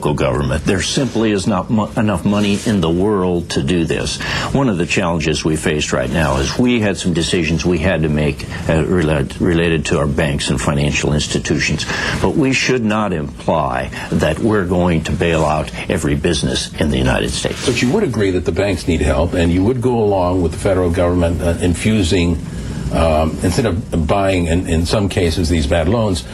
local government. There simply is not enough money in the world to do this. One of the challenges we faced right now is we had some decisions we had to make related to our banks and financial institutions. But we should not imply that we're going to bail out every business in the United States. But you would agree that the banks need help, and you would go along with the federal government infusing, instead of buying, in some cases, these bad loans,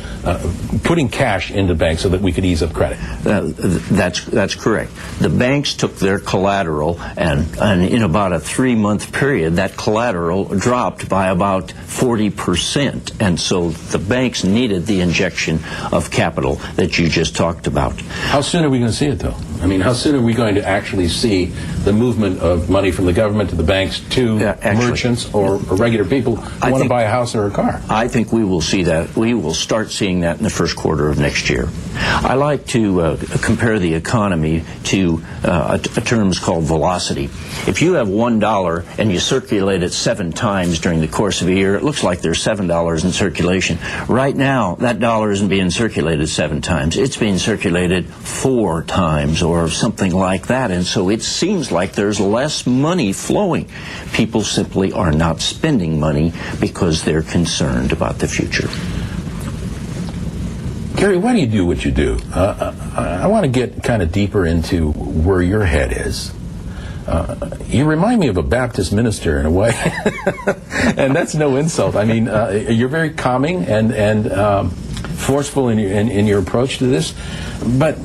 putting cash into banks so that we could ease up credit. That's correct. The banks took their collateral, and in about a 3-month period, that collateral dropped by about 40%. And so the banks needed the injection of capital that you just talked about. How soon are we going to see it, though? I mean, how soon are we going to actually see the movement of money from the government to the banks to merchants or regular people who want to buy a house or a car? I think we will see that. We will start seeing that in the first quarter of next year. I like to compare the economy to a term called velocity. If you have $1 and you circulate it 7 times during the course of a year, it looks like there's $7 in circulation. Right now, that dollar isn't being circulated 7 times. It's being circulated 4 times or something like that. And so it seems like there's less money flowing. People simply are not spending money because they're concerned about the future. Gary, why do you do what you do? I want to get kind of deeper into where your head is. You remind me of a Baptist minister in a way, and that's no insult. I mean, you're very calming and forceful in your approach to this, but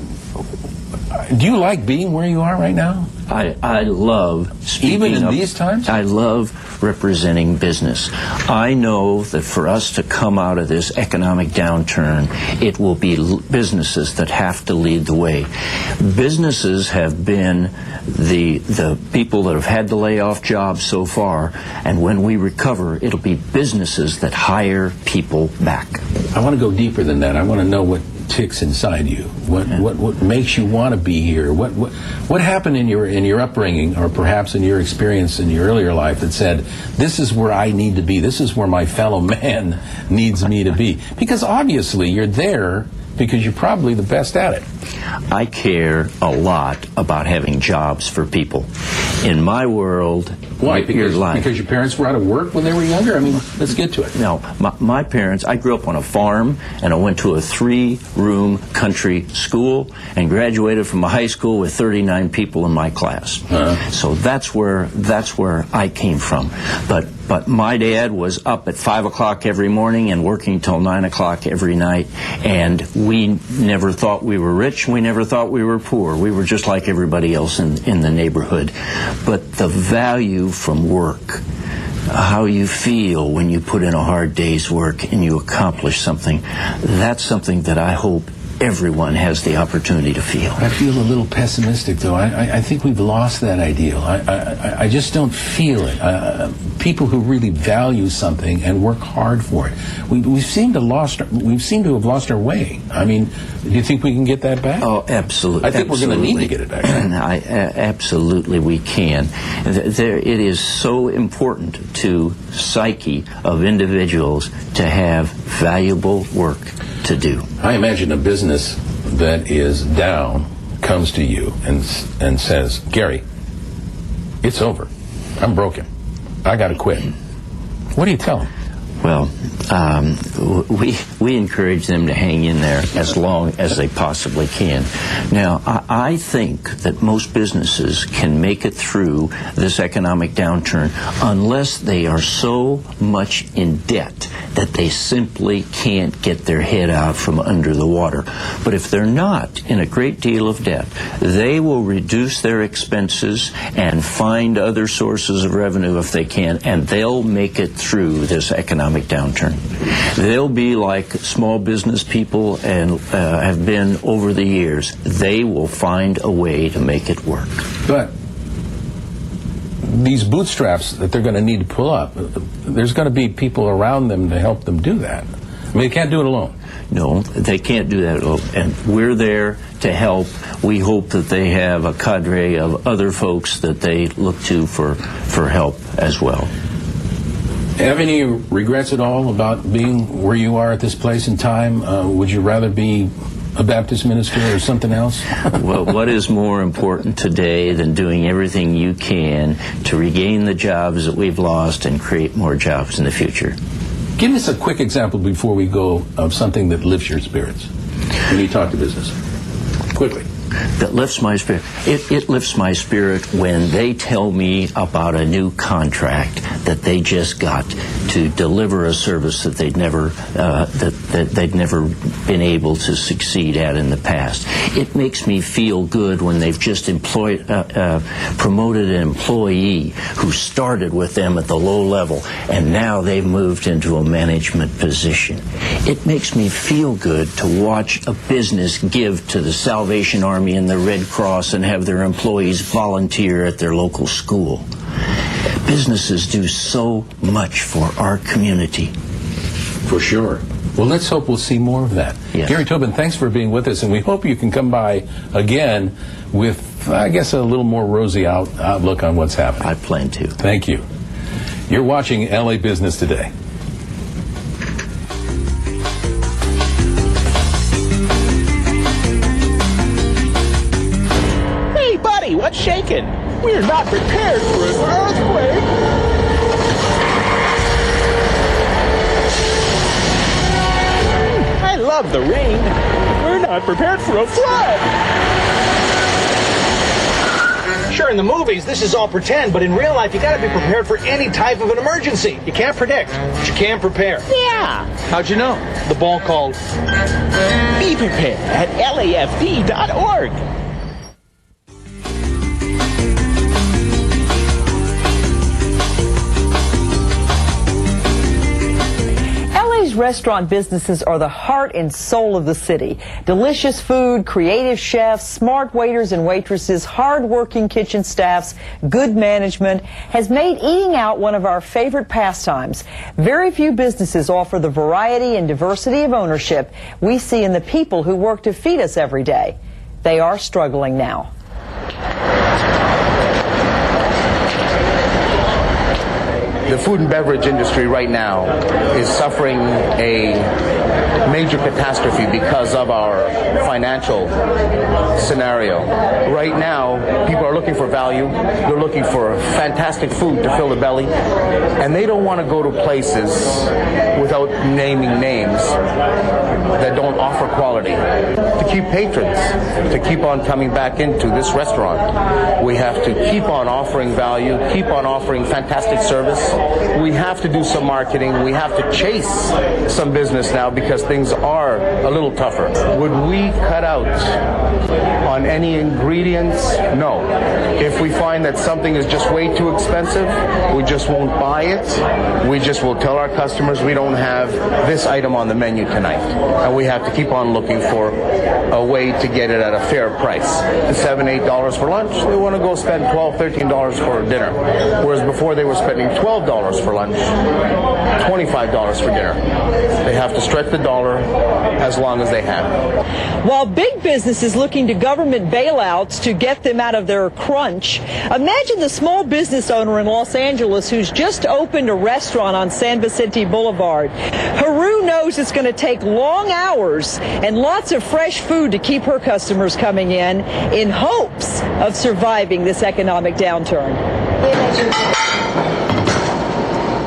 do you like being where you are right now? I love speaking even in these times? I love representing business. I know that for us to come out of this economic downturn, it will be businesses that have to lead the way. Businesses have been the people that have had to lay off jobs so far, and when we recover, it'll be businesses that hire people back. I want to go deeper than that. I want to know what ticks inside you. What makes you want to be here? What happened in your upbringing, or perhaps in your experience in your earlier life, that said, this is where I need to be, this is where my fellow man needs me to be? Because obviously you're there because you're probably the best at it. I care a lot about having jobs for people. In my world, why? Because your parents were out of work when they were younger? I mean, let's get to it. No, my parents, I grew up on a farm, and I went to a 3-room country school and graduated from a high school with 39 people in my class. So that's where I came from. But my dad was up at 5 o'clock every morning and working till 9 o'clock every night, and we never thought we were rich, we never thought we were poor. We were just like everybody else in the neighborhood. But the value from work, how you feel when you put in a hard day's work and you accomplish something, that's something that I hope everyone has the opportunity to feel. I feel a little pessimistic, though. I think we've lost that ideal. I just don't feel it. People who really value something and work hard for it, we seem to have lost our way. I mean, do you think we can get that back? Oh, absolutely. I think we're going to need to get it back. Absolutely, we can. It is so important to psyche of individuals to have valuable work to do. I imagine a business that is down comes to you and says, Gary, it's over. I'm broken. I got to quit. What do you tell them? Well, we encourage them to hang in there as long as they possibly can. Now, I think that most businesses can make it through this economic downturn unless they are so much in debt that they simply can't get their head out from under the water. But if they're not in a great deal of debt, they will reduce their expenses and find other sources of revenue if they can, and they'll make it through this economic downturn. They'll be like small business people and have been over the years. They will find a way to make it work. But these bootstraps that they're going to need to pull up, there's going to be people around them to help them do that. I mean, they can't do it alone. No, they can't do that alone. And we're there to help. We hope that they have a cadre of other folks that they look to for help as well. Have any regrets at all about being where you are at this place in time? Would you rather be a Baptist minister or something else? Well, what is more important today than doing everything you can to regain the jobs that we've lost and create more jobs in the future? Give us a quick example before we go of something that lifts your spirits when you talk to business. Quickly. That lifts my spirit. It lifts my spirit when they tell me about a new contract that they just got to deliver a service that they'd never been able to succeed at in the past. It makes me feel good when they've just promoted an employee who started with them at the low level and now they've moved into a management position. It makes me feel good to watch a business give to the Salvation Army and the Red Cross and have their employees volunteer at their local school. Businesses do so much for our community. For sure. Well, let's hope we'll see more of that. Yes. Gary Tobin, thanks for being with us, and we hope you can come by again with, I guess, a little more rosy outlook on what's happening. I plan to. Thank you. You're watching LA Business Today. Hey, buddy, what's shaking? We're not prepared for an earthquake. I love the rain. We're not prepared for a flood. Sure, in the movies, this is all pretend, but in real life, you gotta be prepared for any type of an emergency. You can't predict, but you can prepare. Yeah. How'd you know? The ball called Be Prepared at LAFD.org. Restaurant businesses are the heart and soul of the city. Delicious food, creative chefs, smart waiters and waitresses, hard-working kitchen staffs, good management has made eating out one of our favorite pastimes. Very few businesses offer the variety and diversity of ownership we see in the people who work to feed us every day. They are struggling now. The food and beverage industry right now is suffering a major catastrophe because of our financial scenario. Right now, people are looking for value. They're looking for fantastic food to fill the belly. And they don't want to go to places without naming names that don't offer quality. To keep patrons, to keep on coming back into this restaurant, we have to keep on offering value, keep on offering fantastic service. We have to do some marketing. We have to chase some business now because things are a little tougher. Would we cut out on any ingredients? No. If we find that something is just way too expensive, we just won't buy it. We just will tell our customers we don't have this item on the menu tonight. And we have to keep on looking for a way to get it at a fair price. $7, $8 for lunch, they want to go spend $12, $13 for dinner. Whereas before they were spending $12 for lunch, $25 for dinner. They have to stretch the dollar as long as they have. While big business is looking to government bailouts to get them out of their crunch, imagine the small business owner in Los Angeles who's just opened a restaurant on San Vicente Boulevard. Haru knows it's going to take long hours and lots of fresh food to keep her customers coming in hopes of surviving this economic downturn.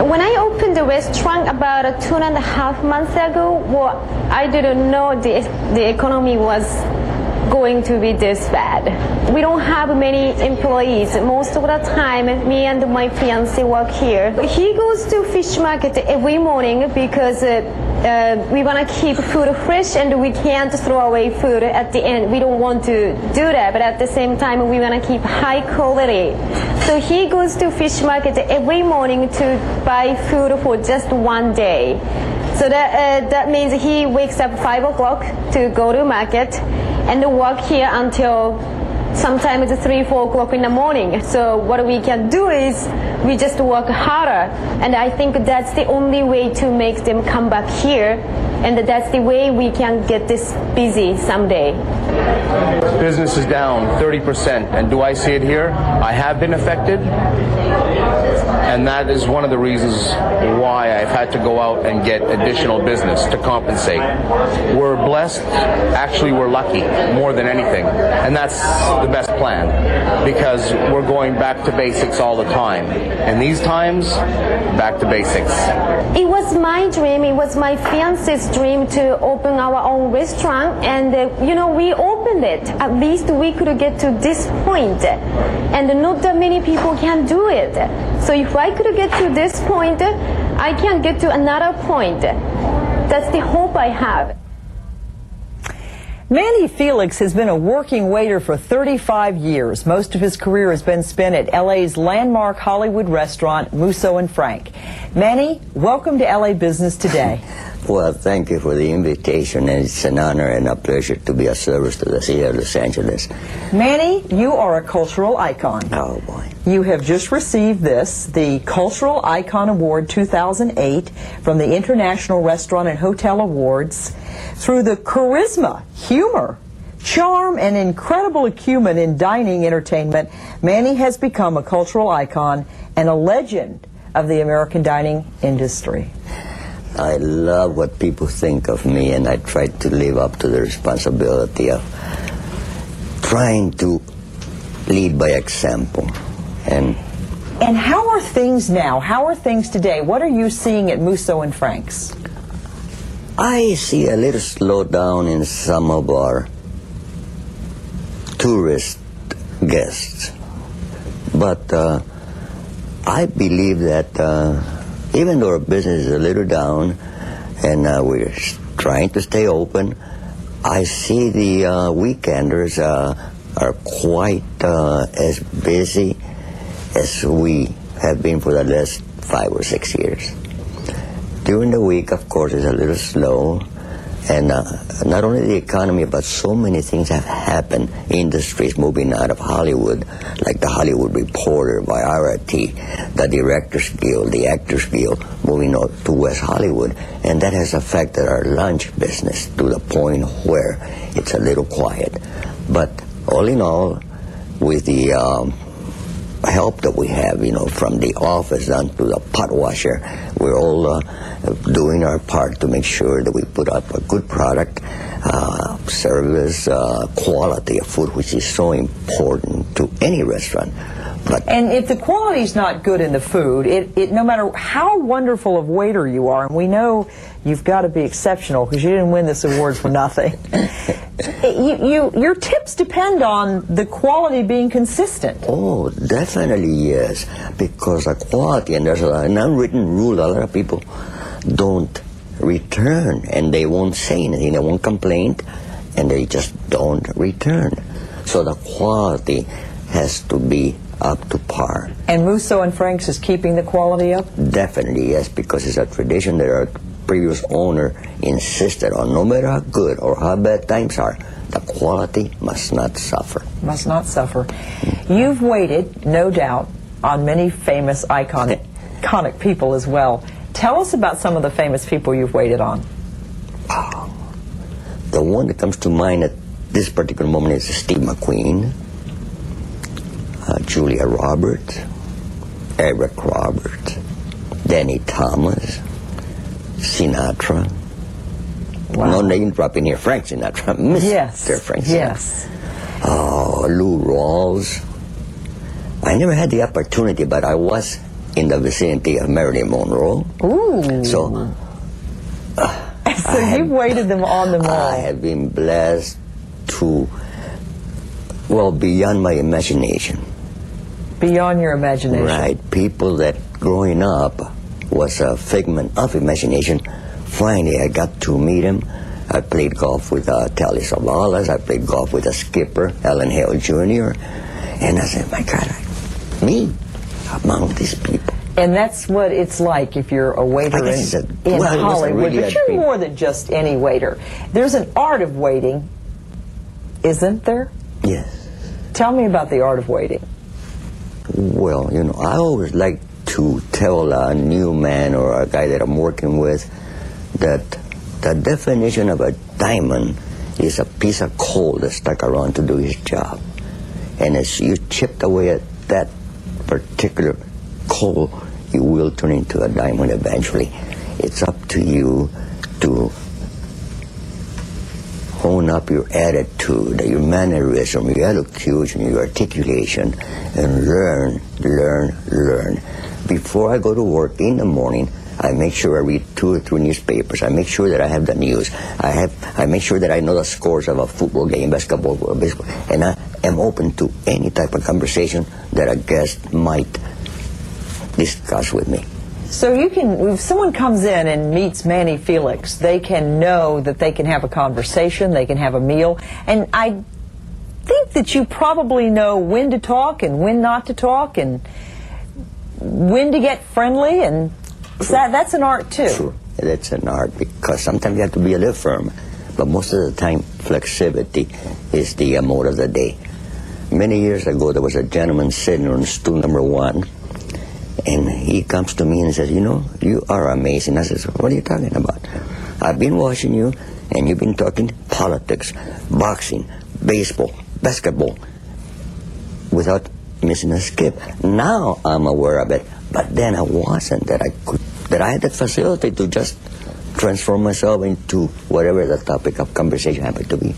When I opened the restaurant about 2.5 months ago, well, I didn't know the economy was going to be this bad. We don't have many employees. Most of the time, me and my fiancé work here. He goes to fish market every morning because we want to keep food fresh and we can't throw away food at the end. We don't want to do that, but at the same time, we want to keep high quality. So he goes to fish market every morning to buy food for just one day. So that means he wakes up 5 o'clock to go to market and work here until sometimes 3, 4 o'clock in the morning. So what we can do is we just work harder. And I think that's the only way to make them come back here And that's the way we can get this busy someday. Business is down 30%, and do I see it here? I have been affected, and that is one of the reasons why I've had to go out and get additional business to compensate. We're blessed, actually we're lucky more than anything, and that's the best plan, because we're going back to basics all the time. And these times, back to basics. It was my dream, it was my fiance's dream to open our own restaurant, and we opened it. At least we could get to this point, and not that many people can do it. So if I could get to this point, I can get to another point. That's the hope I have. Manny Felix has been a working waiter for 35 years. Most of his career has been spent at LA's landmark Hollywood restaurant, Musso and Frank. Manny, welcome to LA Business Today. Well, thank you for the invitation, and it's an honor and a pleasure to be of service to the city of Los Angeles. Manny, you are a cultural icon. Oh, boy. You have just received this, the Cultural Icon Award 2008 from the International Restaurant and Hotel Awards. Through the charisma, humor, charm, and incredible acumen in dining entertainment, Manny has become a cultural icon and a legend of the American dining industry. I love what people think of me, and I try to live up to the responsibility of trying to lead by example. And how are things now? How are things today? What are you seeing at Musso and Frank's? I see a little slowdown in some of our tourist guests. But I believe that even though our business is a little down and we're trying to stay open, I see the weekenders are quite as busy as we have been for the last 5 or 6 years. During the week, of course, it's a little slow, and not only the economy, but so many things have happened. Industries moving out of Hollywood, like the Hollywood Reporter, Variety, the Directors Guild, the Actors Guild, moving out to West Hollywood, and that has affected our lunch business to the point where it's a little quiet. But all in all, with the help that we have, from the office down to the pot washer, we're all doing our part to make sure that we put up a good product, service, quality of food, which is so important to any restaurant. And if the quality's not good in the food, it no matter how wonderful of waiter you are, and we know you've got to be exceptional because you didn't win this award for nothing. Your tips depend on the quality being consistent. Oh, definitely yes, because the quality, and there's an unwritten rule, a lot of people don't return, and they won't say anything, they won't complain, and they just don't return. So the quality has to be up to par. And Musso and Frank's is keeping the quality up? Definitely, yes, because it's a tradition that our previous owner insisted on. No matter how good or how bad times are, the quality must not suffer. Must not suffer. You've waited, no doubt, on many famous iconic people as well. Tell us about some of the famous people you've waited on. The one that comes to mind at this particular moment is Steve McQueen, Julia Roberts, Eric Roberts, Danny Thomas, Sinatra. Wow. No name dropping here. Frank Sinatra. Mr. Frank Sinatra. Yes. Oh, Lou Rawls. I never had the opportunity, but I was in the vicinity of Marilyn Monroe. Ooh. So you've waited them on them all. I have been blessed to, beyond my imagination. Beyond your imagination. Right. People that growing up was a figment of imagination. Finally, I got to meet him. I played golf with Telly Savalas. I played golf with a skipper, Ellen Hale Jr. And I said, my God, me among these people. And that's what it's like if you're a waiter in Hollywood. But you're more than just any waiter. There's an art of waiting, isn't there? Yes. Tell me about the art of waiting. Well, I always like to tell a new man or a guy that I'm working with that The definition of a diamond is a piece of coal that stuck around to do his job. And as you chipped away at that particular coal, you will turn into a diamond eventually. It's up to you to hone up your attitude, your mannerism, your elocution, your articulation, and learn. Before I go to work in the morning, I make sure I read 2 or 3 newspapers. I make sure that I have the news. I make sure that I know the scores of a football game, basketball, or baseball. And I am open to any type of conversation that a guest might discuss with me. So you can, if someone comes in and meets Manny Felix, they can know that they can have a conversation, they can have a meal, and I think that you probably know when to talk and when not to talk and when to get friendly, and that's an art too. True, that's an art, because sometimes you have to be a little firm, but most of the time flexibility is the mode of the day. Many years ago, there was a gentleman sitting on stool number 1, and he comes to me and says, you know, you are amazing. I says, what are you talking about? I've been watching you, and you've been talking politics, boxing, baseball, basketball, without missing a skip. Now I'm aware of it, but then I wasn't, that I had that facility to just transform myself into whatever the topic of conversation happened to be.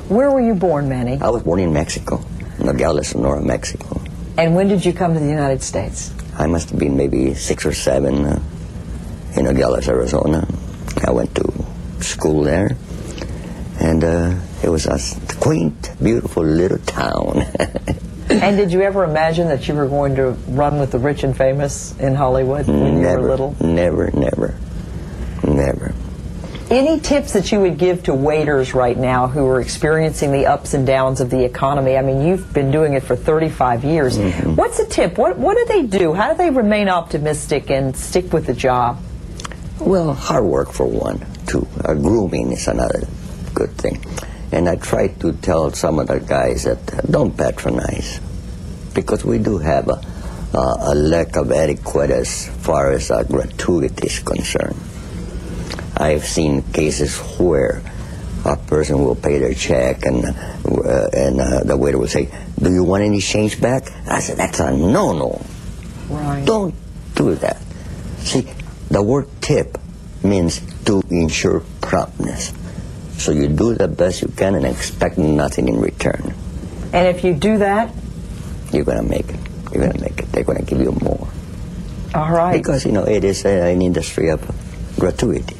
Where were you born, Manny? I was born in Mexico, Nogales, Sonora, Mexico. And when did you come to the United States? I must have been maybe 6 or 7 in Nogales, Arizona. I went to school there, and it was a quaint, beautiful little town. And did you ever imagine that you were going to run with the rich and famous in Hollywood when you were little? Never. Any tips that you would give to waiters right now who are experiencing the ups and downs of the economy? I mean, you've been doing it for 35 years. Mm-hmm. What's a tip? What do they do? How do they remain optimistic and stick with the job? Well, hard work for one. 2, grooming is another good thing. And I try to tell some of the guys that don't patronize, because we do have a lack of etiquette as far as gratuity is concerned. I've seen cases where a person will pay their check and the waiter will say, do you want any change back? I said, that's a no-no. Right. Don't do that. See, the word tip means to ensure promptness. So you do the best you can and expect nothing in return. And if you do that? You're going to make it. You're going to make it. They're going to give you more. All right. Because, it is an industry of gratuity.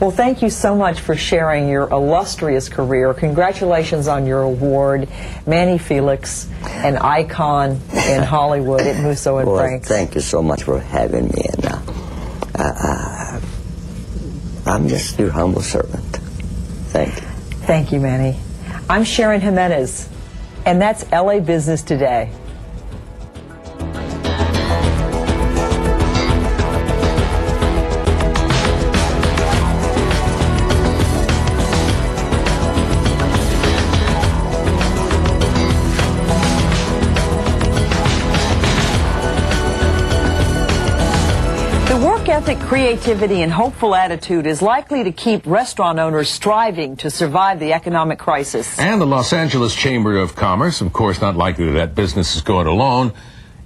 Well, thank you so much for sharing your illustrious career. Congratulations on your award. Manny Felix, an icon in Hollywood at Musso and Frank's. Thank you so much for having me. And I'm just your humble servant. Thank you. Thank you, Manny. I'm Sharon Jimenez, and that's LA Business Today. Ethic, creativity, and hopeful attitude is likely to keep restaurant owners striving to survive the economic crisis. And the Los Angeles Chamber of Commerce, of course, not likely to let businesses go it alone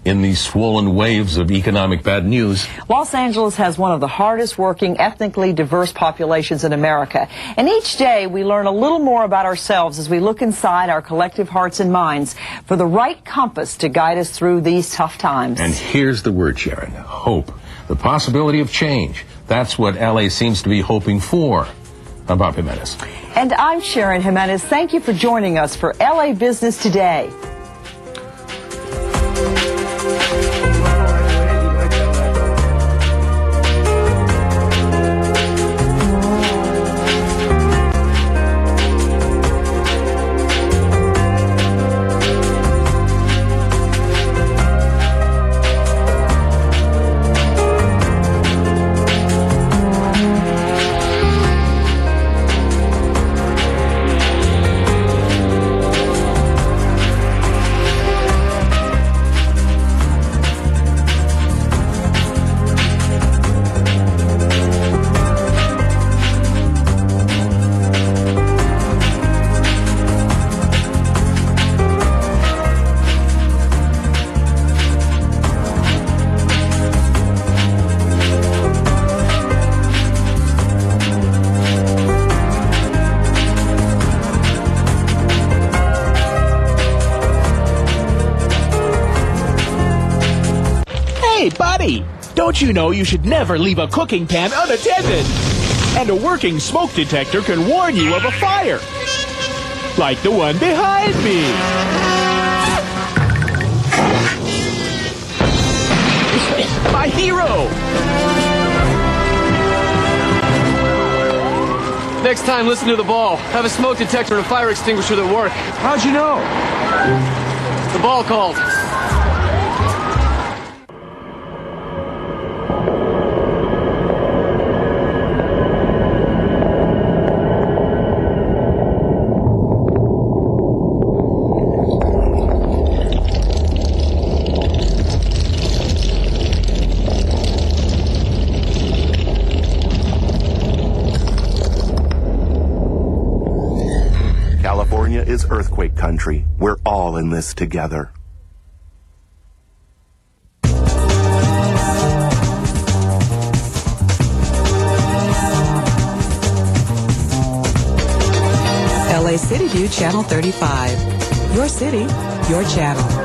in these swollen waves of economic bad news. Los Angeles has one of the hardest working, ethnically diverse populations in America. And each day we learn a little more about ourselves as we look inside our collective hearts and minds for the right compass to guide us through these tough times. And here's the word, Sharon, hope. The possibility of change. That's what LA seems to be hoping for. I'm Bob Jimenez. And I'm Sharon Jimenez. Thank you for joining us for LA Business Today. money. Don't you know you should never leave a cooking pan unattended? And a working smoke detector can warn you of a fire. Like the one behind me. My hero! Next time, listen to the ball. Have a smoke detector and a fire extinguisher that work. How'd you know? The ball called. California is earthquake country. We're all in this together. LA City View Channel 35. Your city, your channel.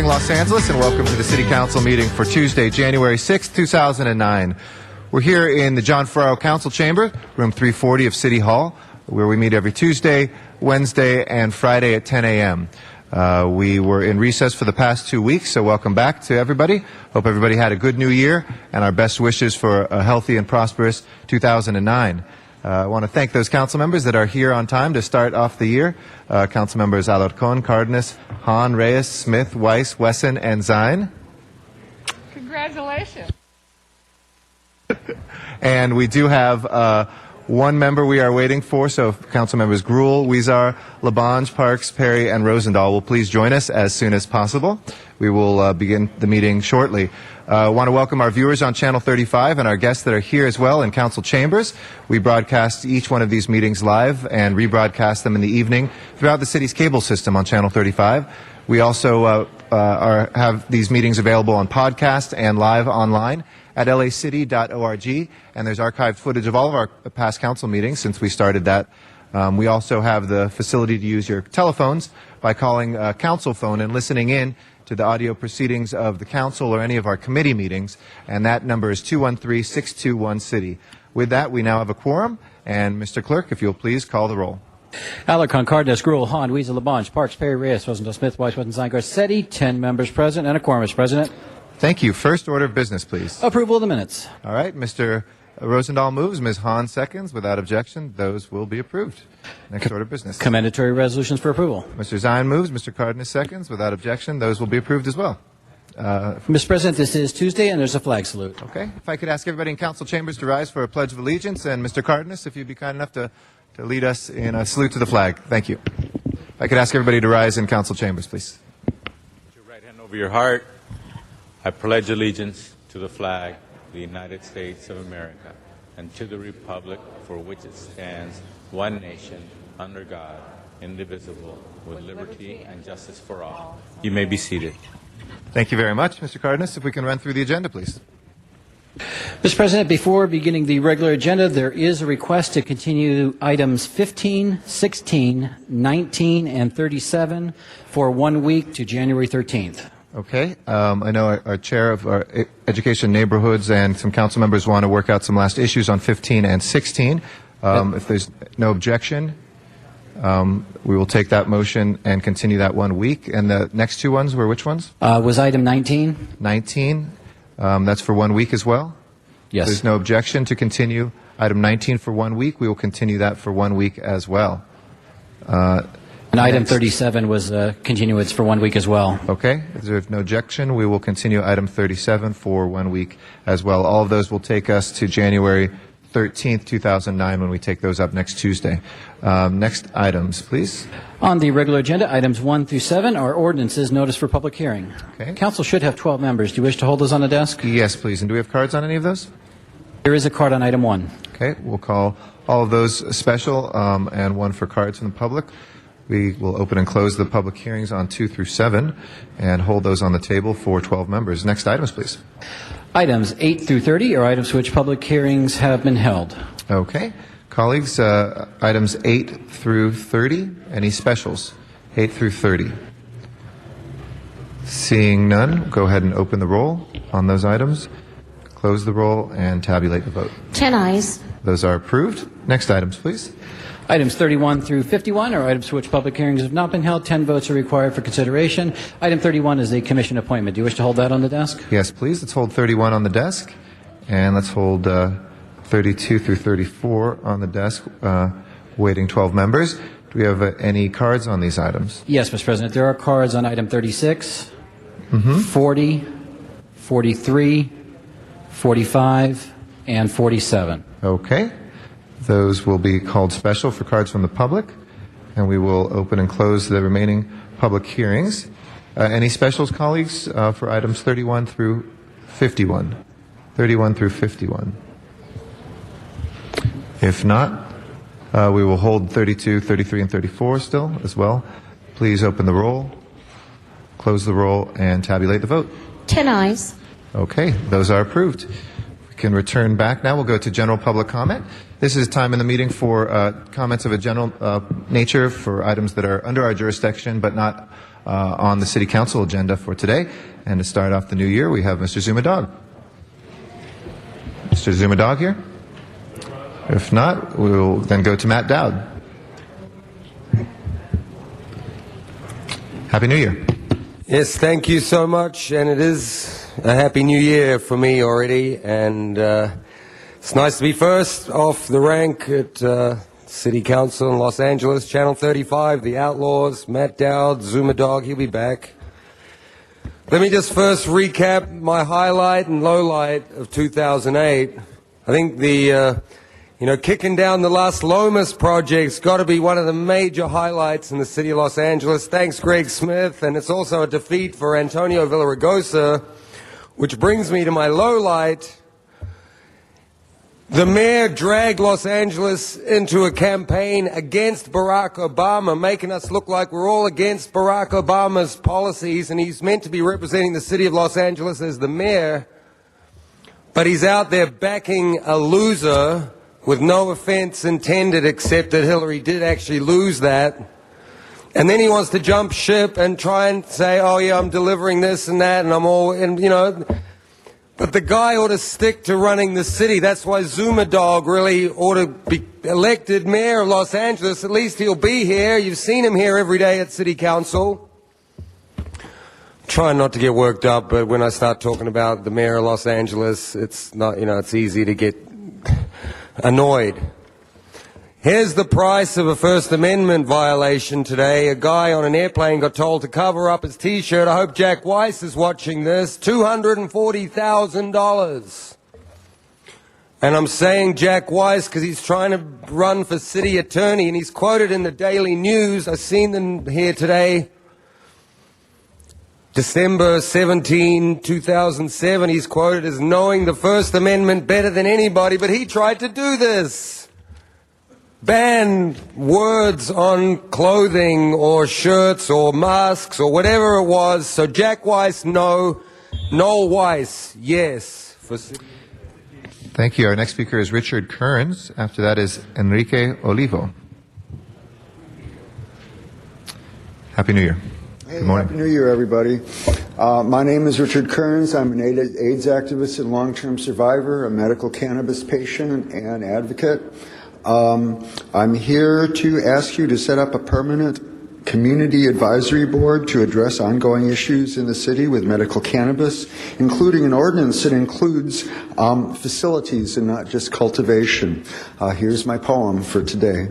morning, Los Angeles, and welcome to the City Council meeting for Tuesday, January 6, 2009. We're here in the John Ferraro Council Chamber, room 340 of City Hall, where we meet every Tuesday, Wednesday, and Friday at 10 a.m. We were in recess for the past 2 weeks, so welcome back to everybody. Hope everybody had a good new year, and our best wishes for a healthy and prosperous 2009. I want to thank those council members that are here on time to start off the year. Council members Alarcon, Cardenas, Hahn, Reyes, Smith, Weiss, Wesson, and Zine. Congratulations. And we do have one member we are waiting for, so if council members Gruhl, Huizar, Labange, Parks, Perry, and Rosendahl will please join us as soon as possible. We will begin the meeting shortly. I want to welcome our viewers on Channel 35 and our guests that are here as well in council chambers. We broadcast each one of these meetings live and rebroadcast them in the evening throughout the city's cable system on Channel 35. We also have these meetings available on podcast and live online at lacity.org, and there's archived footage of all of our past council meetings since we started that. We also have the facility to use your telephones by calling a council phone and listening in to the audio proceedings of the council or any of our committee meetings, and that number is 213-621-CITY. With that, we now have a quorum, and Mr. Clerk, if you'll please call the roll. Alarcon, Cardenas, Gruhl, Hahn, Huizar, Labange, Parks, Perry, Reyes, Rosendahl, Smith, Weiss, Wesson, Zine, Garcetti, 10 members present, and a quorum, Mr. President. Thank you. First order of business, please. Approval of the minutes. All right. Mr. Rosendahl moves. Ms. Hahn seconds. Without objection, those will be approved. Next order of business. Commendatory resolutions for approval. Mr. Zine moves. Mr. Cardenas seconds. Without objection, those will be approved as well. Mr. President, this is Tuesday, and there's a flag salute. Okay. If I could ask everybody in council chambers to rise for a pledge of allegiance, and Mr. Cardenas, if you'd be kind enough to lead us in a salute to the flag. Thank you. If I could ask everybody to rise in council chambers, please. Put your right hand over your heart. I pledge allegiance to the flag of the United States of America and to the republic for which it stands, one nation, under God, indivisible, with liberty and justice for all. You may be seated. Thank you very much, Mr. Cardenas. If we can run through the agenda, please. Mr. President, before beginning the regular agenda, there is a request to continue items 15, 16, 19, and 37 for 1 week to January 13th. Okay. I know our chair of our education neighborhoods and some council members want to work out some last issues on 15 and 16. If there's no objection, we will take that motion and continue that 1 week. And the next two ones were which ones? Was item 19? 19. That's for 1 week as well? Yes. If there's no objection to continue item 19 for 1 week. We will continue that for 1 week as well. And item 37 was continuance for 1 week as well. Okay. If there's no objection, we will continue item 37 for 1 week as well. All of those will take us to January 13th, 2009, when we take those up next Tuesday. Next items, please. On the regular agenda, items 1 through 7 are ordinances notice for public hearing. Okay. Council should have 12 members. Do you wish to hold those on the desk? Yes, please. And do we have cards on any of those? There is a card on item 1. Okay. We'll call all of those special and one for cards from the public. We will open and close the public hearings on 2 through 7 and hold those on the table for 12 members. Next items, please. Items 8 through 30 are items for which public hearings have been held. Okay. Colleagues, items 8 through 30, any specials? 8 through 30. Seeing none, go ahead and open the roll on those items, close the roll, and tabulate the vote. 10 ayes. Those are approved. Next items, please. Items 31 through 51 are items for which public hearings have not been held. 10 votes are required for consideration. Item 31 is a commission appointment. Do you wish to hold that on the desk? Yes, please. Let's hold 31 on the desk. And let's hold 32 through 34 on the desk, waiting 12 members. Do we have any cards on these items? Yes, Mr. President. There are cards on item 36, 40, 43, 45, and 47. Okay. Those will be called special for cards from the public, and we will open and close the remaining public hearings. Any specials, colleagues, for items 31 through 51? 31 through 51. If not, we will hold 32, 33, and 34 still as well. Please open the roll, close the roll, and tabulate the vote. 10 ayes. Okay, those are approved. We can return back now. We'll go to general public comment. This is time in the meeting for comments of a general nature for items that are under our jurisdiction but not on the City Council agenda for today. And to start off the new year, we have Mr. Zumadog. Mr. Zumadog here? If not, we will then go to Matt Dowd. Happy New Year. Yes, thank you so much, and it is a Happy New Year for me already, and it's nice to be first off the rank at City Council in Los Angeles, Channel 35, The Outlaws, Matt Dowd, Zumadog, he'll be back. Let me just first recap my highlight and lowlight of 2008. I think the kicking down the Las Lomas project's got to be one of the major highlights in the city of Los Angeles. Thanks, Greg Smith, and it's also a defeat for Antonio Villaraigosa, which brings me to my lowlight. The mayor dragged Los Angeles into a campaign against Barack Obama, making us look like we're all against Barack Obama's policies, and he's meant to be representing the city of Los Angeles as the mayor, but he's out there backing a loser with no offense intended, except that Hillary did actually lose that. And then he wants to jump ship and try and say, oh yeah, I'm delivering this and that, and I'm all, and but the guy ought to stick to running the city. That's why Zumadog really ought to be elected mayor of Los Angeles. At least he'll be here. You've seen him here every day at City Council. Trying not to get worked up, but when I start talking about the mayor of Los Angeles, it's not, it's easy to get annoyed. Here's the price of a First Amendment violation today. A guy on an airplane got told to cover up his T-shirt. I hope Jack Weiss is watching this. $240,000. And I'm saying Jack Weiss because he's trying to run for city attorney, and he's quoted in the Daily News. I've seen them here today. December 17, 2007, he's quoted as knowing the First Amendment better than anybody, but he tried to do this. Ban words on clothing or shirts or masks or whatever it was. So Jack Weiss, no. Noel Weiss, yes. Thank you. Our next speaker is Richard Kearns. After that is Enrique Olivo. Happy New Year. Hey, Happy New Year, everybody. My name is Richard Kearns. I'm an AIDS activist and long-term survivor, a medical cannabis patient and advocate. I'm here to ask you to set up a permanent community advisory board to address ongoing issues in the city with medical cannabis, including an ordinance that includes facilities and not just cultivation. Here's my poem for today.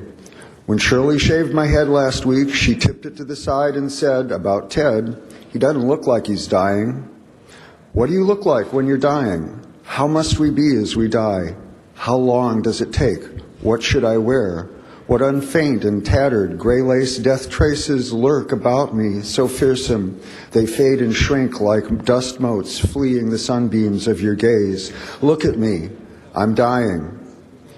When Shirley shaved my head last week, she tipped it to the side and said about Ted, he doesn't look like he's dying. What do you look like when you're dying? How must we be as we die? How long does it take? What should I wear? What unfaint and tattered gray-lace death traces lurk about me, so fearsome they fade and shrink like dust motes fleeing the sunbeams of your gaze. Look at me. I'm dying.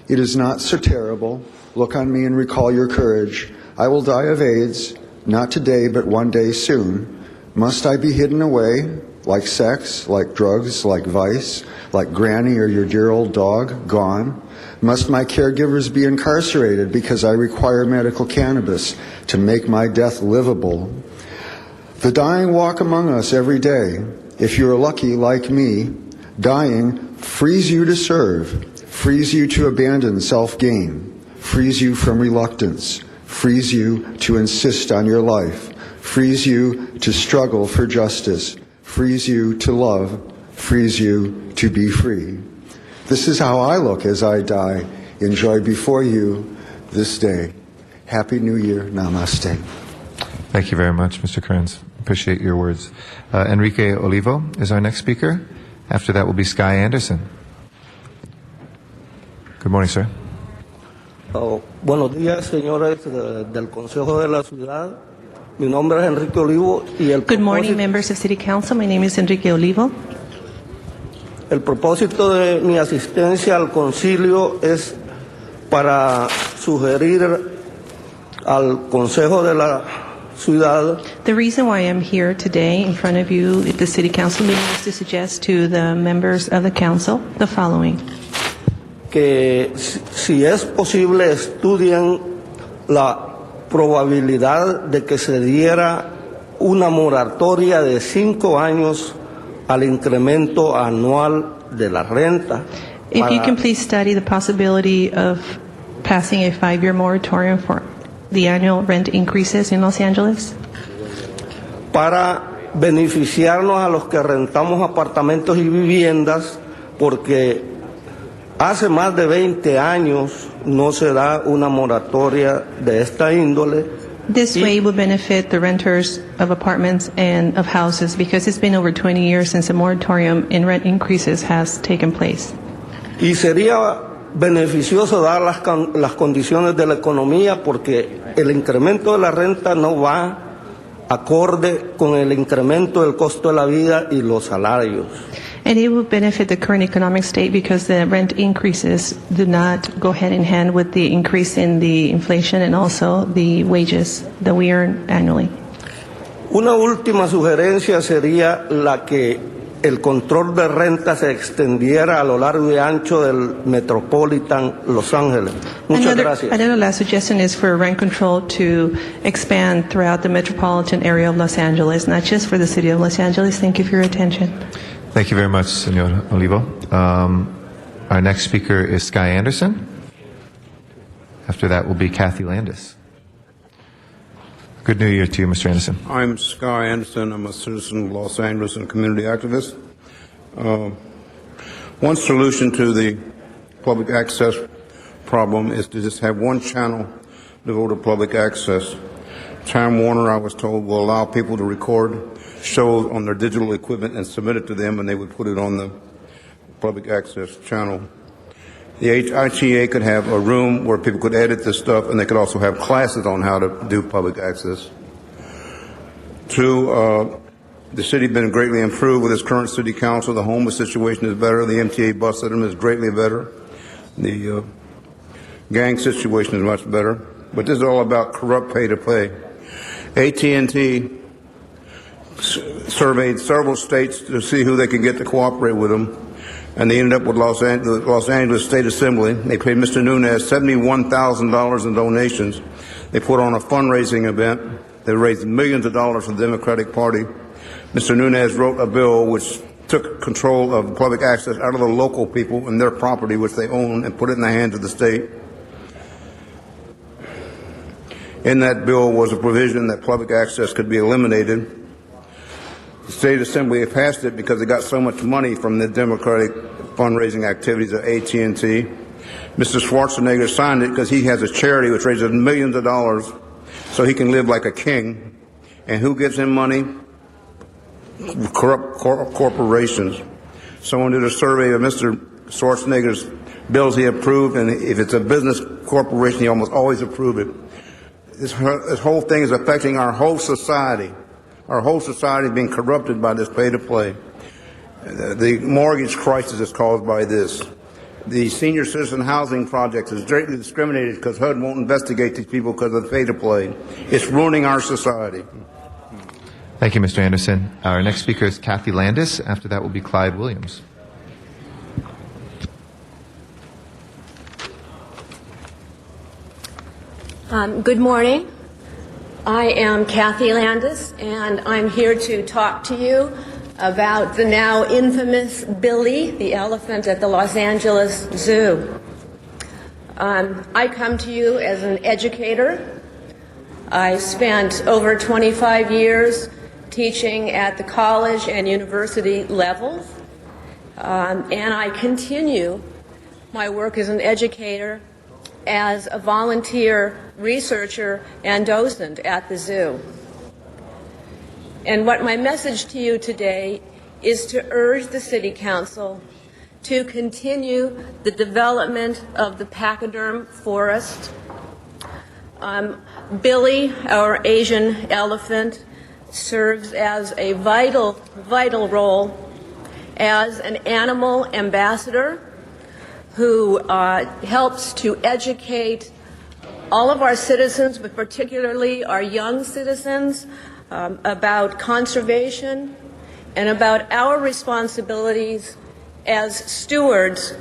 It is not so terrible. Look on me and recall your courage. I will die of AIDS, not today, but one day soon. Must I be hidden away, like sex, like drugs, like vice, like Granny or your dear old dog, gone? Must my caregivers be incarcerated because I require medical cannabis to make my death livable? The dying walk among us every day. If you're lucky like me, dying frees you to serve, frees you to abandon self-gain, frees you from reluctance, frees you to insist on your life, frees you to struggle for justice, frees you to love, frees you to be free. This is how I look as I die. Enjoy before you this day. Happy New Year. Namaste. Thank you very much, Mr. Kearns. Appreciate your words. Enrique Olivo is our next speaker. After that will be Sky Anderson. Good morning, sir. Buenos días, señores del Consejo de la Ciudad. Mi nombre es Enrique Olivo y el Good morning, members of City Council. My name is Enrique Olivo. El propósito de mi asistencia al concilio es para sugerir al Consejo de la Ciudad. The reason why I'm here today in front of you at the City Council meeting is to suggest to the members of the Council the following. Que si es posible estudien la probabilidad de que se diera una moratoria de 5 años al incremento anual de la renta. If you can please study the possibility of passing a 5-year moratorium for the annual rent increases in Los Angeles. Para beneficiarnos a los que rentamos apartamentos y viviendas, porque hace más de 20 años no se da una moratoria de esta índole. This way will benefit the renters of apartments and of houses because it's been over 20 years since a moratorium in rent increases has taken place. Y sería beneficioso dar las condiciones de la economía porque el incremento de la renta no va acorde con el incremento del costo de la vida y los salarios. And it will benefit the current economic state because the rent increases do not go hand in hand with the increase in the inflation and also the wages that we earn annually. Una última sugerencia sería la que el control de renta se extendiera a lo largo y ancho del Metropolitan Los Ángeles. Muchas gracias. Another last suggestion is for rent control to expand throughout the metropolitan area of Los Angeles, not just for the city of Los Angeles. Thank you for your attention. Thank you very much, Senor Olivo. Our next speaker is Sky Anderson. After that will be Kathy Landis. Good New Year to you, Mr. Anderson. I'm Sky Anderson. I'm a citizen of Los Angeles and a community activist. One solution to the public access problem is to just have one channel devoted to public access. Time Warner, I was told, will allow people to record shows on their digital equipment and submit it to them, and they would put it on the public access channel. The ITA could have a room where people could edit this stuff, and they could also have classes on how to do public access. Two, the city has been greatly improved with its current city council. The homeless situation is better. The MTA bus system is greatly better. The gang situation is much better. But this is all about corrupt pay to play. AT&T surveyed several states to see who they could get to cooperate with them, and they ended up with Los Angeles State Assembly. They paid Mr. Nunes $71,000 in donations. They put on a fundraising event. They raised millions of dollars for the Democratic Party. Mr. Nunes wrote a bill which took control of public access out of the local people and their property, which they own, and put it in the hands of the state. In that bill was a provision that public access could be eliminated. The State Assembly passed it because they got so much money from the Democratic fundraising activities of AT&T. Mr. Schwarzenegger signed it because he has a charity which raises millions of dollars so he can live like a king. And who gives him money? Corrupt corporations. Someone did a survey of Mr. Schwarzenegger's bills he approved, and if it's a business corporation, he almost always approved it. This whole thing is affecting our whole society. Our whole society is being corrupted by this pay-to-play. The mortgage crisis is caused by this. The senior citizen housing project is greatly discriminated because HUD won't investigate these people because of the pay-to-play. It's ruining our society. Thank you, Mr. Anderson. Our next speaker is Kathy Landis. After that will be Clyde Williams. Good morning. I am Kathy Landis, and I'm here to talk to you about the now infamous Billy, the elephant at the Los Angeles Zoo. I come to you as an educator. I spent over 25 years teaching at the college and university levels, and I continue my work as an educator as a volunteer researcher and docent at the zoo. And what my message to you today is to urge the City Council to continue the development of the pachyderm forest. Billy, our Asian elephant, serves as a vital role as an animal ambassador who helps to educate all of our citizens, but particularly our young citizens, about conservation and about our responsibilities as stewards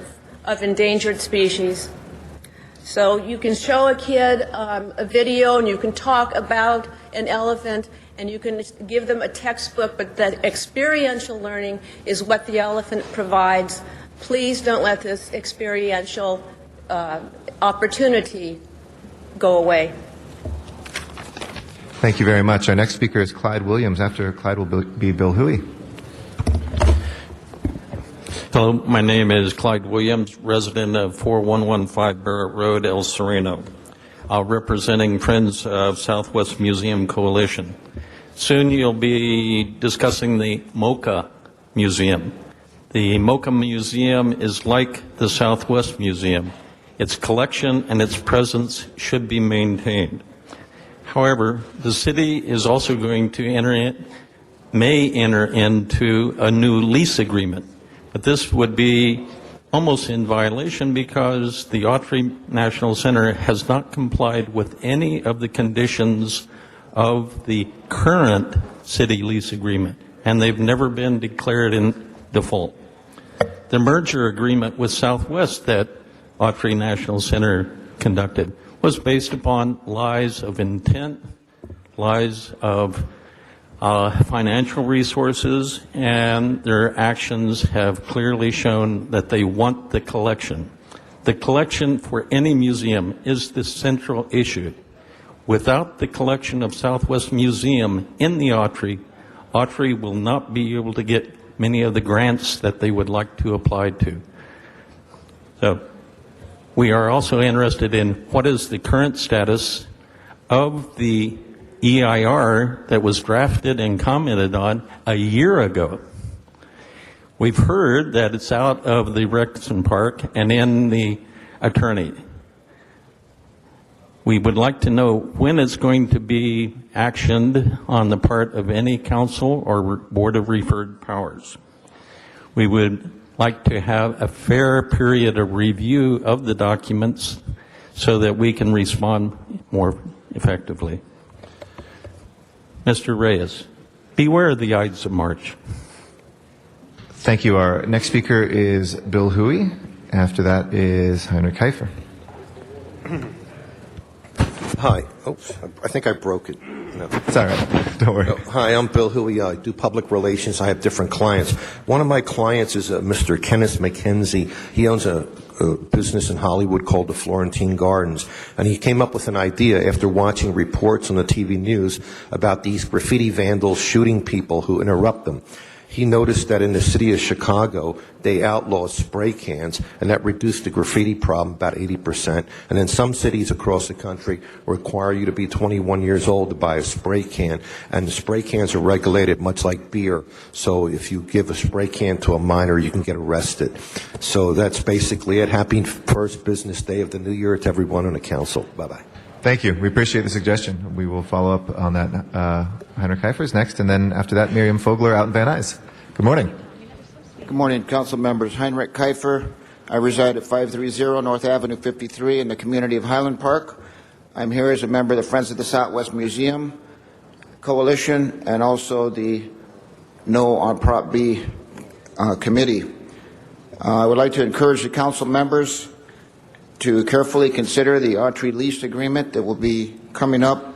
of endangered species. So you can show a kid a video and you can talk about an elephant and you can give them a textbook, but that experiential learning is what the elephant provides. Please don't let this experiential opportunity go away. Thank you very much. Our next speaker is Clyde Williams. After Clyde will be Bill Huey. Hello, my name is Clyde Williams, resident of 4115 Barrett Road, El Sereno, representing Friends of Southwest Museum Coalition. Soon you'll be discussing the MoCA Museum. The MoCA Museum is like the Southwest Museum. Its collection and its presence should be maintained. However, the city is also going to may enter into a new lease agreement. But this would be almost in violation because the Autry National Center has not complied with any of the conditions of the current city lease agreement, and they've never been declared in default. The merger agreement with Southwest that Autry National Center conducted was based upon lies of intent, lies of financial resources, and their actions have clearly shown that they want the collection. The collection for any museum is the central issue. Without the collection of Southwest Museum in the Autry will not be able to get many of the grants that they would like to apply to. So we are also interested in what is the current status of the EIR that was drafted and commented on a year ago. We've heard that it's out of the Rexon Park and in the attorney. We would like to know when it's going to be actioned on the part of any council or board of referred powers. We would like to have a fair period of review of the documents so that we can respond more effectively. Mr. Reyes, beware the Ides of March. Thank you. Our next speaker is Bill Huey. After that is Heinrich Keifer. Hi. Oops, I think I broke it. No. It's all right. Don't worry. Hi, I'm Bill Huey. I do public relations. I have different clients. One of my clients is Mr. Kenneth McKenzie. He owns a business in Hollywood called the Florentine Gardens. And he came up with an idea after watching reports on the TV news about these graffiti vandals shooting people who interrupt them. He noticed that in the city of Chicago, they outlawed spray cans, and that reduced the graffiti problem about 80%. And in some cities across the country require you to be 21 years old to buy a spray can, and the spray cans are regulated much like beer. So if you give a spray can to a minor, you can get arrested. So that's basically it. Happy first business day of the new year to everyone on the council. Bye-bye. Thank you. We appreciate the suggestion. We will follow up on that. Heinrich Keifer is next, and then after that, Miriam Fogler out in Van Nuys. Good morning. Good morning, council members. Heinrich Keifer. I reside at 530 North Avenue 53 in the community of Highland Park. I'm here as a member of the Friends of the Southwest Museum Coalition and also the No on Prop B committee. I would like to encourage the council members to carefully consider the Autry lease agreement that will be coming up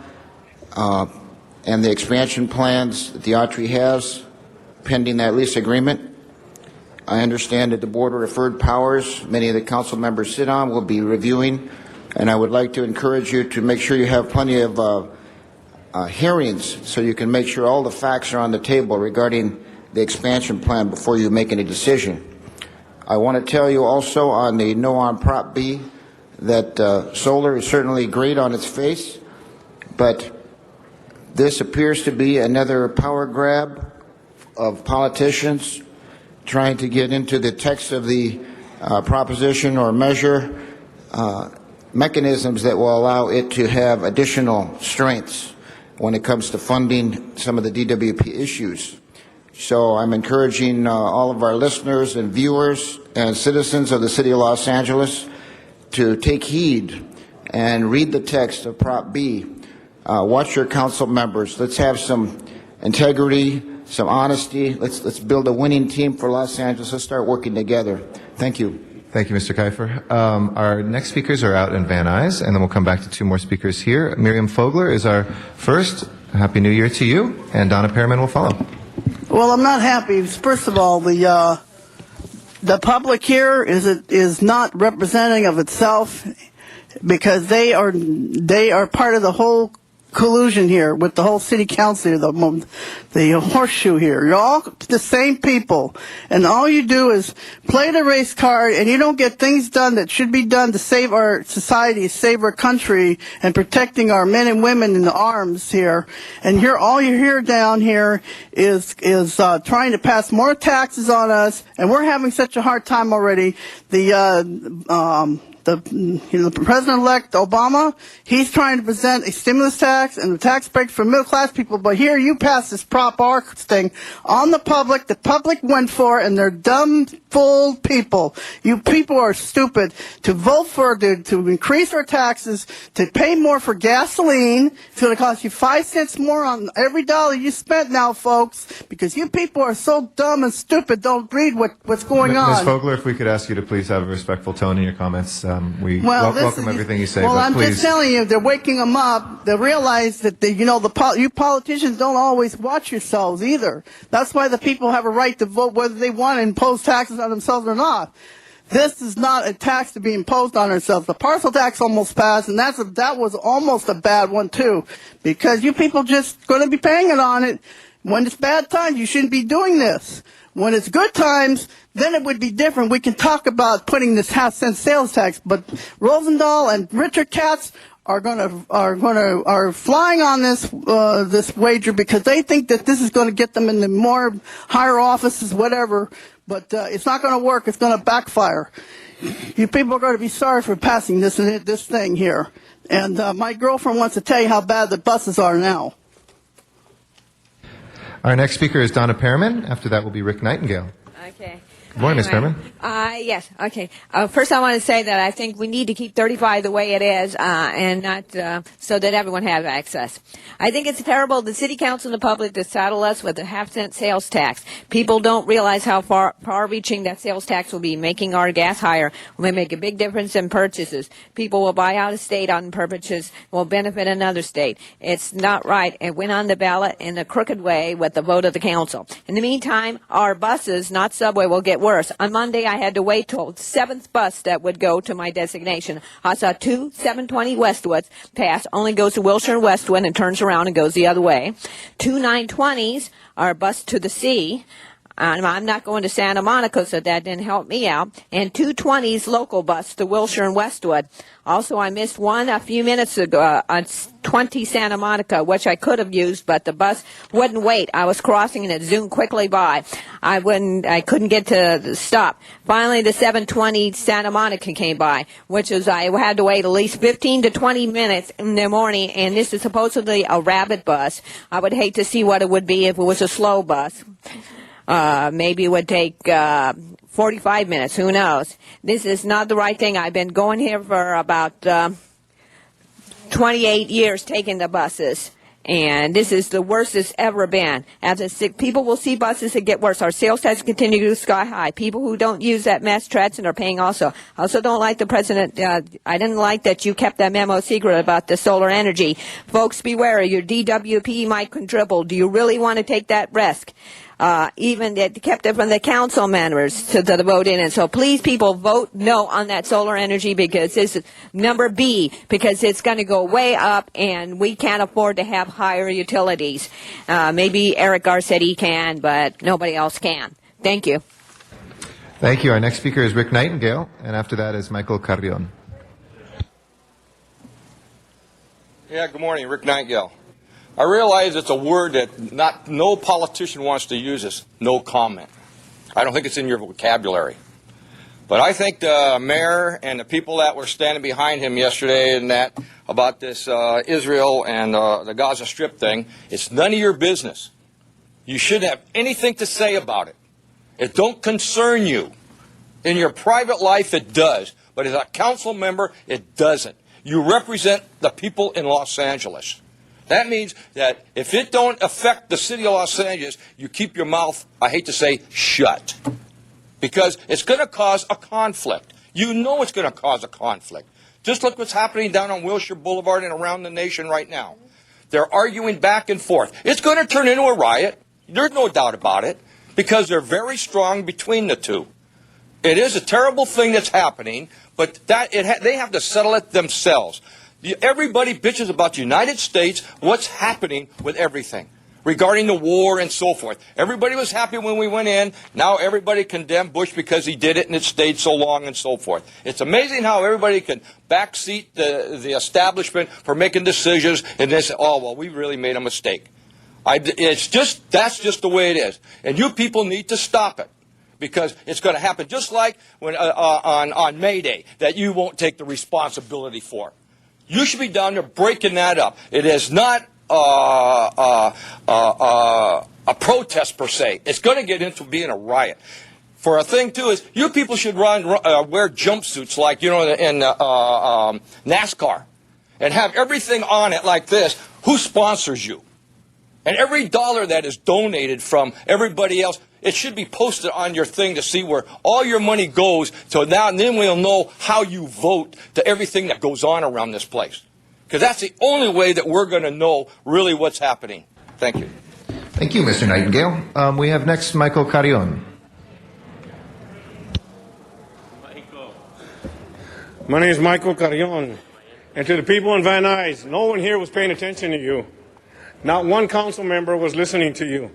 and the expansion plans that the Autry has pending that lease agreement. I understand that the Board of Referred Powers, many of the council members sit on, will be reviewing, and I would like to encourage you to make sure you have plenty of hearings so you can make sure all the facts are on the table regarding the expansion plan before you make any decision. I want to tell you also on the No on Prop B that solar is certainly great on its face, but this appears to be another power grab of politicians trying to get into the text of the proposition or measure mechanisms that will allow it to have additional strengths when it comes to funding some of the DWP issues. So I'm encouraging all of our listeners and viewers and citizens of the City of Los Angeles to take heed and read the text of Prop B. Watch your council members. Let's have some integrity, some honesty. Let's build a winning team for Los Angeles. Let's start working together. Thank you. Thank you, Mr. Kiefer. Our next speakers are out in Van Nuys, and then we'll come back to two more speakers here. Miriam Fogler is our first. Happy New Year to you, and Donna Perriman will follow. Well, I'm not happy. First of all, the public here is not representing of itself, because they are part of the whole collusion here with the whole city council, the horseshoe here. You're all the same people, and all you do is play the race card, and you don't get things done that should be done to save our society, save our country, and protecting our men and women in the arms here. And here, all you hear down here is trying to pass more taxes on us, and we're having such a hard time already. The President-elect Obama, he's trying to present a stimulus tax and a tax break for middle-class people, but here you pass this Prop R thing on the public went for, and they're dumb, fool people. You people are stupid. To vote for, to increase our taxes, to pay more for gasoline, it's going to cost you 5 cents more on every dollar you spent now, folks, because you people are so dumb and stupid, don't read what's going on. Ms. Fogler, if we could ask you to please have a respectful tone in your comments. We welcome everything you say. Well, but I'm please. just telling you, they're waking them up. They realize that you politicians don't always watch yourselves either. That's why the people have a right to vote whether they want to impose taxes on themselves or not. This is not a tax to be imposed on ourselves. The parcel tax almost passed, and that was almost a bad one too, because you people just going to be paying it on it. When it's bad times, you shouldn't be doing this. When it's good times, then it would be different. We can talk about putting this half-cent sales tax, but Rosendahl and Richard Katz are flying on this wager because they think that this is going to get them in the more higher offices, whatever. But it's not going to work. It's going to backfire. You people are going to be sorry for passing this thing here. And my girlfriend wants to tell you how bad the buses are now. Our next speaker is Donna Perriman. After that will be Rick Nightingale. Okay. Good morning, Ms. Perriman. Yes, okay. First, I want to say that I think we need to keep 35 the way it is and not so that everyone has access. I think it's terrible the city council and the public to saddle us with a half-cent sales tax. People don't realize how far-reaching that sales tax will be, making our gas higher. Will make a big difference in purchases. People will buy out of state on purchases, will benefit another state. It's not right. It went on the ballot in a crooked way with the vote of the council. In the meantime, our buses, not subway, will get worse. On Monday, I had to wait till the 7th bus that would go to my designation. I saw 2 720 Westwoods pass, only goes to Wilshire and Westwood and turns around and goes the other way. 2 920s are a bus to the sea. I'm not going to Santa Monica, so that didn't help me out. And 220s local bus to Wilshire and Westwood. Also, I missed one a few minutes ago on 20 Santa Monica, which I could have used, but the bus wouldn't wait. I was crossing and it zoomed quickly by. I couldn't get to the stop. Finally, the 720 Santa Monica came by, which is I had to wait at least 15 to 20 minutes in the morning, and this is supposedly a rapid bus. I would hate to see what it would be if it was a slow bus. Maybe it would take 45 minutes. Who knows? This is not the right thing. I've been going here for about 28 years taking the buses. And this is the worst it's ever been. People will see buses that get worse. Our sales tax continue to go sky high. People who don't use that mass transit are paying also. I also don't like the president. I didn't like that you kept that memo secret about the solar energy. Folks, beware. Your DWP might quadruple. Do you really want to take that risk? Even they kept it from the council members to the vote in. And so please, people, vote no on that solar energy because this is number B, because it's going to go way up and we can't afford to have higher utilities. Maybe Eric Garcetti can, but nobody else can. Thank you. Thank you. Our next speaker is Rick Nightingale, and after that is Michael Carrion. Yeah, good morning, Rick Nightingale. I realize it's a word that no politician wants to use, is no comment. I don't think it's in your vocabulary. But I think the mayor and the people that were standing behind him yesterday and that about this Israel and the Gaza Strip thing, it's none of your business. You shouldn't have anything to say about it. It don't concern you. In your private life, it does. But as a council member, it doesn't. You represent the people in Los Angeles. That means that if it don't affect the city of Los Angeles, you keep your mouth, I hate to say, shut. Because it's going to cause a conflict. You know it's going to cause a conflict. Just look what's happening down on Wilshire Boulevard and around the nation right now. They're arguing back and forth. It's going to turn into a riot. There's no doubt about it, because they're very strong between the two. It is a terrible thing that's happening, but they have to settle it themselves. Everybody bitches about the United States, what's happening with everything regarding the war and so forth. Everybody was happy when we went in. Now everybody condemned Bush because he did it and it stayed so long and so forth. It's amazing how everybody can backseat the establishment for making decisions and they say, oh, well, we really made a mistake. That's just the way it is. And you people need to stop it, because it's going to happen just like when on May Day that you won't take the responsibility for. You should be down there breaking that up. It is not a protest per se. It's going to get into being a riot. For a thing too is you people should wear jumpsuits like in NASCAR, and have everything on it like this. Who sponsors you? And every dollar that is donated from everybody else, it should be posted on your thing to see where all your money goes. So now and then we'll know how you vote to everything that goes on around this place. Because that's the only way that we're going to know really what's happening. Thank you. Thank you, Mr. Nightingale. We have next Michael Carrion. My name is Michael Carrion. And to the people in Van Nuys, no one here was paying attention to you. Not one council member was listening to you.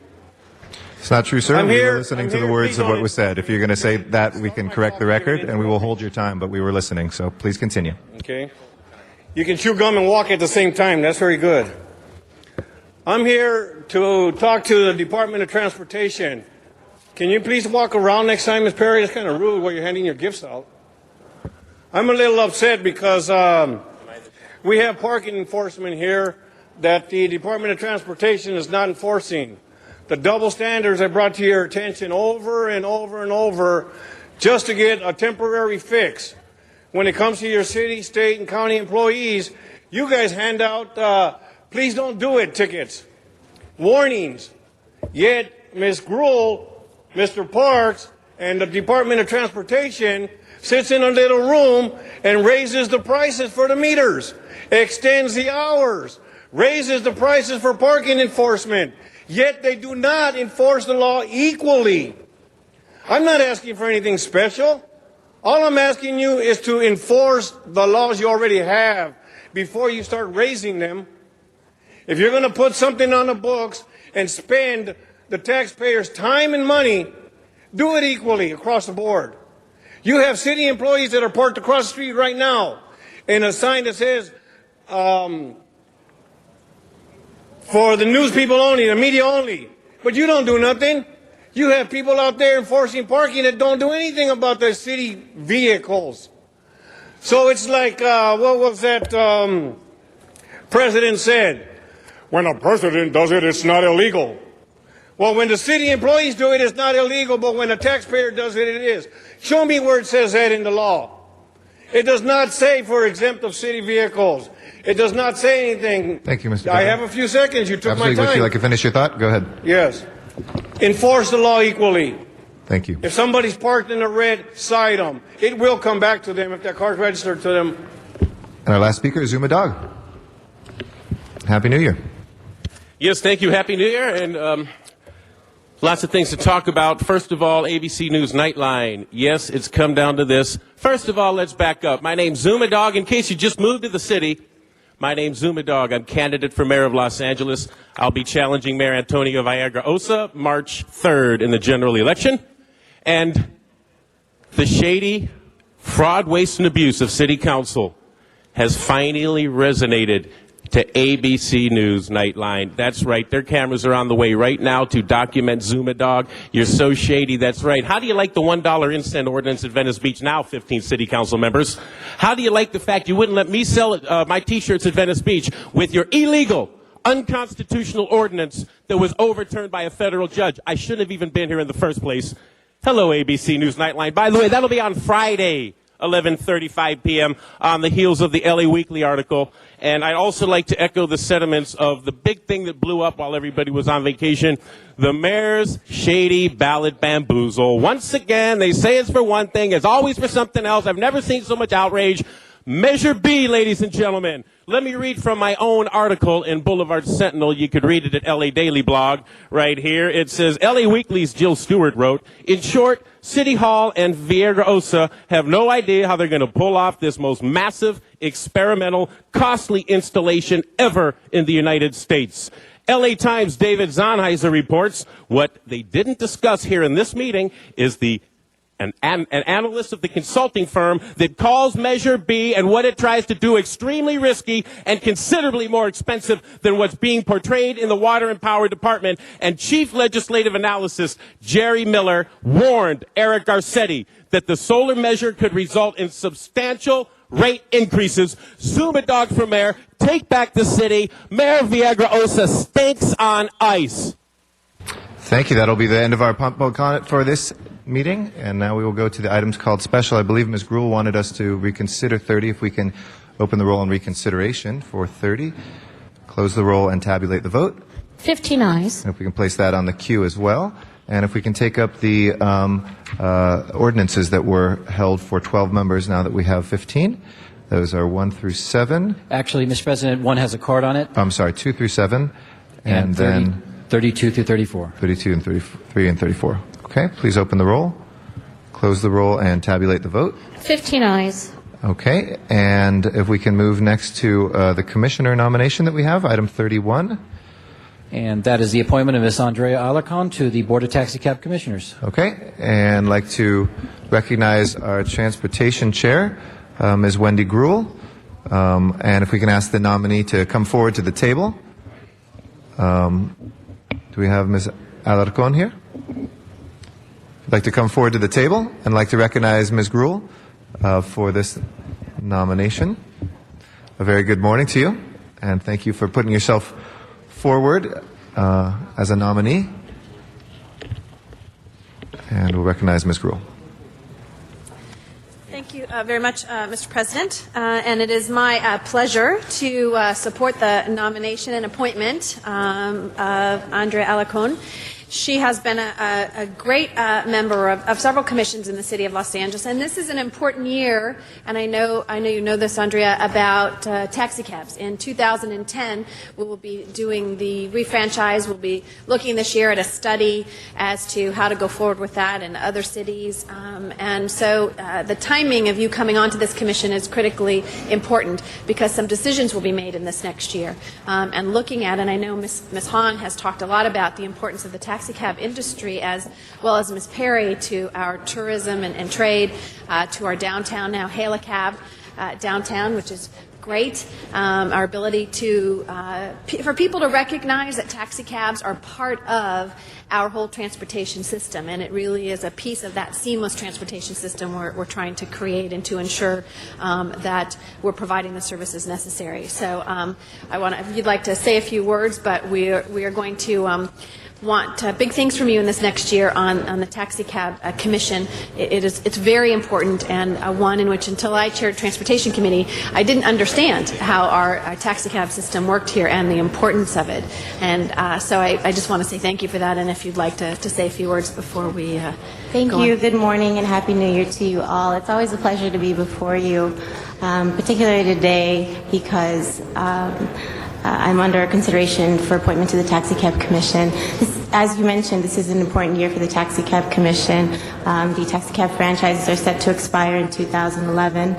It's not true, sir. We were listening to the words of what was said. If you're going to say that, we can correct the record, and we will hold your time, but we were listening, so please continue. Okay. You can chew gum and walk at the same time. That's very good. I'm here to talk to the Department of Transportation. Can you please walk around next time, Ms. Perry? It's kind of rude while you're handing your gifts out. I'm a little upset because we have parking enforcement here that the Department of Transportation is not enforcing. The double standards I brought to your attention over and over and over just to get a temporary fix. When it comes to your city, state, and county employees, you guys hand out please don't do it tickets, warnings. Yet Ms. Gruhl, Mr. Parks, and the Department of Transportation sits in a little room and raises the prices for the meters, extends the hours, raises the prices for parking enforcement, yet they do not enforce the law equally. I'm not asking for anything special. All I'm asking you is to enforce the laws you already have before you start raising them. If you're going to put something on the books and spend the taxpayers' time and money, do it equally across the board. You have city employees that are parked across the street right now in a sign that says, for the news people only, the media only. But you don't do nothing. You have people out there enforcing parking that don't do anything about their city vehicles. So it's like, what was that president said? When a president does it, it's not illegal. Well, when the city employees do it, it's not illegal, but when a taxpayer does it, it is. Show me where it says that in the law. It does not say for exempt of city vehicles. It does not say anything. Thank you, Mr. I have a few seconds. You took Absolutely. my time. Would you like to finish your thought? Go ahead. Yes. Enforce the law equally. Thank you. If somebody's parked in the red, cite them. It will come back to them if that car's registered to them. And our last speaker is Zuma Dog. Happy New Year. Yes, thank you. Happy New Year. And lots of things to talk about. First of all, ABC News Nightline. Yes, it's come down to this. First of all, let's back up. My name's Zuma Dog. In case you just moved to the city, my name's Zuma Dog. I'm candidate for mayor of Los Angeles. I'll be challenging Mayor Antonio Viagra Osa March 3rd in the general election. And the shady fraud, waste, and abuse of city council has finally resonated to ABC News Nightline. That's right. Their cameras are on the way right now to document Zuma Dog. You're so shady. That's right. How do you like the $1 instant ordinance at Venice Beach now, 15 city council members? How do you like the fact you wouldn't let me sell my T-shirts at Venice Beach with your illegal, unconstitutional ordinance that was overturned by a federal judge? I shouldn't have even been here in the first place. Hello, ABC News Nightline. By the way, that'll be on Friday. 11:35 p.m. on the heels of the LA Weekly article. And I'd also like to echo the sentiments of the big thing that blew up while everybody was on vacation, the mayor's shady ballot bamboozle. Once again, they say it's for one thing, it's always for something else. I've never seen so much outrage. Measure B, ladies and gentlemen. Let me read from my own article in Boulevard Sentinel. You could read it at LA Daily Blog right here. It says, LA Weekly's Jill Stewart wrote, in short, City Hall and Vieira Osa have no idea how they're going to pull off this most massive, experimental, costly installation ever in the United States. LA Times' David Zonheiser reports, what they didn't discuss here in this meeting is an analyst of the consulting firm that calls Measure B and what it tries to do extremely risky and considerably more expensive than what's being portrayed in the Water and Power Department. And Chief Legislative Analyst Jerry Miller warned Eric Garcetti that the solar measure could result in substantial rate increases. Zuma Dog for mayor. Take back the city. Mayor Vieira Osa stinks on ice. Thank you. That'll be the end of our public comment for this meeting, and now we will go to the items called special. I believe Ms. Gruhl wanted us to reconsider 30. If we can open the roll on reconsideration for 30, close the roll and tabulate the vote. 15 ayes. And if we can place that on the queue as well, and if we can take up the ordinances that were held for 12 members now that we have 15. Those are 1 through 7. Actually, Mr. President, one has a card on it. I'm sorry, 2 through 7, and 30, then 32 through 34. 32 and 33 and 34. Okay, please open the roll, close the roll, and tabulate the vote. 15 ayes. Okay, and if we can move next to the commissioner nomination that we have, item 31. And that is the appointment of Ms. Andrea Alarcon to the Board of Taxi Cab Commissioners. Okay, and I'd like to recognize our transportation chair, Ms. Wendy Gruhl. And if we can ask the nominee to come forward to the table. Do we have Ms. Alarcon here? I'd like to come forward to the table and like to recognize Ms. Gruhl for this nomination. A very good morning to you, and thank you for putting yourself forward as a nominee. And we'll recognize Ms. Gruhl. Thank you very much, Mr. President. And it is my pleasure to support the nomination and appointment of Andrea Alarcon. She has been a great member of several commissions in the city of Los Angeles, and this is an important year, and I know you know this, Andrea, about taxi cabs. In 2010, we will be doing the refranchise. We'll be looking this year at a study as to how to go forward with that in other cities, and so the timing of you coming onto this commission is critically important because some decisions will be made in this next year. And looking at, and I know Ms. Hahn has talked a lot about the importance of the taxi cab industry as well as Ms. Perry to our tourism and trade, to our downtown now, Hail a Cab downtown, which is great. Our ability to, for people to recognize that taxi cabs are part of our whole transportation system, and it really is a piece of that seamless transportation system we're trying to create and to ensure that we're providing the services necessary. So I want to, if you'd like to say a few words, but we are going to want big things from you in this next year on the Taxi Cab Commission. It's very important, and one in which until I chaired Transportation Committee, I didn't understand how our taxi cab system worked here and the importance of it. And so I just want to say thank you for that, and if you'd like to say a few words before we Thank go you. on. Good morning and Happy New Year to you all. It's always a pleasure to be before you, particularly today because I'm under consideration for appointment to the Taxi Cab Commission. As you mentioned, this is an important year for the Taxi Cab Commission. The taxi cab franchises are set to expire in 2011,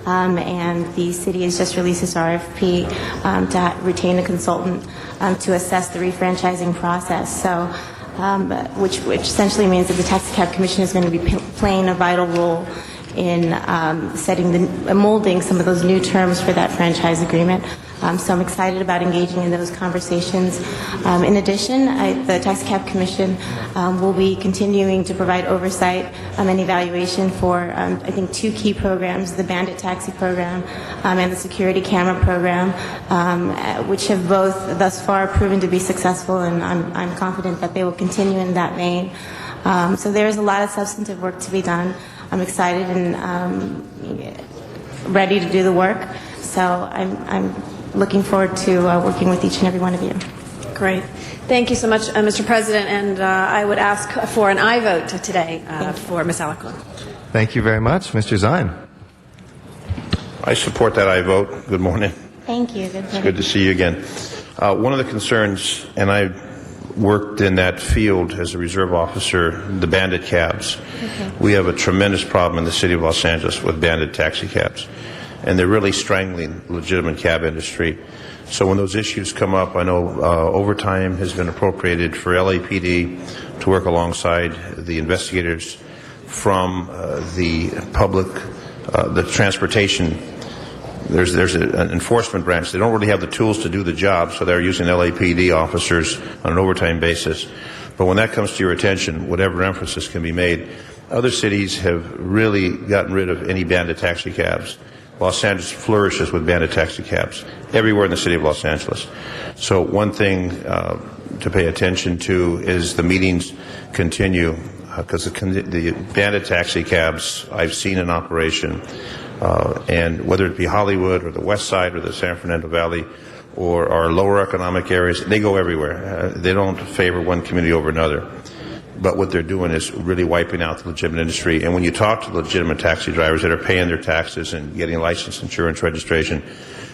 and the city has just released its RFP to retain a consultant to assess the refranchising process. So, which essentially means that the Taxi Cab Commission is going to be playing a vital role in molding some of those new terms for that franchise agreement. So I'm excited about engaging in those conversations. In addition, the Taxi Cab Commission will be continuing to provide oversight and evaluation for, I think, two key programs, the Bandit Taxi Program and the Security Camera Program, which have both thus far proven to be successful, and I'm confident that they will continue in that vein. So there is a lot of substantive work to be done. I'm excited and ready to do the work. So I'm looking forward to working with each and every one of you. Great. Thank you so much, Mr. President, and I would ask for an aye vote today for Ms. Alarcon. Thank you very much. Mr. Zine. I support that aye vote. Good morning. Thank you. Good It's good to see you again. One of the concerns, and I worked in that field as a reserve officer, the bandit cabs. Okay. We have a tremendous problem in the city of Los Angeles with bandit taxi cabs, and they're really strangling the legitimate cab industry. So when those issues come up, I know overtime has been appropriated for LAPD to work alongside the investigators from the public, the transportation. There's an enforcement branch. They don't really have the tools to do the job, so they're using LAPD officers on an overtime basis. But when that comes to your attention, whatever emphasis can be made, other cities have really gotten rid of any bandit taxi cabs. Los Angeles flourishes with bandit taxi cabs everywhere in the city of Los Angeles. So one thing to pay attention to is the meetings continue, because the bandit taxi cabs I've seen in operation, and whether it be Hollywood or the West Side or the San Fernando Valley or our lower economic areas, they go everywhere. They don't favor one community over another. But what they're doing is really wiping out the legitimate industry. And when you talk to legitimate taxi drivers that are paying their taxes and getting license, insurance, registration,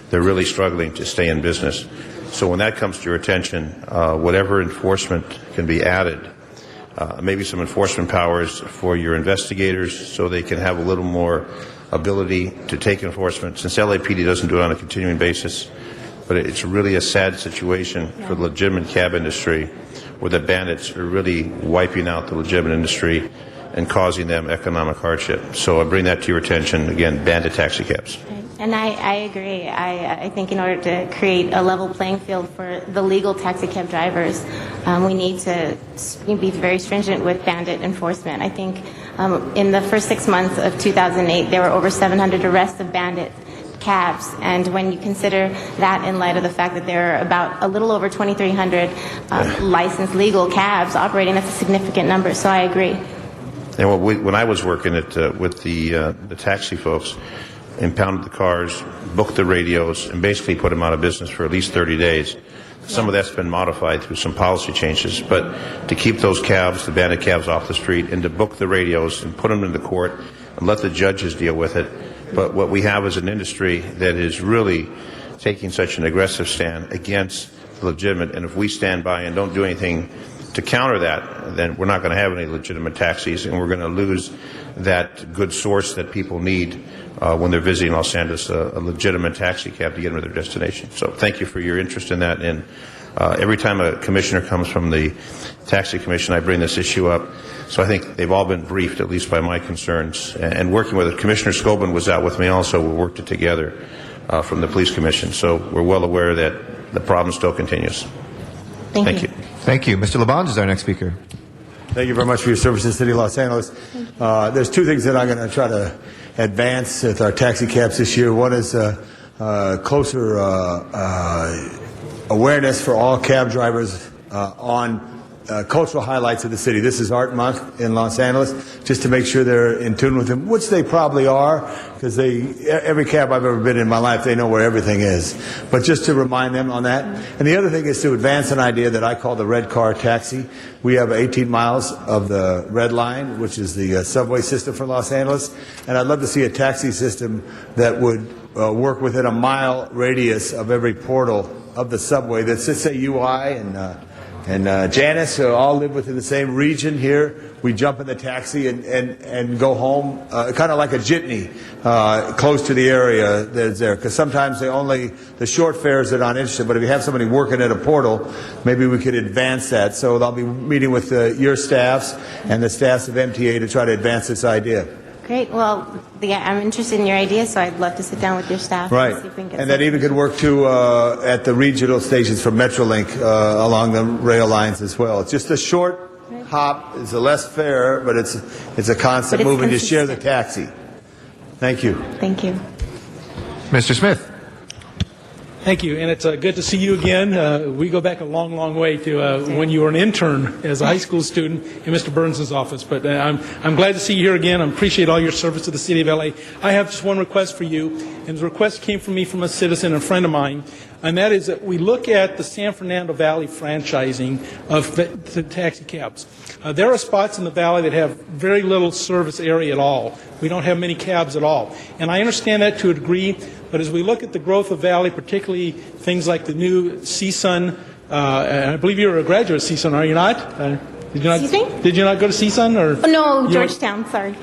they're really struggling to stay in business. So when that comes to your attention, whatever enforcement can be added, maybe some enforcement powers for your investigators so they can have a little more ability to take enforcement, since LAPD doesn't do it on a continuing basis. But it's really a sad situation for the legitimate cab industry, where the bandits are really wiping out the legitimate industry and causing them economic hardship. So I bring that to your attention. Again, bandit taxi cabs. And I agree. I think in order to create a level playing field for the legal taxi cab drivers, we need to be very stringent with bandit enforcement. I think in the first 6 months of 2008, there were over 700 arrests of bandit cabs, and when you consider that in light of the fact that there are about a little over 2,300 licensed legal cabs operating, that's a significant number. So I agree. And when I was working with the taxi folks, impounded the cars, booked the radios, and basically put them out of business for at least 30 days. Some of that's been modified through some policy changes, but to keep those cabs, the bandit cabs, off the street, and to book the radios and put them into court and let the judges deal with it. But what we have is an industry that is really taking such an aggressive stand against the legitimate, and if we stand by and don't do anything to counter that, then we're not going to have any legitimate taxis, and we're going to lose that good source that people need when they're visiting Los Angeles, a legitimate taxi cab to get them to their destination. So thank you for your interest in that. And every time a commissioner comes from the Taxi Commission, I bring this issue up. So I think they've all been briefed, at least by my concerns. And working with it, Commissioner Scobin was out with me also. We worked it together from the Police Commission. So we're well aware that the problem still continues. Thank you. Thank you. Mr. Labange is our next speaker. Thank you very much for your service to the City of Los Angeles. There's two things that I'm going to try to advance with our taxi cabs this year. One is closer awareness for all cab drivers on cultural highlights of the city. This is Art Month in Los Angeles, just to make sure they're in tune with them, which they probably are, because every cab I've ever been in my life, they know where everything is. But just to remind them on that. And the other thing is to advance an idea that I call the red car taxi. We have 18 miles of the Red Line, which is the subway system for Los Angeles, and I'd love to see a taxi system that would work within a mile radius of every portal of the subway. That's, let's say, UI and Janice all live within the same region here. We jump in the taxi and go home, kind of like a jitney, close to the area that's there. Because sometimes the short fares are not interested, but if you have somebody working at a portal, maybe we could advance that. So I'll be meeting with your staffs and the staffs of MTA to try to advance this idea. Great. Well, I'm interested in your idea, so I'd love to sit down with your staff. Right. And see if we can get And that even could work too at the regional stations for Metrolink along the rail lines as well. It's just a short hop. It's a less fare, but it's a constant moving to share the taxi. Thank you. Thank you. Mr. Smith. Thank you, and it's good to see you again. We go back a long, long way to when you were an intern as a high school student in Mr. Burns' office. But I'm glad to see you here again. I appreciate all your service to the City of LA. I have just one request for you, and the request came from me from a citizen, a friend of mine, and that is that we look at the San Fernando Valley franchising of the taxi cabs. There are spots in the valley that have very little service area at all. We don't have many cabs at all. And I understand that to a degree, but as we look at the growth of Valley, particularly things like the new CSUN, and I believe you're a graduate of CSUN, are you not? Did you not go to CSUN? Or No, Georgetown, sorry.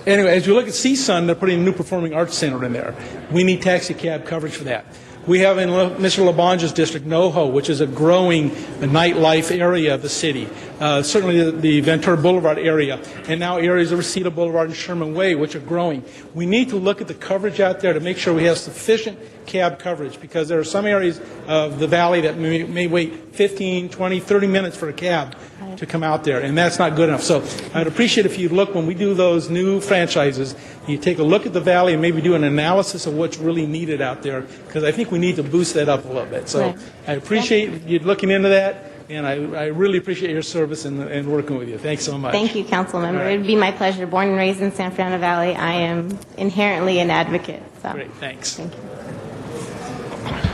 Anyway, as you look at CSUN, they're putting a new performing arts center in there. We need taxi cab coverage for that. We have in Mr. Labange's district, NoHo, which is a growing nightlife area of the city. Certainly the Ventura Boulevard area, and now areas of Reseda Boulevard and Sherman Way, which are growing. We need to look at the coverage out there to make sure we have sufficient cab coverage, because there are some areas of the valley that may wait 15, 20, 30 minutes for a cab to come out there, and that's not good enough. So I'd appreciate if you look, when we do those new franchises, you take a look at the valley and maybe do an analysis of what's really needed out there, because I think we need to boost that up a little bit. So I appreciate you looking into that, and I really appreciate your service and working with you. Thanks so much. Thank you, Council Member. It would be my pleasure. Born and raised in San Fernando Valley, I am inherently an advocate. So. Great, thanks. Thank you.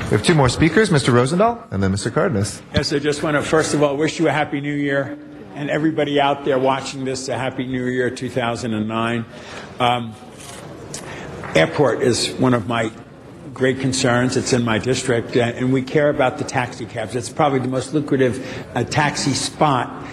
We have two more speakers, Mr. Rosendahl and then Mr. Cardenas. Yes, I just want to first of all wish you a Happy New Year, and everybody out there watching this a Happy New Year 2009. Airport is one of my great concerns. It's in my district, and we care about the taxi cabs. It's probably the most lucrative taxi spot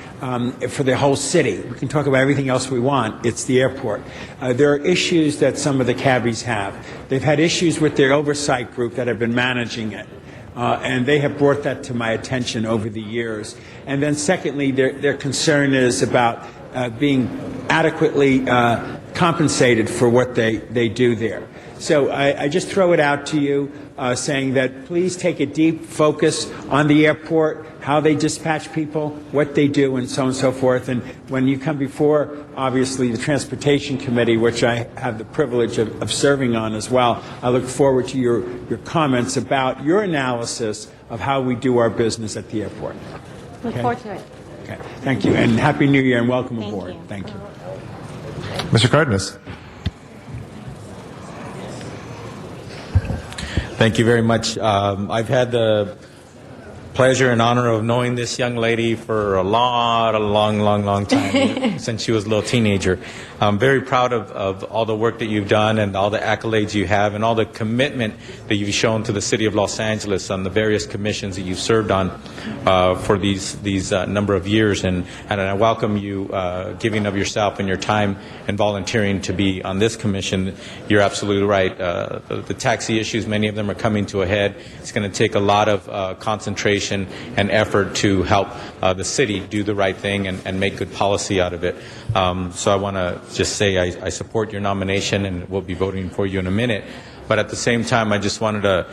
for the whole city. We can talk about everything else we want. It's the airport. There are issues that some of the cabbies have. They've had issues with their oversight group that have been managing it. And they have brought that to my attention over the years. And then secondly, their concern is about being adequately compensated for what they do there. So I just throw it out to you, saying that please take a deep focus on the airport, how they dispatch people, what they do, and so on and so forth. And when you come before, obviously, the Transportation Committee, which I have the privilege of serving on as well, I look forward to your comments about your analysis of how we do our business at the airport. Look forward to it. Okay. Thank you, and Happy New Year, and welcome aboard. Thank you. Mr. Cardenas. Thank you very much. I've had the pleasure and honor of knowing this young lady for a long time, since she was a little teenager. I'm very proud of all the work that you've done and all the accolades you have and all the commitment that you've shown to the City of Los Angeles on the various commissions that you've served on for these number of years. And I welcome you giving of yourself and your time and volunteering to be on this commission. You're absolutely right. The taxi issues, many of them are coming to a head. It's going to take a lot of concentration and effort to help the city do the right thing and make good policy out of it. So I want to just say I support your nomination, and we'll be voting for you in a minute. But at the same time, I just wanted to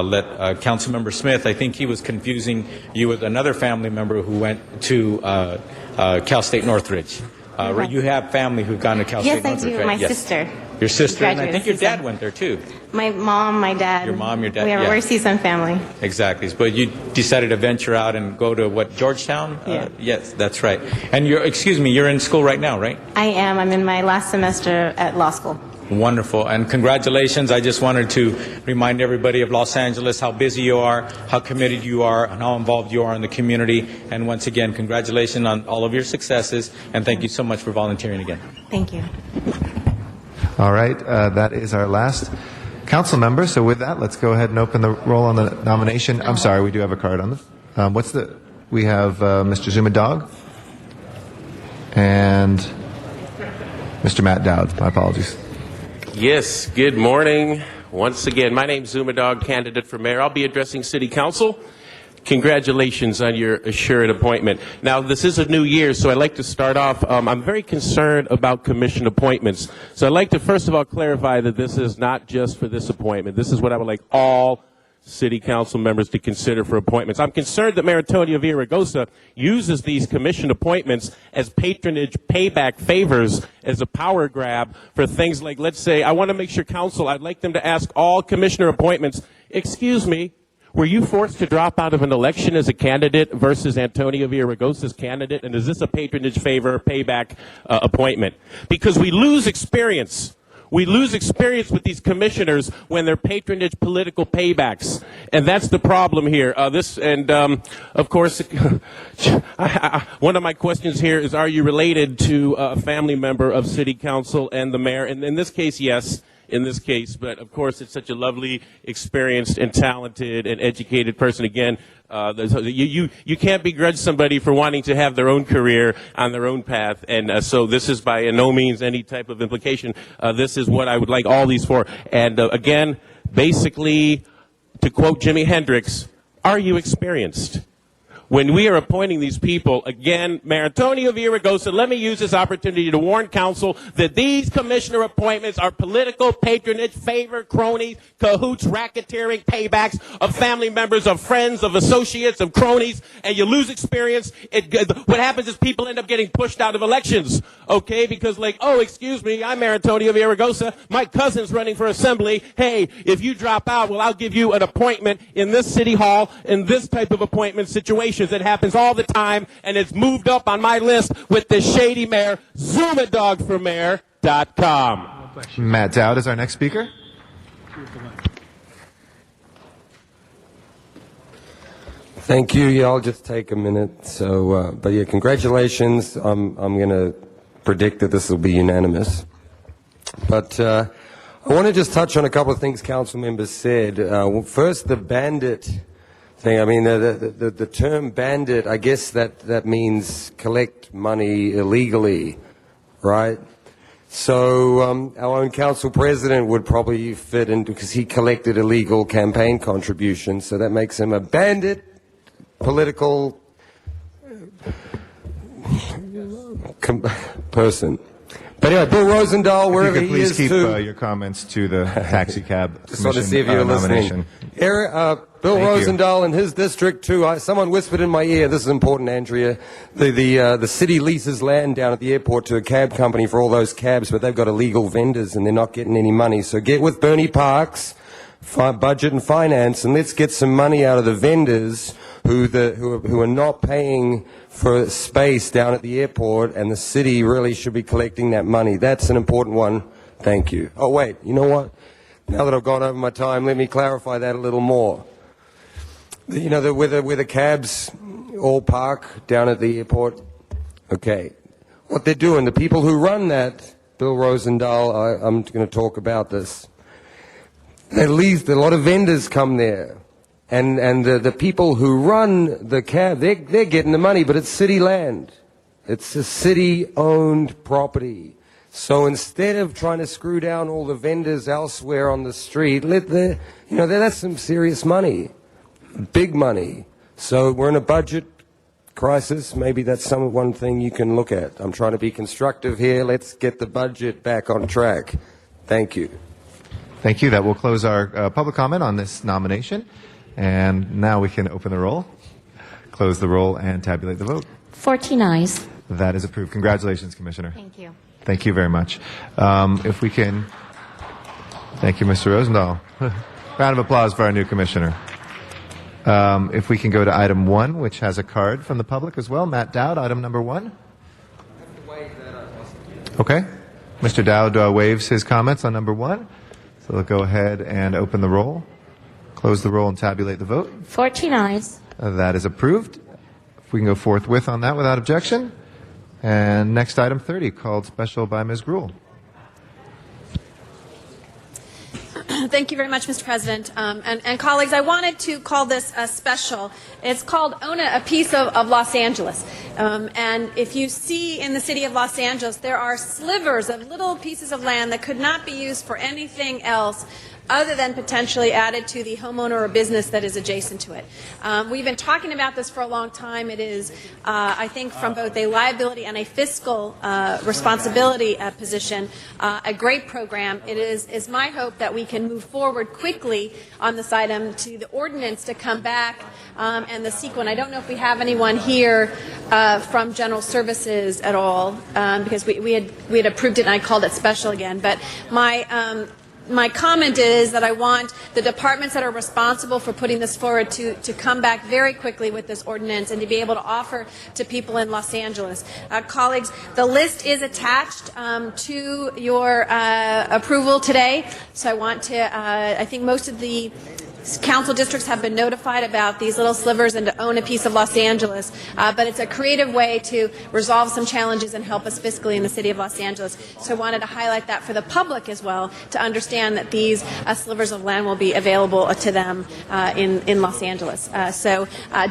let Councilmember Smith, I think he was confusing you with another family member who went to Cal State Northridge. You have family who've gone to Cal State Northridge, Yes, I do. right? My sister. Your sister, and I think your graduated dad went there too. My mom, my dad. Your mom, your dad. We're a CSUN family. Exactly. But you decided to venture out and go to what, Georgetown? Yeah. Yes, that's right. And you're in school right now, right? I am. I'm in my last semester at law school. Wonderful. And congratulations. I just wanted to remind everybody of Los Angeles how busy you are, how committed you are, and how involved you are in the community. And once again, congratulations on all of your successes, and thank you so much for volunteering again. Thank you. All right, that is our last council member. So with that, let's go ahead and open the roll on the nomination. I'm sorry, we do have a card on this. We have Mr. Zuma Dog and Mr. Matt Dowd. My apologies. Yes, good morning. Once again, my name's Zuma Dog, candidate for mayor. I'll be addressing City Council. Congratulations on your assured appointment. Now, this is a new year, so I'd like to start off. I'm very concerned about commission appointments. So I'd like to first of all clarify that this is not just for this appointment. This is what I would like all city council members to consider for appointments. I'm concerned that Mayor Antonio Villaraigosa uses these commission appointments as patronage payback favors, as a power grab for things like, let's say, I want to make sure council, I'd like them to ask all commissioner appointments, excuse me, were you forced to drop out of an election as a candidate versus Antonio Villaraigosa's candidate? And is this a patronage favor payback appointment? Because we lose experience. We lose experience with these commissioners when they're patronage political paybacks. And that's the problem here. Of course, one of my questions here is, are you related to a family member of city council and the mayor? And in this case, yes. In this case, but of course, it's such a lovely, experienced, and talented, and educated person. Again, you can't begrudge somebody for wanting to have their own career on their own path, and so this is by no means any type of implication. This is what I would like all these for. And again, basically, to quote Jimi Hendrix, are you experienced? When we are appointing these people, again, Mayor Antonio Villaraigosa, let me use this opportunity to warn council that these commissioner appointments are political patronage, favor, cronies, cahoots, racketeering, paybacks of family members, of friends, of associates, of cronies, and you lose experience. What happens is people end up getting pushed out of elections, okay? Because like, oh, excuse me, I'm Mayor Antonio Villaraigosa, my cousin's running for assembly. Hey, if you drop out, well, I'll give you an appointment in this city hall in this type of appointment situation. It happens all the time, and it's moved up on my list with the shady mayor, ZumaDogForMayor.com. Matt Dowd is our next speaker. Thank you. Yeah, I'll just take a minute. So, but yeah, congratulations. I'm going to predict that this will be unanimous. But I want to just touch on a couple of things council members said. First, the bandit thing. I mean, the term bandit, I guess that means collect money illegally, right? So our own council president would probably fit in because he collected illegal campaign contributions, so that makes him a bandit, political person. But anyway, Bill Rosendahl, wherever he is, please keep your comments to the taxi cab just want to see if you're nomination. listening. Bill Rosendahl in his district too. Someone whispered in my ear. This is important, Andrea. The city leases land down at the airport to a cab company for all those cabs, but they've got illegal vendors and they're not getting any money. So get with Bernie Parks, budget and finance, and let's get some money out of the vendors who are not paying for space down at the airport, and the city really should be collecting that money. That's an important one. Thank you. Oh, wait, you know what? Now that I've gone over my time, let me clarify that a little more. You know, where the cabs all park down at the airport? Okay. What they're doing, the people who run that, Bill Rosendahl, I'm going to talk about this. At least a lot of vendors come there. And the people who run the cab, they're getting the money, but it's city land. It's a city-owned property. So instead of trying to screw down all the vendors elsewhere on the street, that's some serious money, big money. So we're in a budget crisis. Maybe that's one thing you can look at. I'm trying to be constructive here. Let's get the budget back on track. Thank you. Thank you. That will close our public comment on this nomination. And now we can open the roll, close the roll, and tabulate the vote. 14 ayes. That is approved. Congratulations, Commissioner. Thank you. Thank you very much. If we can, thank you, Mr. Rosendahl. Round of applause for our new commissioner. If we can go to item 1, which has a card from the public as well. Matt Dowd, item number 1. Okay. Mr. Dowd waives his comments on number 1. So we'll go ahead and open the roll, close the roll, and tabulate the vote. 14 ayes. That is approved. If we can go forthwith on that without objection. And next item 30, called special by Ms. Gruhl. Thank you very much, Mr. President. And colleagues, I wanted to call this a special. It's called Own a Piece of Los Angeles. And if you see in the city of Los Angeles, there are slivers of little pieces of land that could not be used for anything else other than potentially added to the homeowner or business that is adjacent to it. We've been talking about this for a long time. It is, I think, from both a liability and a fiscal responsibility position, a great program. It is my hope that we can move forward quickly on this item to the ordinance to come back and the sequence. I don't know if we have anyone here from General Services at all, because we had approved it and I called it special again. But my comment is that I want the departments that are responsible for putting this forward to come back very quickly with this ordinance and to be able to offer to people in Los Angeles. Colleagues, the list is attached to your approval today. So I want to, I think most of the council districts have been notified about these little slivers and to own a piece of Los Angeles, but it's a creative way to resolve some challenges and help us fiscally in the city of Los Angeles. So I wanted to highlight that for the public as well, to understand that these slivers of land will be available to them in Los Angeles.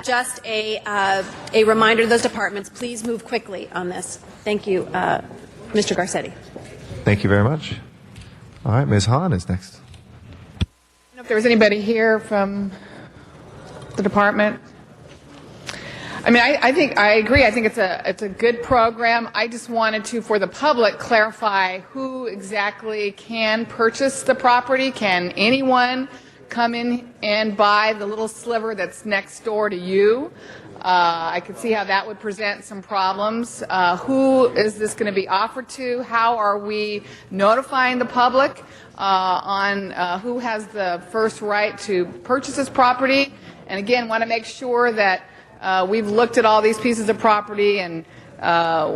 Just a reminder to those departments, please move quickly on this. Thank you, Mr. Garcetti. Thank you very much. All right, Ms. Hahn is next. If there was anybody here from the department. I mean, I think I agree. I think it's a good program. I just wanted to, for the public, clarify who exactly can purchase the property. Can anyone come in and buy the little sliver that's next door to you? I could see how that would present some problems. Who is this going to be offered to? How are we notifying the public on who has the first right to purchase this property? And again, want to make sure that we've looked at all these pieces of property and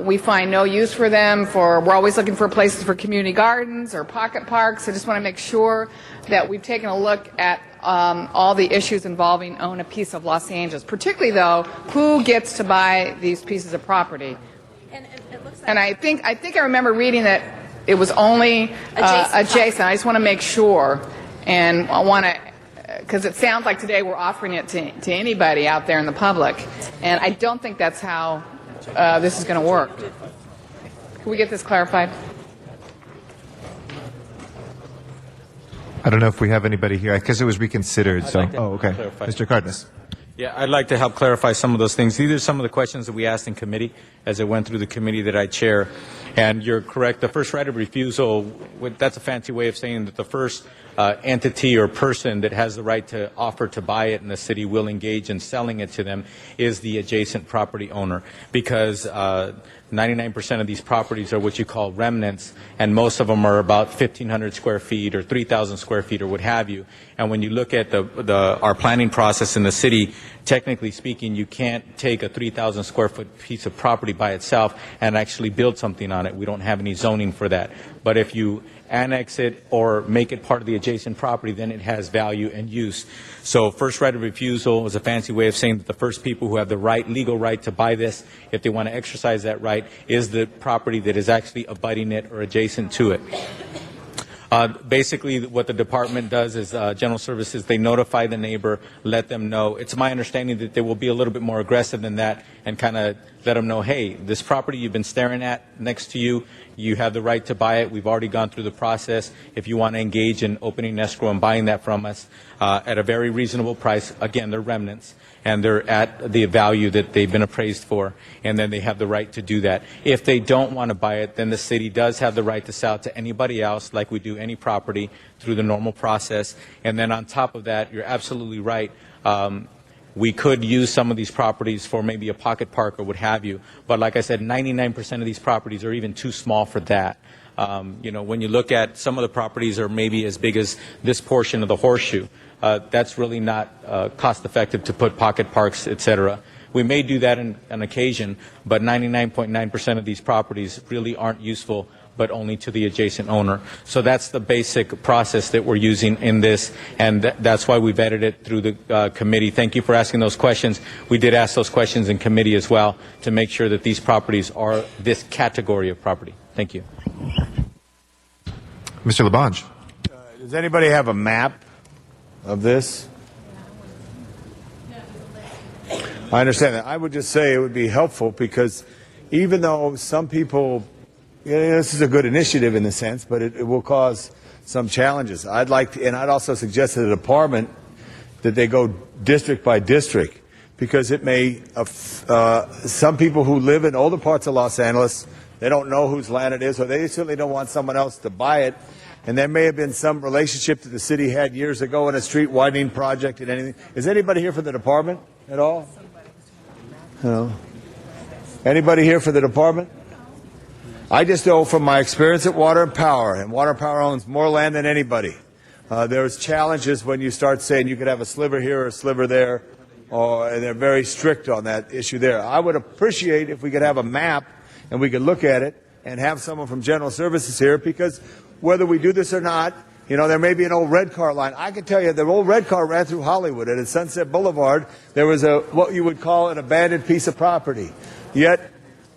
we find no use for them. We're always looking for places for community gardens or pocket parks. I just want to make sure that we've taken a look at all the issues involving own a piece of Los Angeles. Particularly, though, who gets to buy these pieces of property? And I think I remember reading that it was only adjacent. I just want to make sure, and I want to, because it sounds like today we're offering it to anybody out there in the public, and I don't think that's how this is going to work. Can we get this clarified? I don't know if we have anybody here, because it was reconsidered. Okay. Mr. Cardenas. Yeah, I'd like to help clarify some of those things. These are some of the questions that we asked in committee as it went through the committee that I chair. And you're correct. The first right of refusal, that's a fancy way of saying that the first entity or person that has the right to offer to buy it in the city will engage in selling it to them is the adjacent property owner, because 99% of these properties are what you call remnants, and most of them are about 1,500 square feet or 3,000 square feet or what have you. And when you look at our planning process in the city, technically speaking, you can't take a 3,000 square foot piece of property by itself and actually build something on it. We don't have any zoning for that. But if you annex it or make it part of the adjacent property, then it has value and use. So first right of refusal is a fancy way of saying that the first people who have the legal right to buy this, if they want to exercise that right, is the property that is actually abutting it or adjacent to it. Basically, what the department does is General Services, they notify the neighbor, let them know. It's my understanding that they will be a little bit more aggressive than that and kind of let them know, hey, this property you've been staring at next to you, you have the right to buy it. We've already gone through the process. If you want to engage in opening escrow and buying that from us at a very reasonable price, again, they're remnants, and they're at the value that they've been appraised for, and then they have the right to do that. If they don't want to buy it, then the city does have the right to sell it to anybody else, like we do any property, through the normal process. And then on top of that, you're absolutely right. We could use some of these properties for maybe a pocket park or what have you. But like I said, 99% of these properties are even too small for that. When you look at some of the properties are maybe as big as this portion of the horseshoe. That's really not cost effective to put pocket parks, etc. We may do that on occasion, but 99.9% of these properties really aren't useful, but only to the adjacent owner. So that's the basic process that we're using in this, and that's why we vetted it through the committee. Thank you for asking those questions. We did ask those questions in committee as well to make sure that these properties are this category of property. Thank you. Mr. Labange. Does anybody have a map of this? I understand that. I would just say it would be helpful, because even though some people, this is a good initiative in a sense, but it will cause some challenges. I'd also suggest to the department that they go district by district, because it may, some people who live in older parts of Los Angeles, they don't know whose land it is, or they certainly don't want someone else to buy it. And there may have been some relationship that the city had years ago in a street widening project and anything. Is anybody here for the department at all? No. Anybody here for the department? I just know from my experience at Water and Power, and Water and Power owns more land than anybody. There's challenges when you start saying you could have a sliver here or a sliver there, and they're very strict on that issue there. I would appreciate if we could have a map and we could look at it and have someone from General Services here, because whether we do this or not, there may be an old red car line. I can tell you the old red car ran through Hollywood, and at Sunset Boulevard there was what you would call an abandoned piece of property. Yet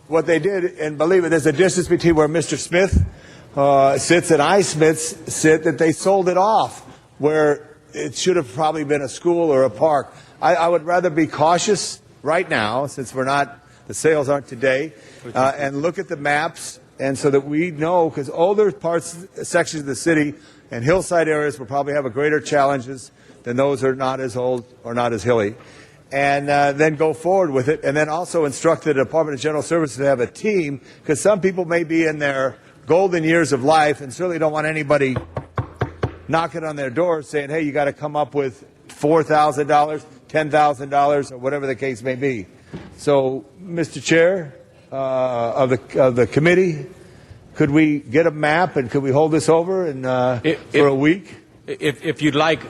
what they did, and believe it, there's a distance between where Mr. Smith sits and I Smiths sit, that they sold it off where it should have probably been a school or a park. I would rather be cautious right now, since the sales aren't today, and look at the maps, and so that we know, because older sections of the city and hillside areas will probably have a greater challenges than those that are not as old or not as hilly. And then go forward with it, and then also instruct the Department of General Services to have a team, because some people may be in their golden years of life and certainly don't want anybody knocking on their door saying, hey, you got to come up with $4,000, $10,000, or whatever the case may be. So, Mr. Chair of the committee, could we get a map and could we hold this over for a week? If you'd like,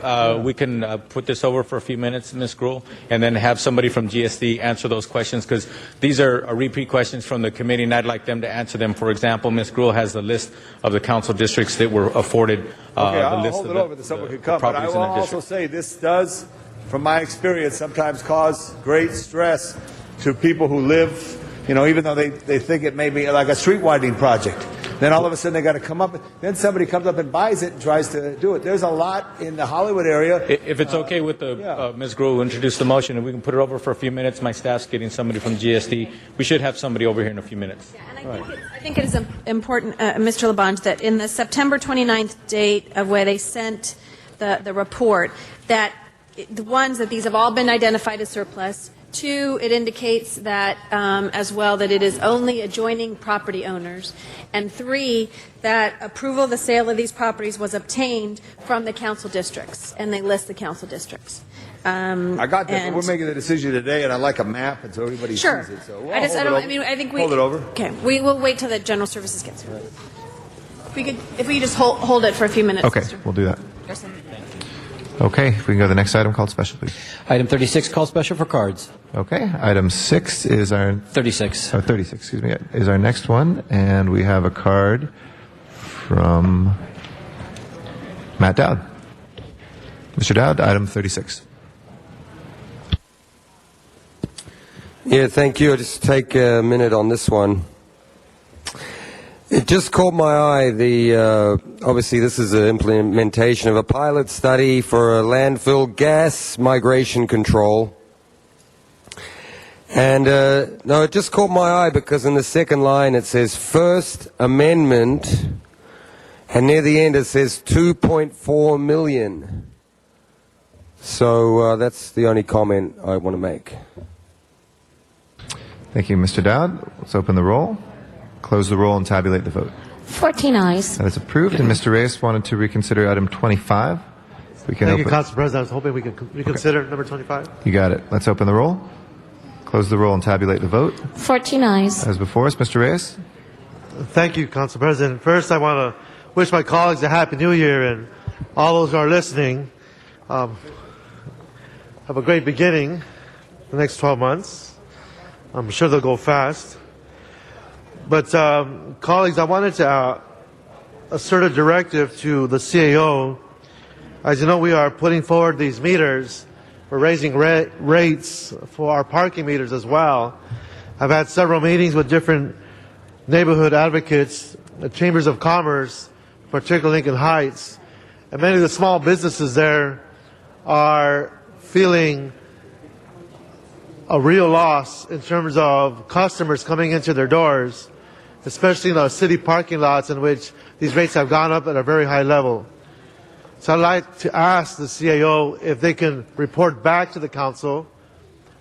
we can put this over for a few minutes, Ms. Gruhl, and then have somebody from GSD answer those questions, because these are repeat questions from the committee, and I'd like them to answer them. For example, Ms. Gruhl has the list of the council districts that were afforded I'll the list hold of it over that someone could come. But I properties will in the also district. say this does, from my experience, sometimes cause great stress to people who live, even though they think it may be like a street widening project. Then all of a sudden they got to come up. Then somebody comes up and buys it and tries to do it. There's a lot in the Hollywood area. If it's okay with Ms. Gruhl, introduce the motion, and we can put it over for a few minutes. My staff's getting somebody from GSD. We should have somebody over here in a few minutes. Yeah, and I think it is important, Mr. Labange, that in the September 29th date of where they sent the report, that the ones that these have all been identified as surplus. 2, it indicates that as well that it is only adjoining property owners. And 3, that approval of the sale of these properties was obtained from the council districts, and they list the council districts. I got that, but we're making the decision today, and I like a map, and so everybody Sure. sees it. So I think we hold it over. Okay, we will wait till the general services gets here. If we could just hold it for a few minutes. Okay, Mr. we'll do that. Gerson. Okay, if we can go to the next item, called special, please. Item 36, call special for cards. Okay, item 6 is our 36. 36, excuse me, is our next one, and we have a card from Matt Dowd. Mr. Dowd, item 36. Yeah, thank you. I'll just take a minute on this one. It just caught my eye. Obviously, this is an implementation of a pilot study for a landfill gas migration control. And no, it just caught my eye because in the second line it says First Amendment, and near the end it says 2.4 million. So that's the only comment I want to make. Thank you, Mr. Dowd. Let's open the roll, close the roll, and tabulate the vote. 14 ayes. That is approved. And Mr. Reyes wanted to reconsider item 25. We can Thank you, open. Council President. I was hoping we could reconsider number 25. You got it. Let's open the roll, close the roll, and tabulate the vote. 14 ayes. As before us, Mr. Reyes. Thank you, Council President. First, I want to wish my colleagues a Happy New Year, and all those who are listening have a great beginning the next 12 months. I'm sure they'll go fast. But, colleagues, I wanted to assert a directive to the CAO. As you know, we are putting forward these meters. We're raising rates for our parking meters as well. I've had several meetings with different neighborhood advocates, the chambers of commerce, particularly Lincoln Heights, and many of the small businesses there are feeling a real loss in terms of customers coming into their doors. especially in our city parking lots in which these rates have gone up at a very high level. So I'd like to ask the CAO if they can report back to the council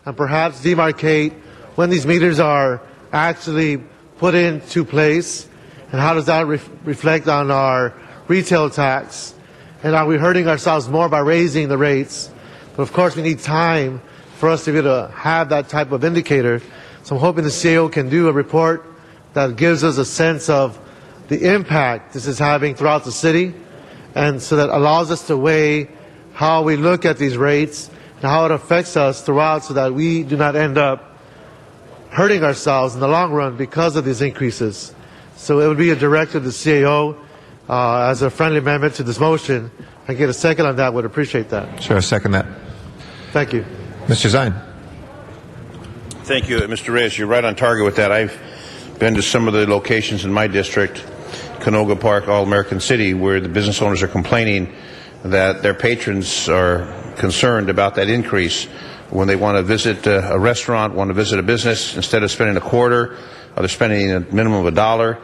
and perhaps demarcate when these meters are actually put into place, and how does that reflect on our retail tax, and are we hurting ourselves more by raising the rates? But of course we need time for us to be able to have that type of indicator. So I'm hoping the CAO can do a report that gives us a sense of the impact this is having throughout the city, and so that allows us to weigh how we look at these rates and how it affects us throughout, so that we do not end up hurting ourselves in the long run because of these increases. So it would be a directive to the CAO as a friendly amendment to this motion. I get a second on that, would appreciate that. Sure, second that. Thank you. Mr. Zine. Thank you, Mr. Reyes. You're right on target with that. I've been to some of the locations in my district, Canoga Park, All-American City, where the business owners are complaining that their patrons are concerned about that increase. When they want to visit a restaurant, want to visit a business, instead of spending a quarter, they're spending a minimum of $1.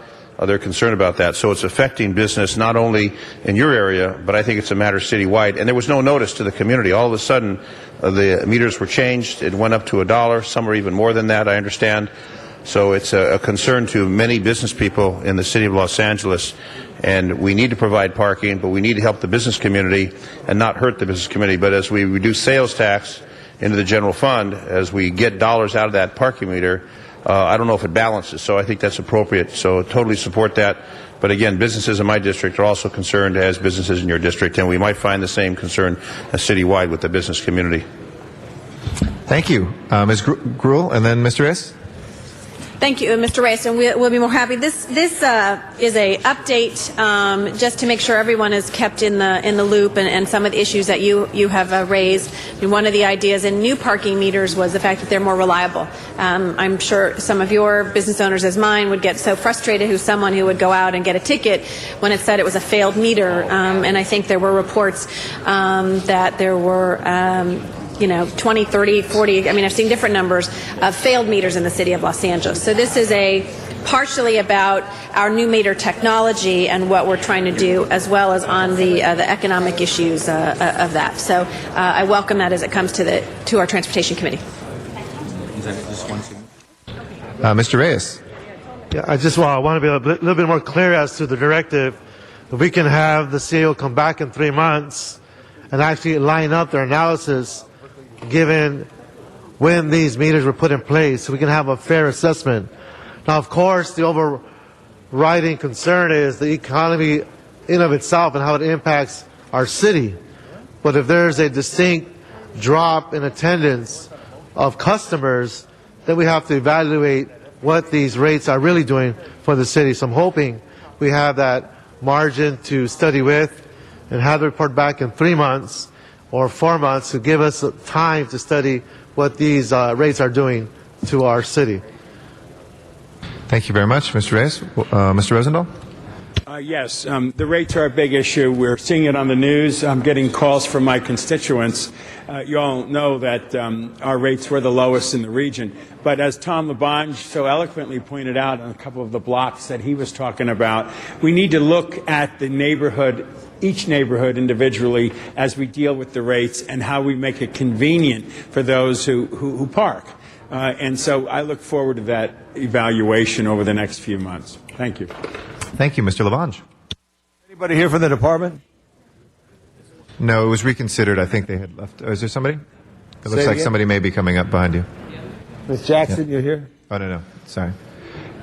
They're concerned about that. So it's affecting business not only in your area, but I think it's a matter citywide. And there was no notice to the community. All of a sudden, the meters were changed. It went up to $1. Some are even more than that, I understand. So it's a concern to many business people in the city of Los Angeles. And we need to provide parking, but we need to help the business community and not hurt the business community. But as we reduce sales tax into the general fund, as we get dollars out of that parking meter, I don't know if it balances. So I think that's appropriate. So totally support that. But again, businesses in my district are also concerned, as businesses in your district, and we might find the same concern citywide with the business community. Thank you. Ms. Gruhl, and then Mr. Reyes. Thank you, Mr. Reyes, and we'll be more happy. This is a update just to make sure everyone is kept in the loop, and some of the issues that you have raised. And one of the ideas in new parking meters was the fact that they're more reliable. I'm sure some of your business owners, as mine, would get so frustrated who's someone who would go out and get a ticket when it said it was a failed meter, and I think there were reports that there were 20, 30, 40, I've seen different numbers of failed meters in the city of Los Angeles. So this is partially about our new meter technology and what we're trying to do, as well as on the economic issues of that. So I welcome that as it comes to our Transportation Committee. Mr. Reyes. Yeah, I just want to be a little bit more clear as to the directive. If we can have the CAO come back in 3 months and actually line up their analysis given when these meters were put in place, so we can have a fair assessment. Now, of course, the overriding concern is the economy in of itself and how it impacts our city. But if there's a distinct drop in attendance of customers, then we have to evaluate what these rates are really doing for the city. So I'm hoping we have that margin to study with and have the report back in 3 months or 4 months to give us time to study what these rates are doing to our city. Thank you very much, Mr. Reyes. Mr. Rosendahl? Yes, the rates are a big issue. We're seeing it on the news. I'm getting calls from my constituents. You all know that our rates were the lowest in the region. But as Tom LaBonge so eloquently pointed out on a couple of the blocks that he was talking about, we need to look at the neighborhood, each neighborhood individually, as we deal with the rates and how we make it convenient for those who park. And so I look forward to that evaluation over the next few months. Thank you. Thank you, Mr. LaBonge. Anybody here from the department? No, it was reconsidered. I think they had left. Is there somebody? It looks Say like again? somebody may be coming up behind you. Ms. Jackson, you're here? Oh, no. Sorry.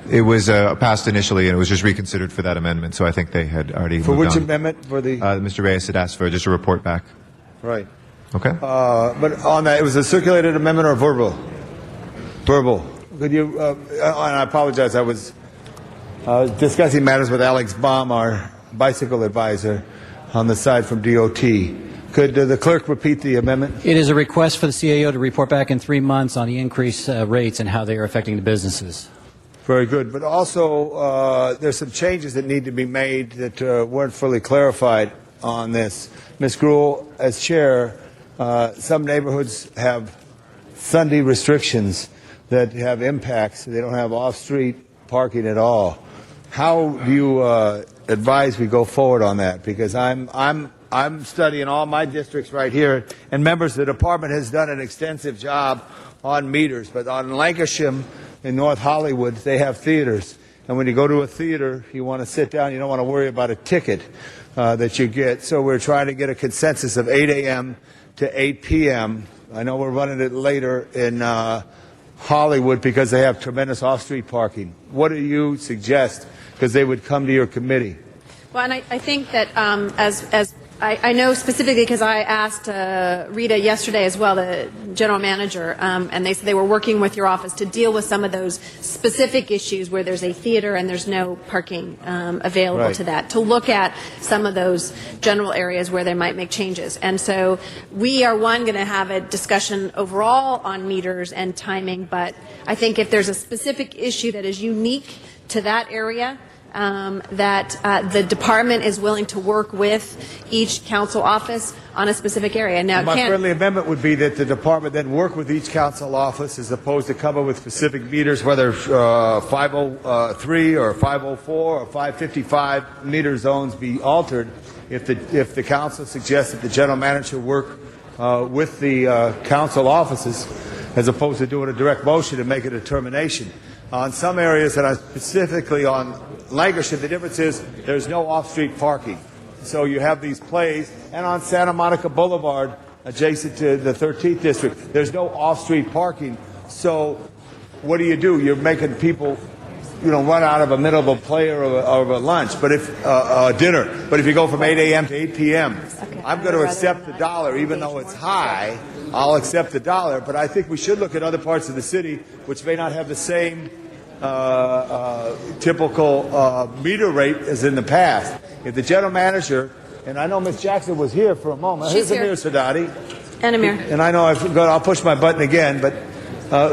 It was passed initially, and it was just reconsidered for that amendment, so I think they had already For moved which on. amendment? For the Mr. Reyes had asked for just a report back. right. Okay. But on that, it was a circulated amendment or verbal? Verbal. Could you? And I apologize. I was discussing matters with Alex Baum, our bicycle advisor, on the side from DOT. Could the clerk repeat the amendment? It is a request for the CAO to report back in 3 months on the increased rates and how they are affecting the businesses. Very good. But also, there's some changes that need to be made that weren't fully clarified on this. Ms. Gruhl, as chair, some neighborhoods have Sunday restrictions that have impacts. They don't have off-street parking at all. how do you advise we go forward on that? Because I'm studying all my districts right here, and members of the department has done an extensive job on meters. But on Lancashire in North Hollywood, they have theaters. And when you go to a theater, you want to sit down. You don't want to worry about a ticket that you get. So we're trying to get a consensus of 8 a.m. to 8 p.m. I know we're running it later in Hollywood because they have tremendous off-street parking. What do you suggest? Because they would come to your committee. Well, and I think that as I know specifically because I asked Rita yesterday as well, the general manager, and they said they were working with your office to deal with some of those specific issues where there's a theater and there's no parking available to that, to look at some of those general areas where they might make changes. And so we are, going to have a discussion overall on meters and timing, but I think if there's a specific issue that is unique to that area, that the department is willing to work with each council office on a specific area. Now, my friendly amendment would be that the department then work with each council office as opposed to come up with specific meters, whether 503 or 504 or 555 meter zones be altered. If the council suggests that the general manager work with the council offices as opposed to doing a direct motion and make a determination. On some areas, and specifically on Lancashire, the difference is there's no off-street parking. So you have these plays, and on Santa Monica Boulevard, adjacent to the 13th District, there's no off-street parking. So what do? You're making people, run out of a middle of a play or of a lunch, but if dinner. But if you go from 8 a.m. to 8 p.m., I'm going to accept the $1, even though it's high. I'll accept the $1, but I think we should look at other parts of the city which may not have the same typical meter rate as in the past. If the general manager, and I know Ms. Jackson was here for a moment. She's Here's here. Amir Sadati. And Amir. And I know I'll push my button again, but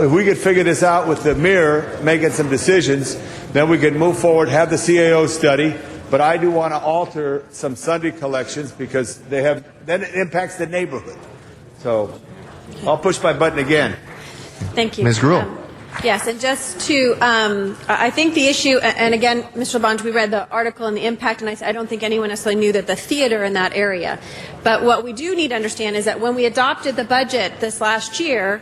if we could figure this out with the mayor making some decisions, then we could move forward, have the CAO study. But I do want to alter some Sunday collections because then it impacts the neighborhood. So I'll push my button again. Thank you. Ms. Gruhl. Yes, and just to, I think the issue, and again, Mr. Labange, we read the article and the impact, and I don't think anyone necessarily knew that the theater in that area. But what we do need to understand is that when we adopted the budget this last year,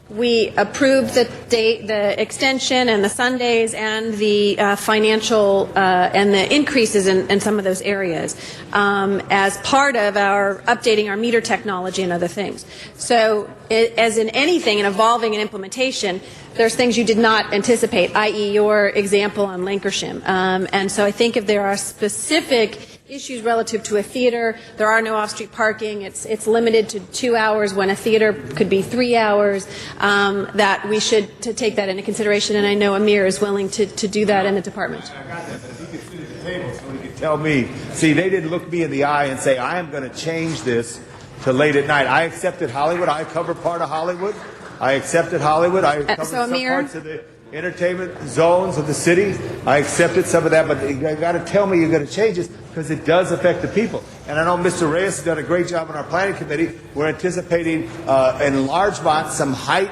we approved the extension and the Sundays and the financial and the increases in some of those areas as part of our updating our meter technology and other things. So as in anything in evolving and implementation, there's things you did not anticipate, i.e. your example on Lancashire. And so I think if there are specific issues relative to a theater, there are no off-street parking, it's limited to 2 hours when a theater could be 3 hours, that we should to take that into consideration, and I know Amir is willing to do that in the department. I got that, but if he could sit at the table so he could tell me, see, they didn't look me in the eye and say, I am going to change this to late at night. I accepted Hollywood. I cover part of Hollywood. I accepted Hollywood. I covered some parts of the entertainment zones of the city. I accepted some of that, but you got to tell me you're going to change this because it does affect the people. And I know Mr. Reyes has done a great job on our planning committee. We're anticipating in Larchmont some height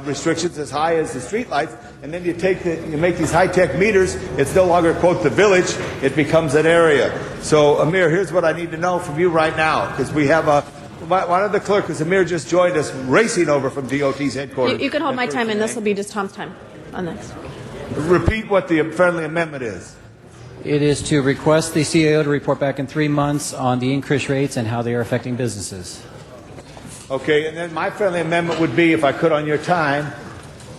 restrictions as high as the street lights, and then you make these high-tech meters. It's no longer, quote, the village. It becomes an area. So, Amir, here's what I need to know from you right now, because we have one of the clerks, because Amir just joined us, racing over from DOT's headquarters. You can hold my time, and this will be just Tom's time on this. Repeat what the friendly amendment is. It is to request the CAO to report back in 3 months on the increased rates and how they are affecting businesses. Okay, and then my friendly amendment would be, if I could on your time,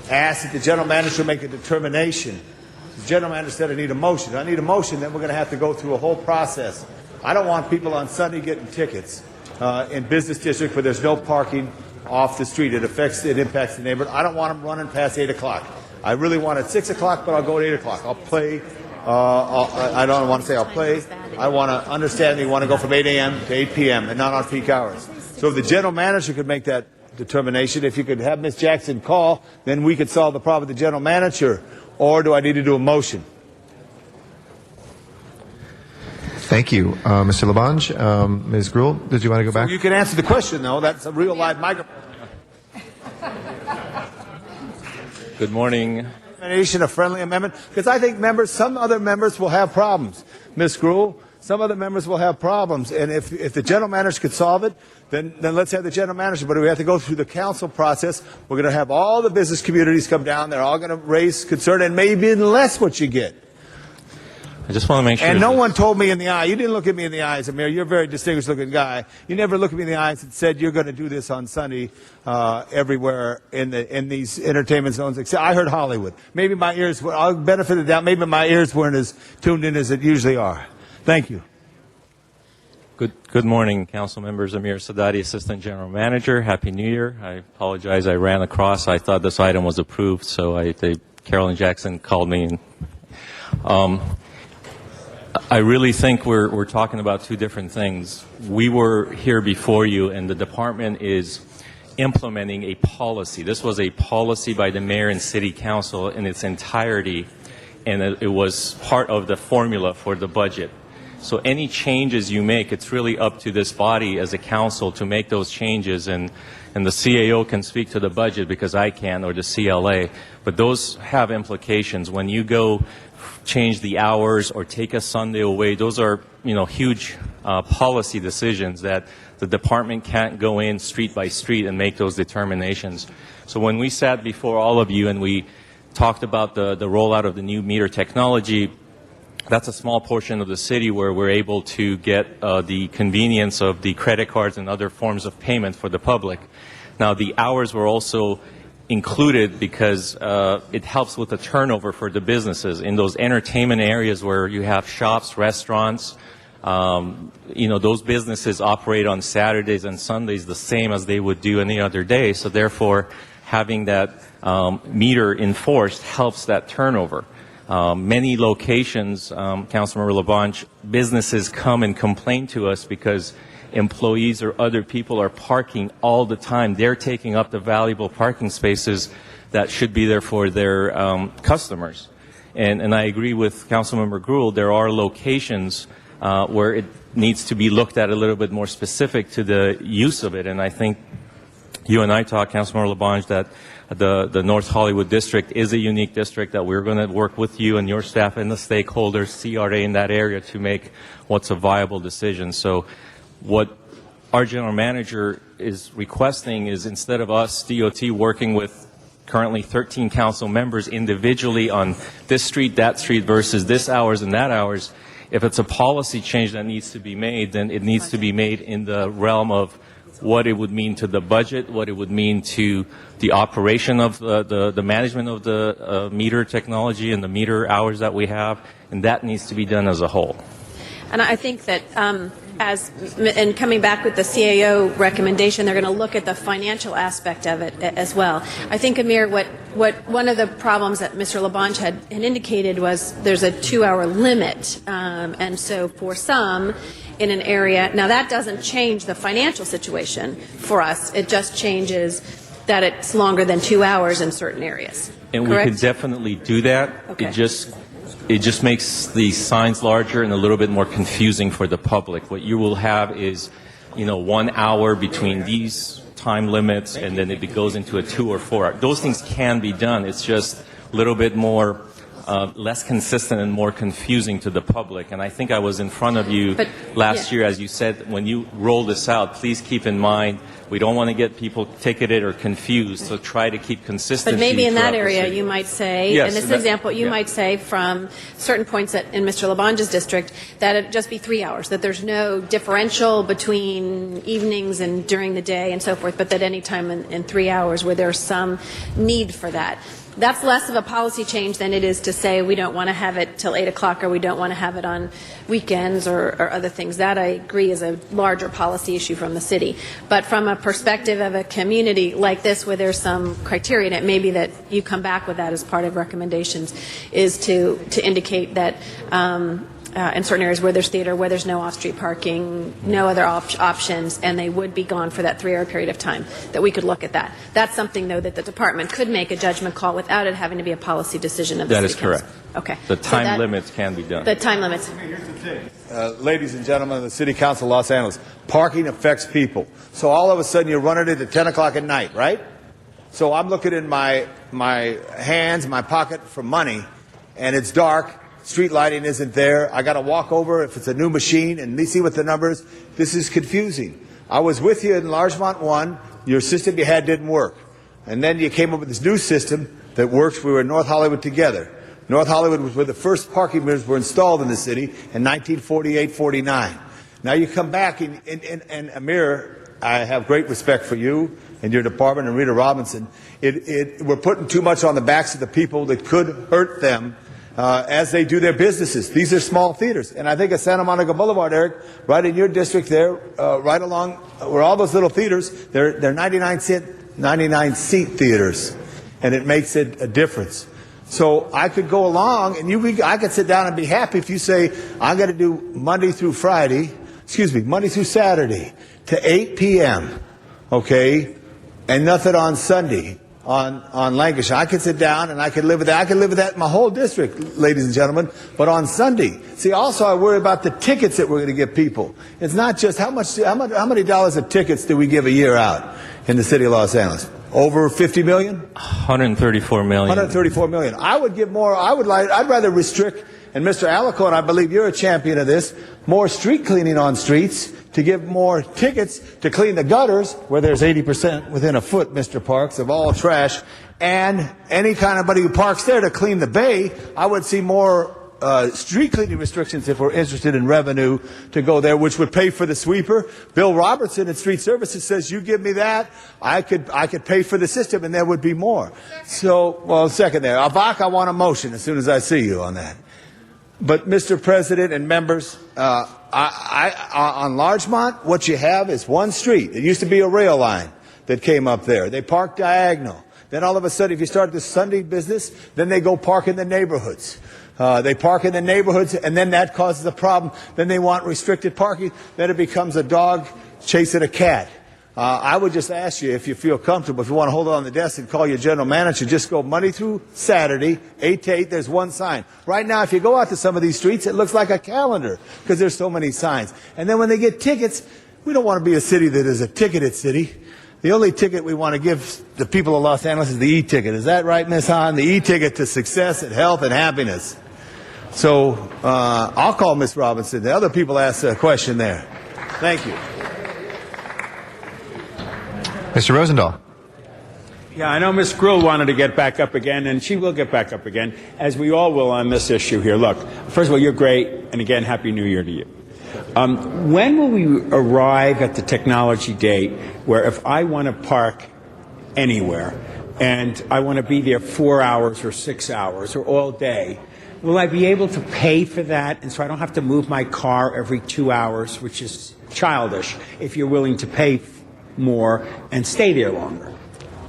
ask that the general manager make a determination. The general manager said I need a motion. I need a motion, then we're going to have to go through a whole process. I don't want people on Sunday getting tickets in business district where there's no parking off the street. It impacts the neighborhood. I don't want them running past 8 o'clock. I really want it at 6 o'clock, but I'll go at 8 o'clock. I'll play. I don't want to say I'll play. I want to understand they want to go from 8 a.m. to 8 p.m. and not on peak hours. So if the general manager could make that determination, if you could have Ms. Jackson call, then we could solve the problem with the general manager. Or do I need to do a motion? Thank you, Mr. Labange. Ms. Gruhl, did you want to go back? You can answer the question, though. That's a real live microphone. Good morning, a friendly amendment, because I think some other members will have problems. Ms. Gruhl, some other members will have problems, and if the general manager could solve it, then let's have the general manager. But we have to go through the council process. We're going to have all the business communities come down. They're all going to raise concern, and maybe less what you get. I just want to make sure. And no one told me in the eye. You didn't look at me in the eyes, Amir. You're a very distinguished-looking guy. You never looked at me in the eyes and said you're going to do this on Sunday everywhere in these entertainment zones. Except I heard Hollywood. Maybe my ears were. I'll benefit of that. Maybe my ears weren't as tuned in as it usually are. Thank you. Good morning, council members. Amir Sadati, Assistant General Manager. Happy New Year. I apologize. I ran across. I thought this item was approved, so Carolyn Jackson called me. I really think we're talking about two different things. We were here before you, and the department is implementing a policy. This was a policy by the mayor and city council in its entirety, and it was part of the formula for the budget. So any changes you make, it's really up to this body as a council to make those changes, and the CAO can speak to the budget because I can, or the CLA, but those have implications. When you go change the hours or take a Sunday away, those are, huge policy decisions that the department can't go in street by street and make those determinations. So when we sat before all of you and we talked about the rollout of the new meter technology, that's a small portion of the city where we're able to get the convenience of the credit cards and other forms of payment for the public. Now, the hours were also included because it helps with the turnover for the businesses in those entertainment areas where you have shops, restaurants. Those businesses operate on Saturdays and Sundays the same as they would do any other day. So therefore, having that meter enforced helps that turnover. Many locations, Councilmember LaBonge, businesses come and complain to us because employees or other people are parking all the time. They're taking up the valuable parking spaces that should be there for their customers. And I agree with Councilmember Gruhl. There are locations where it needs to be looked at a little bit more specific to the use of it. And I think you and I talked, Councilmember LaBonge, that the North Hollywood district is a unique district, that we're going to work with you and your staff and the stakeholders, CRA in that area, to make what's a viable decision. So what our general manager is requesting is, instead of us, DOT, working with currently 13 council members individually on this street, that street versus this hours and that hours, if it's a policy change that needs to be made, then it needs to be made in the realm of what it would mean to the budget, what it would mean to the operation of the management of the meter technology and the meter hours that we have, and that needs to be done as a whole. And I think that and coming back with the CAO recommendation, they're going to look at the financial aspect of it as well. I think, Amir, what one of the problems that Mr. LaBonge had indicated was there's a 2-hour limit, and so for some in an area, now that doesn't change the financial situation for us. It just changes that it's longer than 2 hours in certain areas. And correct? we could definitely do that. Okay. It just makes the signs larger and a little bit more confusing for the public. What you will have is, 1 hour between these time limits, and then it goes into a 2 or 4 hour. Those things can be done. It's just a little bit more less consistent and more confusing to the public. And I think I was in front of you last year, as you said, when you roll this out, please keep in mind, we don't want to get people ticketed or confused, so try to keep consistency. But maybe in that area you might say, yes, in this example, you might say from certain points in Mr. LaBonge's district that it just be 3 hours, that there's no differential between evenings and during the day and so forth, but that any time in 3 hours where there's some need for that. That's less of a policy change than it is to say we don't want to have it till 8 o'clock or we don't want to have it on weekends or other things. That, I agree, is a larger policy issue from the city. But from a perspective of a community like this where there's some criteria, and it may be that you come back with that as part of recommendations, is to indicate that in certain areas where there's theater, where there's no off-street parking, no other options, and they would be gone for that 3-hour period of time, that we could look at that. That's something, though, that the department could make a judgment call without it having to be a policy decision of the That city is correct. council. Okay. The time limits can be done. The time limits. Ladies and gentlemen of the City Council of Los Angeles, parking affects people. So all of a sudden you run it at 10 o'clock at night, right? So I'm looking in my hands, my pocket for money, and it's dark. Street lighting isn't there. I got to walk over if it's a new machine and see what the numbers. This is confusing. I was with you in Larchmont 1. Your system you had didn't work. And then you came up with this new system that works. We were in North Hollywood together. North Hollywood was where the first parking meters were installed in the city in 1948-49. Now you come back, and Amir, I have great respect for you and your department and Rita Robinson. We're putting too much on the backs of the people that could hurt them as they do their businesses. These are small theaters. And I think at Santa Monica Boulevard, Eric, right in your district there, right along where all those little theaters, they're 99-seat theaters. And it makes it a difference. So I could go along, and I could sit down and be happy if you say, I'm going to do Monday through Saturday to 8 p.m., okay, and nothing on Sunday on Lancashire. I could sit down and I could live with that. I could live with that in my whole district, ladies and gentlemen, but on Sunday. See, also I worry about the tickets that we're going to give people. It's not just how many dollars of tickets do we give a year out in the city of Los Angeles? Over 50 million? 134 million. 134 million. I would give more. I'd rather restrict, and Mr. Alacon, I believe you're a champion of this, more street cleaning on streets, to give more tickets to clean the gutters, where there's 80% within a foot, Mr. Parks, of all trash, and any kind of buddy who parks there to clean the bay. I would see more street cleaning restrictions if we're interested in revenue to go there, which would pay for the sweeper. Bill Robertson at Street Services says, you give me that, I could pay for the system, and there would be more. So, well, second there. Avak, I want a motion as soon as I see you on that. But, Mr. President and members, on Larchmont, what you have is one street. It used to be a rail line that came up there. They park diagonal. Then all of a sudden, if you start this Sunday business, then they go park in the neighborhoods. They park in the neighborhoods, and then that causes a problem. Then they want restricted parking. Then it becomes a dog chasing a cat. I would just ask you, if you feel comfortable, if you want to hold it on the desk and call your general manager, just go Monday through Saturday, 8 to 8, there's one sign. Right now, if you go out to some of these streets, it looks like a calendar because there's so many signs. And then when they get tickets, we don't want to be a city that is a ticketed city. The only ticket we want to give the people of Los Angeles is the E-ticket. Is that right, Ms. Hahn? The E-ticket to success and health and happiness. So I'll call Ms. Robinson. The other people asked a question there. Thank you. Mr. Rosendahl. Yeah, I know Ms. Gruhl wanted to get back up again, and she will get back up again, as we all will on this issue here. Look, first of all, you're great, and again, Happy New Year to you. When will we arrive at the technology date where if I want to park anywhere and I want to be there 4 hours or 6 hours or all day, will I be able to pay for that, and so I don't have to move my car every 2 hours, which is childish, if you're willing to pay more and stay there longer?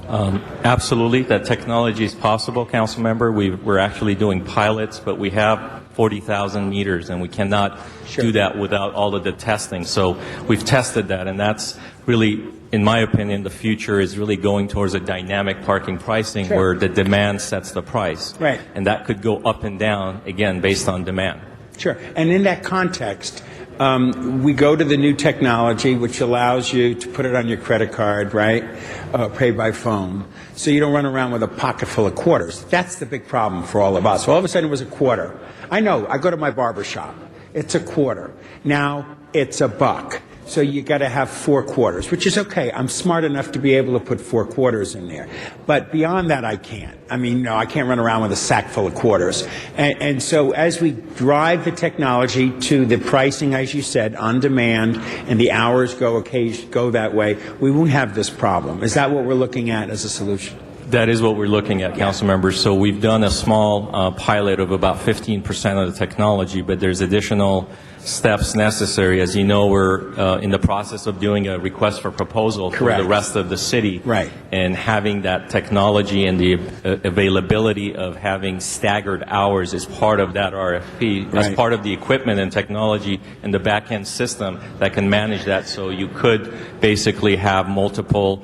Absolutely, that technology is possible, Council Member. We're actually doing pilots, but we have 40,000 meters, and we cannot do that without all of the testing. So we've tested that, and that's really, in my opinion, the future is really going towards a dynamic parking pricing where the demand sets the price. Right. And that could go up and down, again, based on demand. Sure. And in that context, we go to the new technology, which allows you to put it on your credit card, right? Pay by phone. So you don't run around with a pocket full of quarters. That's the big problem for all of us. All of a sudden it was a quarter. I know, I go to my barber shop. It's a quarter. Now it's $1. So you got to have 4 quarters, which is okay. I'm smart enough to be able to put 4 quarters in there. But beyond that, I can't. I mean, no, I can't run around with a sack full of quarters. And so as we drive the technology to the pricing, as you said, on demand, and the hours go that way, we won't have this problem. Is that what we're looking at as a solution? That is what we're looking at, Council Members. So we've done a small pilot of about 15% of the technology, but there's additional steps necessary. As you know, we're in the process of doing a request for proposal for the rest of the city. Right. And having that technology and the availability of having staggered hours is part of that RFP, as part of the equipment and technology and the back-end system that can manage that. So you could basically have multiple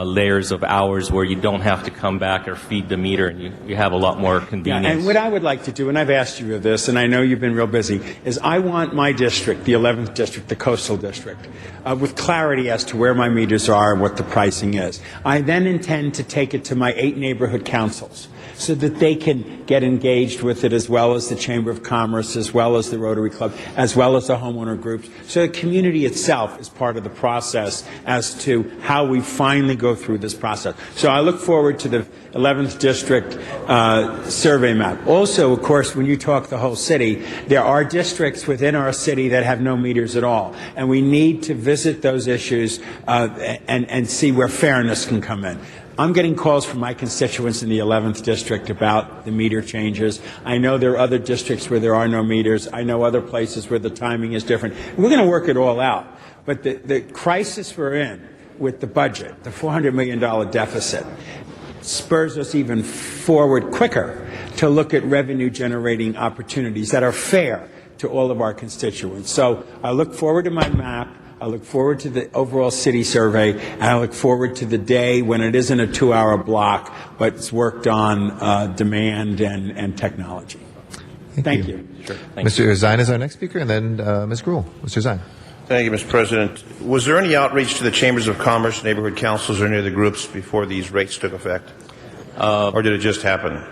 layers of hours where you don't have to come back or feed the meter, and you have a lot more convenience. Yeah, and what I would like to do, and I've asked you this, and I know you've been real busy, is I want my district, the 11th district, the coastal district, with clarity as to where my meters are and what the pricing is. I then intend to take it to my 8 neighborhood councils so that they can get engaged with it, as well as the Chamber of Commerce, as well as the Rotary Club, as well as the homeowner groups. So the community itself is part of the process as to how we finally go through this process. So I look forward to the 11th District survey map. Also, of course, when you talk the whole city, there are districts within our city that have no meters at all. And we need to visit those issues and see where fairness can come in. I'm getting calls from my constituents in the 11th District about the meter changes. I know there are other districts where there are no meters. I know other places where the timing is different. We're going to work it all out. But the crisis we're in with the budget, the $400 million deficit, spurs us even forward quicker to look at revenue-generating opportunities that are fair to all of our constituents. So I look forward to my map. I look forward to the overall city survey, and I look forward to the day when it isn't a 2-hour block, but it's worked on demand and technology. Thank you. Sure. Mr. Zine is our next speaker, and then Ms. Gruhl. Mr. Zine. Thank you, Mr. President. Was there any outreach to the Chambers of Commerce, neighborhood councils, or any other groups before these rates took effect? Or did it just happen?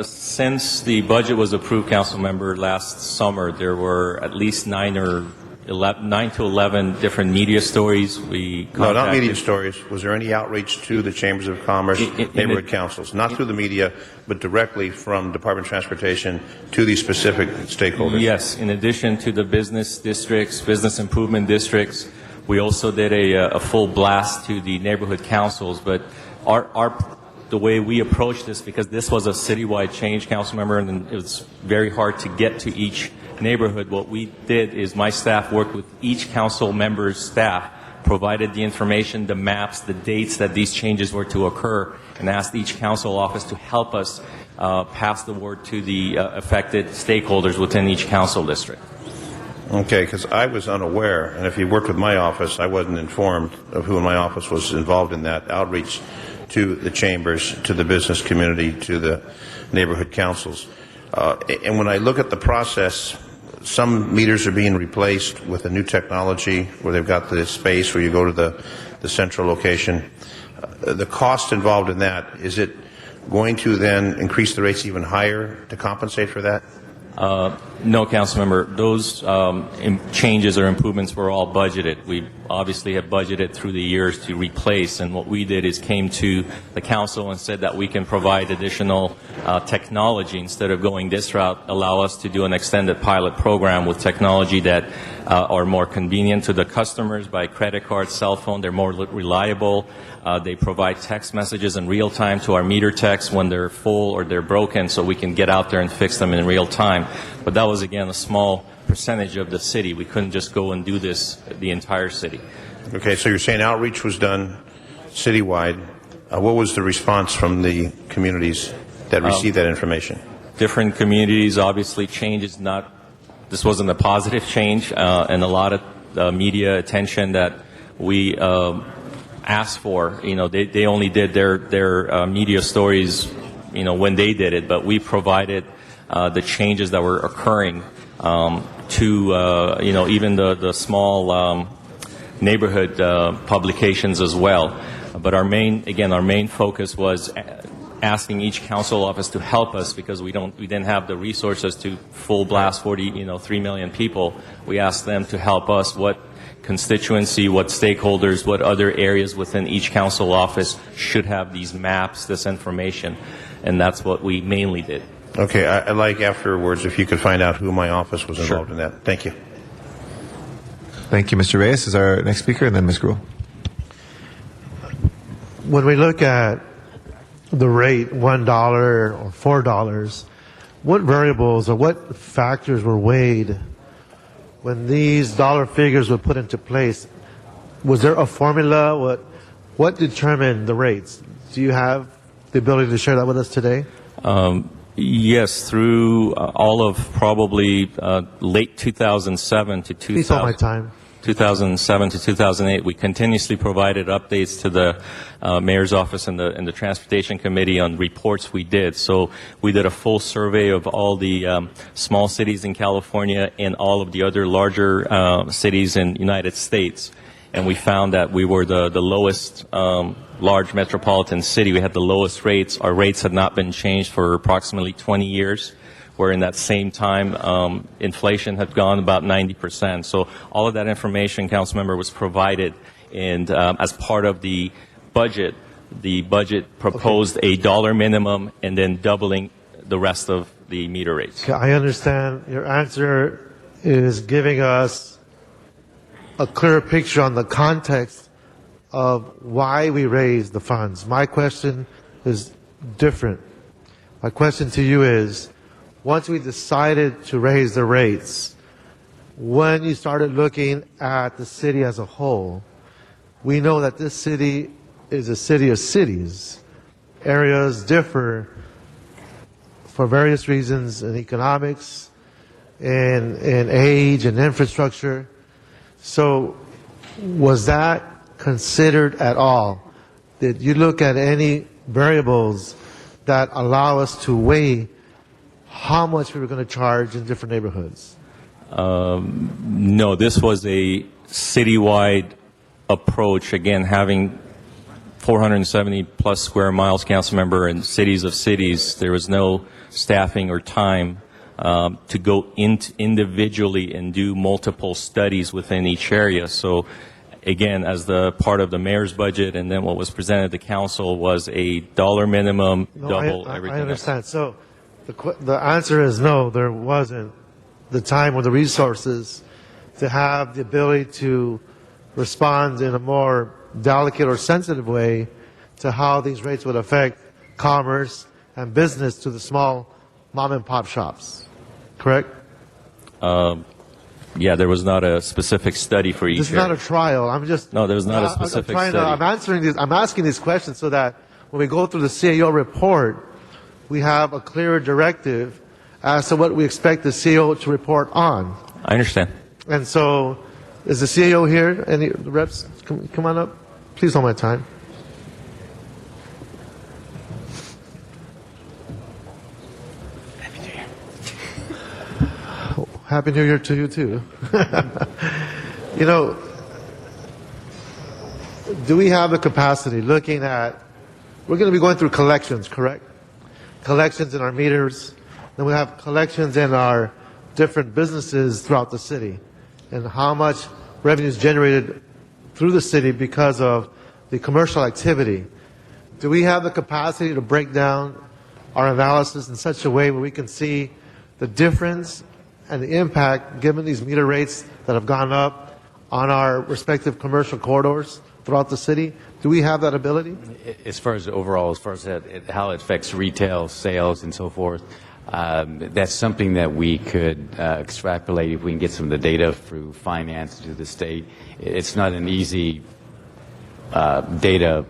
Since the budget was approved, Council Member, last summer, there were at least 9 to 11 different media stories. No, not media stories. Was there any outreach to the Chambers of Commerce, neighborhood councils, not through the media, but directly from Department of Transportation to these specific stakeholders? Yes. In addition to the business districts, business improvement districts, we also did a full blast to the neighborhood councils. But the way we approached this, because this was a citywide change, Council Member, and it was very hard to get to each neighborhood, what we did is my staff worked with each council member's staff, provided the information, the maps, the dates that these changes were to occur, and asked each council office to help us pass the word to the affected stakeholders within each council district. Okay, because I was unaware, and if you worked with my office, I wasn't informed of who in my office was involved in that outreach to the chambers, to the business community, to the neighborhood councils. And when I look at the process, some meters are being replaced with a new technology where they've got the space where you go to the central location. The cost involved in that, is it going to then increase the rates even higher to compensate for that? No, Councilmember. Those changes or improvements were all budgeted. We obviously have budgeted through the years to replace, and what we did is came to the council and said that we can provide additional technology instead of going this route, allow us to do an extended pilot program with technology that are more convenient to the customers by credit card, cell phone. They're more reliable. They provide text messages in real time to our meter techs when they're full or they're broken, so we can get out there and fix them in real time. But that was, again, a small percentage of the city. We couldn't just go and do this the entire city. Okay, so you're saying outreach was done citywide. What was the response from the communities that received that information? Different communities, obviously, change is not, this wasn't a positive change, and a lot of media attention that we asked for. You know, they only did their media stories, you know, when they did it, but we provided the changes that were occurring to, you know, even the small neighborhood publications as well. But our main focus was asking each council office to help us because we didn't have the resources to full blast 3 million people. We asked them to help us. What constituency, what stakeholders, what other areas within each council office should have these maps, this information, and that's what we mainly did. Okay, I'd like afterwards if you could find out who my office was involved in that. Thank you. Thank you, Mr. Reyes is our next speaker, and then Ms. Gruhl. When we look at the rate, $1 or $4, what variables or what factors were weighed when these dollar figures were put into place? Was there a formula? What determined the rates? Do you have the ability to share that with us today? Yes, through all of probably late 2007 to 2000. Please hold my time. 2007 to 2008, we continuously provided updates to the mayor's office and the transportation committee on reports we did. So we did a full survey of all the small cities in California and all of the other larger cities in the United States. And we found that we were the lowest large metropolitan city. We had the lowest rates. Our rates had not been changed for approximately 20 years, where in that same time inflation had gone about 90%. So all of that information, Councilmember, was provided, and as part of the budget proposed a dollar minimum and then doubling the rest of the meter rates. Okay, I understand your answer is giving us a clearer picture on the context of why we raised the funds. My question is different. My question to you is, once we decided to raise the rates, when you started looking at the city as a whole, we know that this city is a city of cities. Areas differ for various reasons in economics, in age and infrastructure. So was that considered at all? Did you look at any variables that allow us to weigh how much we were going to charge in different neighborhoods? No, this was a citywide approach. Again, having 470 plus square miles, Councilmember, in cities of cities, there was no staffing or time to go individually and do multiple studies within each area. So again, as the part of the mayor's budget, and then what was presented to council was a dollar minimum, double everything. I understand. Else. So the answer is no, there wasn't the time or the resources to have the ability to respond in a more delicate or sensitive way to how these rates would affect commerce and business to the small mom and pop shops. Correct? Yeah, there was not a specific study for each. This is not a trial. I'm just no. There was not a specific study. I'm asking these questions so that when we go through the CAO report, we have a clearer directive as to what we expect the CAO to report on. I understand. And so, is the CAO here? Any reps? Come on up. Please hold my time. Happy New Year to you, too. You know, do we have the capacity, looking at, we're going to be going through collections, correct? Collections in our meters, then we have collections in our different businesses throughout the city, and how much revenue is generated through the city because of the commercial activity. Do we have the capacity to break down our analysis in such a way where we can see the difference and the impact, given these meter rates that have gone up on our respective commercial corridors throughout the city? Do we have that ability? As far as overall, as far as how it affects retail sales and so forth, that's something that we could extrapolate if we can get some of the data through finance to the state. It's not an easy data,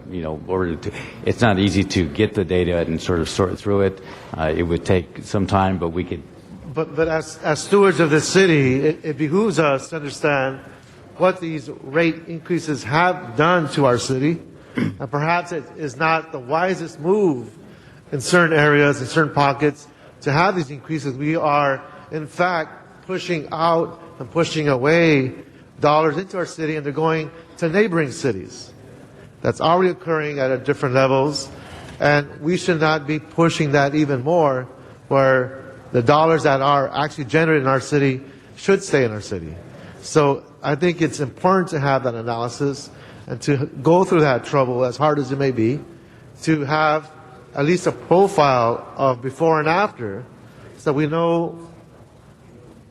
it's not easy to get the data and sort of sort through it. It would take some time, but we could. But as stewards of this city, it behooves us to understand what these rate increases have done to our city. And perhaps it is not the wisest move in certain areas, in certain pockets, to have these increases. We are, in fact, pushing out and pushing away dollars into our city, and they're going to neighboring cities. That's already occurring at different levels, and we should not be pushing that even more, where the dollars that are actually generated in our city should stay in our city. So I think it's important to have that analysis and to go through that trouble, as hard as it may be, to have at least a profile of before and after, so we know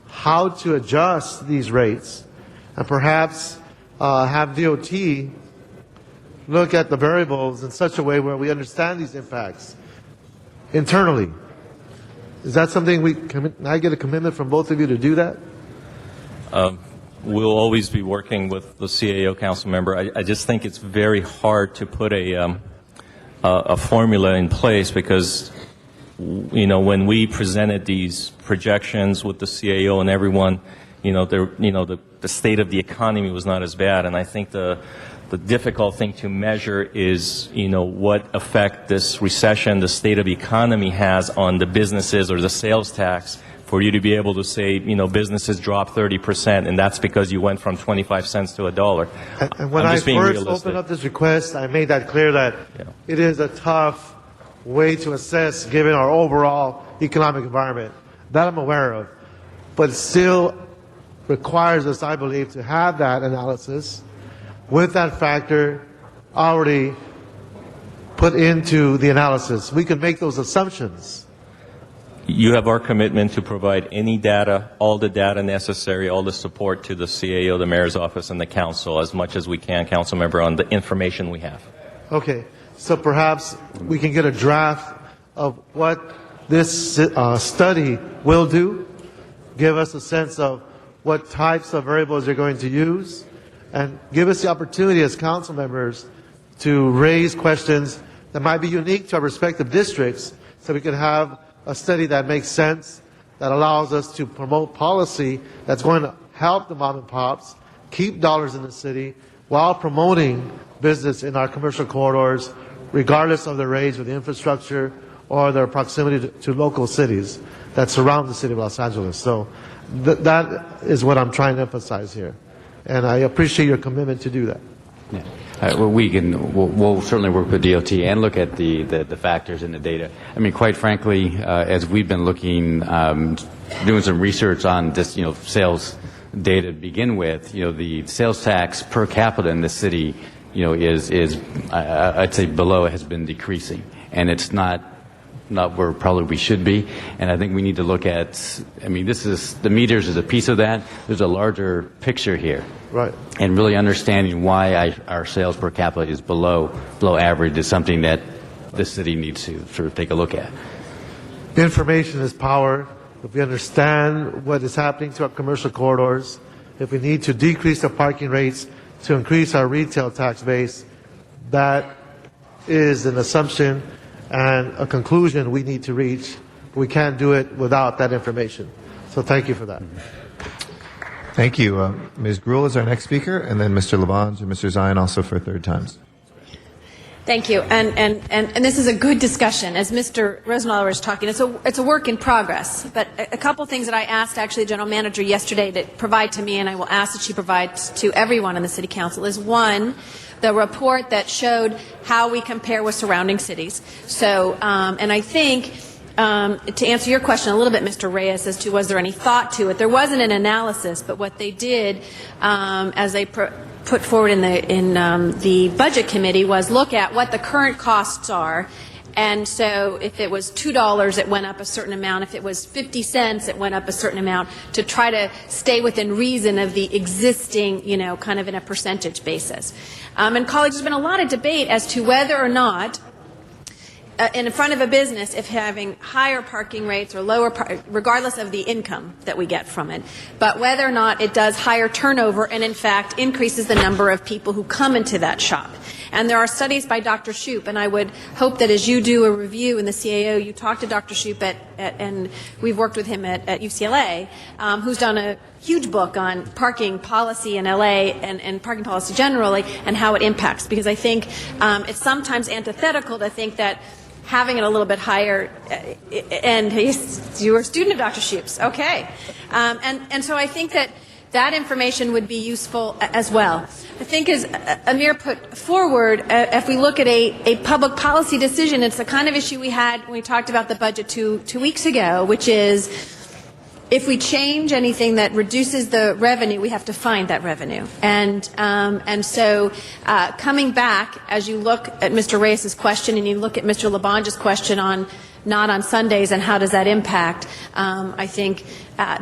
how to adjust these rates, and perhaps have DOT look at the variables in such a way where we understand these impacts internally. Is that something can I get a commitment from both of you to do that? We'll always be working with the CAO council member. I just think it's very hard to put a formula in place, because when we presented these projections with the CAO and everyone, the the state of the economy was not as bad. And I think the difficult thing to measure is, what effect this recession, the state of the economy has on the businesses or the sales tax, for you to be able to say, businesses dropped 30%, and that's because you went from 25 cents to $1. And when I first opened up this request, I made that clear that it is a tough way to assess given our overall economic environment. That I'm aware of. But it still requires us, I believe, to have that analysis with that factor already put into the analysis. We can make those assumptions. You have our commitment to provide any data, all the data necessary, all the support to the CAO, the mayor's office, and the council as much as we can, council member, on the information we have. Okay, so perhaps we can get a draft of what this study will do, give us a sense of what types of variables you're going to use, and give us the opportunity as council members to raise questions that might be unique to our respective districts, so we can have a study that makes sense, that allows us to promote policy that's going to help the mom and pops keep dollars in the city while promoting business in our commercial corridors, regardless of their age or the infrastructure or their proximity to local cities that surround the city of Los Angeles. So that is what I'm trying to emphasize here. And I appreciate your commitment to do that. Yeah. We'll certainly work with DOT and look at the factors and the data. I mean, quite frankly, as we've been looking, doing some research on this, sales data to begin with, the sales tax per capita in the city, is I'd say below has been decreasing, and it's not where probably we should be. And I think we need to look at, the meters is a piece of that. There's a larger picture here. Right. And really understanding why our sales per capita is below average is something that the city needs to sort of take a look at. Information is power. If we understand what is happening to our commercial corridors, if we need to decrease the parking rates to increase our retail tax base, that is an assumption and a conclusion we need to reach. We can't do it without that information. So thank you for that. Thank you. Ms. Gruhl is our next speaker, and then Mr. Labange and Mr. Zion also for a third time. Thank you. And this is a good discussion. As Mr. Rosendahl was talking, it's a work in progress. But a couple things that I asked actually the general manager yesterday to provide to me, and I will ask that she provides to everyone in the city council, is one, the report that showed how we compare with surrounding cities. So, and I think to answer your question a little bit, Mr. Reyes, as to was there any thought to it, there wasn't an analysis, but what they did as they put forward in the budget committee was look at what the current costs are. And so if it was $2, it went up a certain amount. If it was 50 cents, it went up a certain amount to try to stay within reason of the existing, kind of in a percentage basis. And colleagues, there's been a lot of debate as to whether or not in front of a business, if having higher parking rates or lower, regardless of the income that we get from it, but whether or not it does higher turnover and in fact increases the number of people who come into that shop. And there are studies by Dr. Shoup, and I would hope that as you do a review in the CAO, you talk to Dr. Shoup and we've worked with him at UCLA, who's done a huge book on parking policy in LA and parking policy generally and how it impacts. Because I think it's sometimes antithetical to think that having it a little bit higher, and you were a student of Dr. Shoup's, okay. And so I think that information would be useful as well. I think as Amir put forward, if we look at a public policy decision, it's the kind of issue we had when we talked about the budget two weeks ago, which is if we change anything that reduces the revenue, we have to find that revenue. And so coming back, as you look at Mr. Reyes's question and you look at Mr. Labange's question on not on Sundays and how does that impact, I think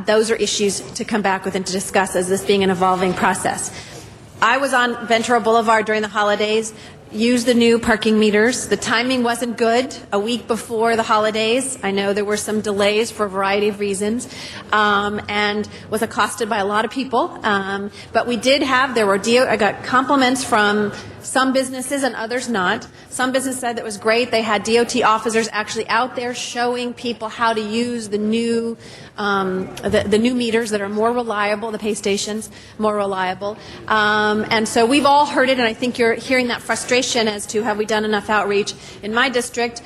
those are issues to come back with and to discuss as this being an evolving process. I was on Ventura Boulevard during the holidays, used the new parking meters. The timing wasn't good a week before the holidays. I know there were some delays for a variety of reasons and was accosted by a lot of people. But we did have, I got compliments from some businesses and others not. Some businesses said that was great. They had DOT officers actually out there showing people how to use the new meters that are more reliable, the pay stations more reliable. And so we've all heard it, and I think you're hearing that frustration as to have we done enough outreach. In my district,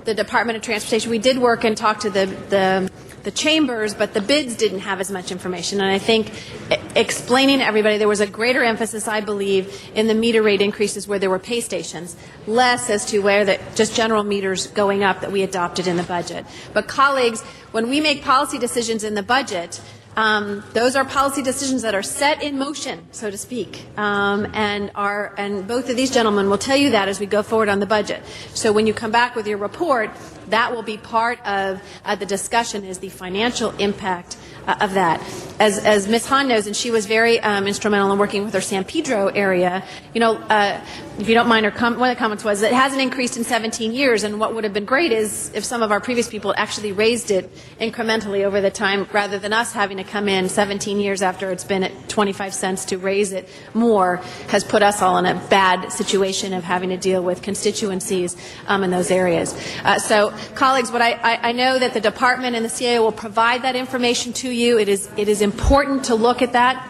the Department of Transportation, we did work and talk to the chambers, but the bids didn't have as much information. And I think explaining to everybody, there was a greater emphasis, I believe, in the meter rate increases where there were pay stations, less as to where just general meters going up that we adopted in the budget. But colleagues, when we make policy decisions in the budget, those are policy decisions that are set in motion, so to speak, and both of these gentlemen will tell you that as we go forward on the budget. So when you come back with your report, that will be part of the discussion, is the financial impact of that. As Ms. Hahn knows, and she was very instrumental in working with our San Pedro area, if you don't mind, one of the comments was that it hasn't increased in 17 years, and what would have been great is if some of our previous people actually raised it incrementally over the time, rather than us having to come in 17 years after it's been at 25 cents to raise it more, has put us all in a bad situation of having to deal with constituencies in those areas. So, colleagues, what I know that the department and the CAO will provide that information to you. It is important to look at that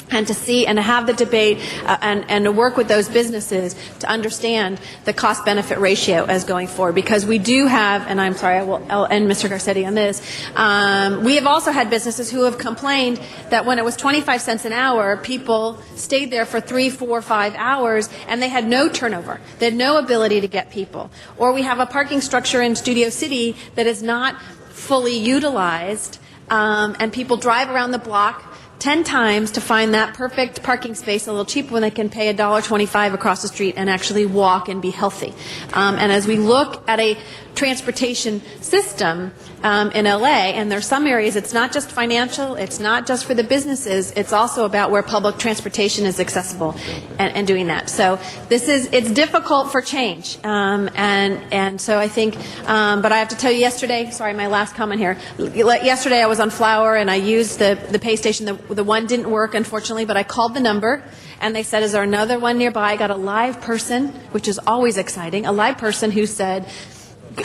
and to see and to have the debate and to work with those businesses to understand the cost-benefit ratio as going forward. Because we do have, and I'm sorry, I'll end Mr. Garcetti on this, we have also had businesses who have complained that when it was 25 cents an hour, people stayed there for 3, 4, 5 hours and they had no turnover. They had no ability to get people. Or we have a parking structure in Studio City that is not fully utilized, and people drive around the block 10 times to find that perfect parking space a little cheaper when they can pay $1.25 across the street and actually walk and be healthy. And as we look at a transportation system in LA, and there's some areas it's not just financial, it's not just for the businesses, it's also about where public transportation is accessible and doing that. So it's difficult for change, and so I think, but I have to tell you, yesterday, sorry, my last comment here, yesterday I was on Flower and I used the pay station. The one didn't work, unfortunately, but I called the number and they said, is there another one nearby? I got a live person, which is always exciting, a live person who said,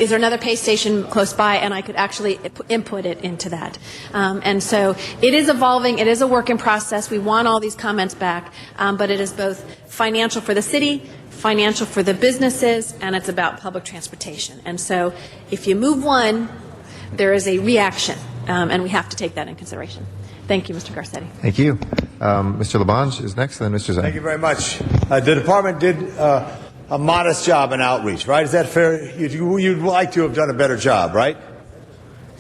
is there another pay station close by? And I could actually input it into that. And so it is evolving. It is a work in process. We want all these comments back, but it is both financial for the city, financial for the businesses, and it's about public transportation. And so if you move one, there is a reaction, and we have to take that in consideration. Thank you, Mr. Garcetti. Thank you. Mr. Labange is next, then Mr. Zhang. Thank you very much. The department did a modest job in outreach, right? Is that fair? You'd like to have done a better job, right?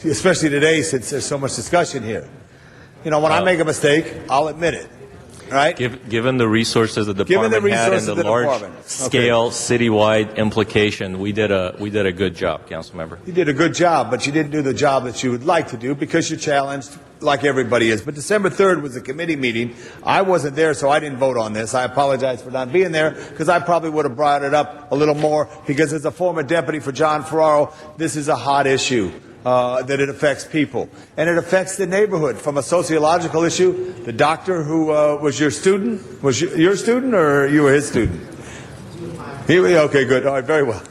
Especially today, since there's so much discussion here. When I make a mistake, I'll admit it, right? Given the resources the department had and the large-scale citywide implication, we did a good job, Councilmember. You did a good job, but you didn't do the job that you would like to do because you're challenged like everybody is. But December 3rd was a committee meeting. I wasn't there, so I didn't vote on this. I apologize for not being there because I probably would have brought it up a little more because as a former deputy for John Ferraro, this is a hot issue. That it affects people. And it affects the neighborhood from a sociological issue. The doctor who was your student, was your student or you were his student? Okay, good. All right, very well.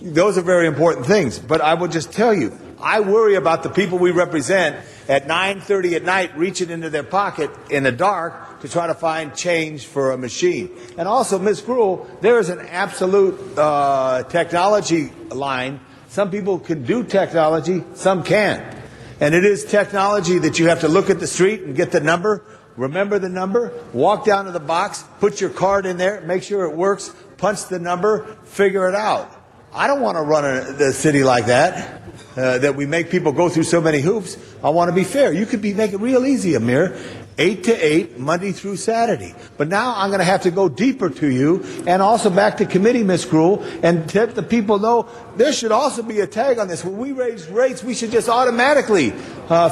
Those are very important things. But I will just tell you, I worry about the people we represent at 9:30 at night reaching into their pocket in the dark to try to find change for a machine. And also, Ms. Gruhl, there is an absolute technology line. Some people can do technology, some can't. And it is technology that you have to look at the street and get the number, remember the number, walk down to the box, put your card in there, make sure it works, punch the number, figure it out. I don't want to run the city like that, that we make people go through so many hoops. I want to be fair. You could make it real easy, Amir. 8 to 8, Monday through Saturday. But now I'm going to have to go deeper to you and also back to committee, Ms. Gruhl, and let the people know there should also be a tag on this. When we raise rates, we should just automatically,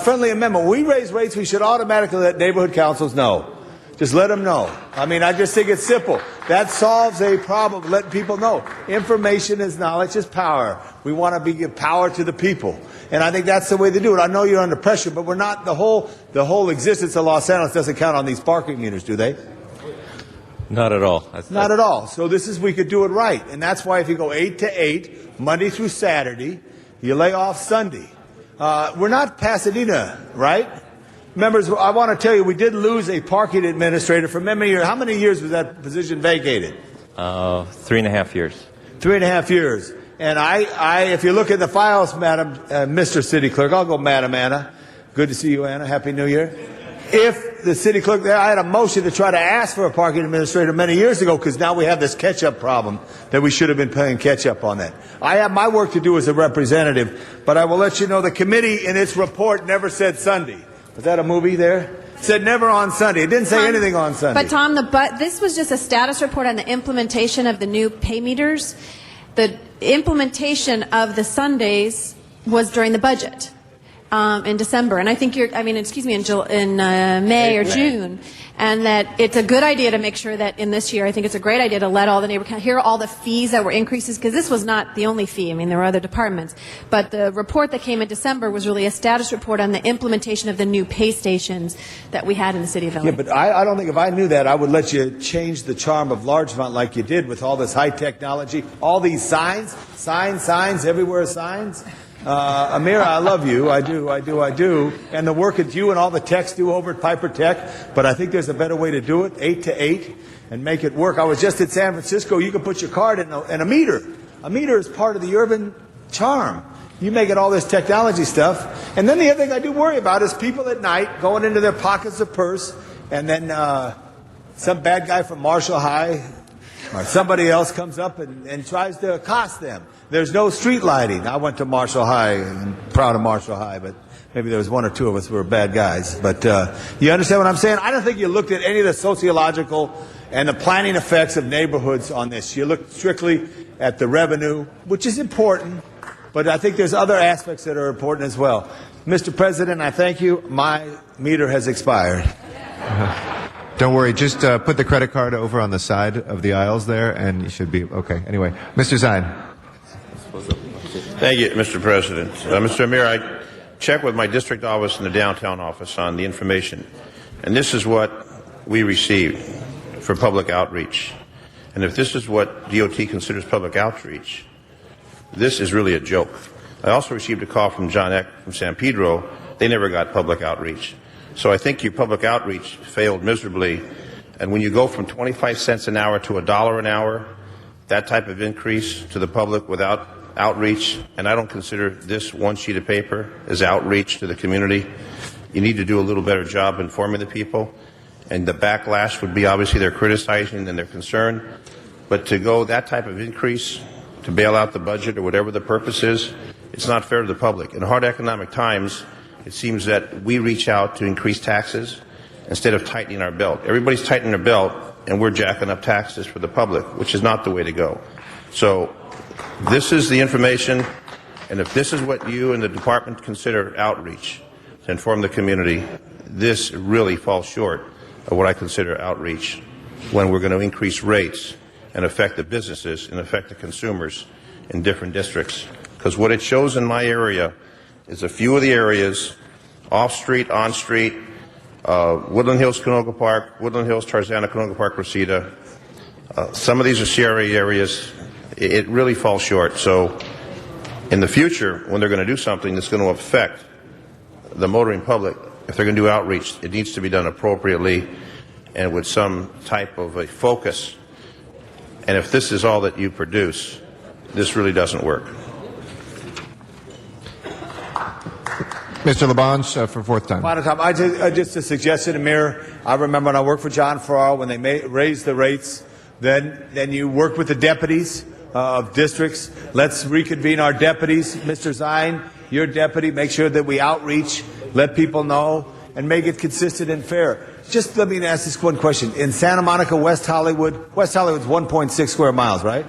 friendly amendment, when we raise rates, we should automatically let neighborhood councils know. Just let them know. I mean, I just think it's simple. That solves a problem, letting people know. Information is knowledge is power. We want to give power to the people. And I think that's the way to do it. I know you're under pressure, but we're not, the whole existence of Los Angeles doesn't count on these parking meters, do they? Not at all. Not at all. So we could do it right. And that's why if you go 8 to 8, Monday through Saturday, you lay off Sunday. We're not Pasadena, right? Members, I want to tell you, we did lose a parking administrator for many years. How many years was that position vacated? 3.5 years. 3.5 years. And if you look at the files, Madam, Mr. City Clerk, I'll go Madam Anna. Good to see you, Anna. Happy New Year. If the city clerk there, I had a motion to try to ask for a parking administrator many years ago because now we have this catch-up problem that we should have been playing catch-up on that. I have my work to do as a representative, but I will let you know the committee in its report never said Sunday. Was that a movie there? It said never on Sunday. It didn't say anything on Sunday. But Tom, this was just a status report on the implementation of the new pay meters. The implementation of the Sundays was during the budget. In December, and I think in May or June, and that it's a good idea to make sure that in this year, I think it's a great idea to let all the neighbors hear all the fees that were increases, because this was not the only fee. I mean, there were other departments, but the report that came in December was really a status report on the implementation of the new pay stations that we had in the city of LA. Yeah, but I don't think if I knew that, I would let you change the charm of Largemont like you did with all this high technology, all these signs, everywhere signs. Amira, I love you. I do. And the work that you and all the techs do over at Piper Tech, but I think there's a better way to do it, 8 to 8, and make it work. I was just in San Francisco. You can put your card in a meter. A meter is part of the urban charm. You make it all this technology stuff. And then the other thing I do worry about is people at night going into their pockets of purse, and then some bad guy from Marshall High or somebody else comes up and tries to accost them. There's no street lighting. I went to Marshall High, and I'm proud of Marshall High, but maybe there was one or two of us who were bad guys. But you understand what I'm saying? I don't think you looked at any of the sociological and the planning effects of neighborhoods on this. You looked strictly at the revenue, which is important, but I think there's other aspects that are important as well. Mr. President, I thank you. My meter has expired. Don't worry, just put the credit card over on the side of the aisles there, and you should be okay. Anyway, Mr. Zine. Thank you, Mr. President. Mr. Amir, I checked with my district office and the downtown office on the information, and this is what we received for public outreach. And if this is what DOT considers public outreach, this is really a joke. I also received a call from John Eck from San Pedro. They never got public outreach. So I think your public outreach failed miserably. And when you go from 25 cents an hour to $1 an hour, that type of increase to the public without outreach, and I don't consider this one sheet of paper as outreach to the community. You need to do a little better job informing the people, and the backlash would be obviously they're criticizing and they're concerned, but to go that type of increase to bail out the budget or whatever the purpose is, it's not fair to the public. In hard economic times, it seems that we reach out to increase taxes instead of tightening our belt. Everybody's tightening their belt, and we're jacking up taxes for the public, which is not the way to go. So this is the information, and if this is what you and the department consider outreach to inform the community, this really falls short of what I consider outreach when we're going to increase rates and affect the businesses and affect the consumers in different districts. Because what it shows in my area is a few of the areas, off-street, on-street, Woodland Hills, Canoga Park, Woodland Hills, Tarzana, Canoga Park, Reseda. Some of these are CRA areas. It really falls short. So in the future, when they're going to do something that's going to affect the motoring public, if they're going to do outreach, it needs to be done appropriately and with some type of a focus. And if this is all that you produce, this really doesn't work. Mr. Labange, for fourth time. Final time. Just a suggestion, Amir. I remember when I worked for John Farrar when they raised the rates. Then you work with the deputies of districts. Let's reconvene our deputies. Mr. Zine, your deputy, make sure that we outreach, let people know, and make it consistent and fair. Just let me ask this one question. In Santa Monica, West Hollywood's 1.6 square miles, right?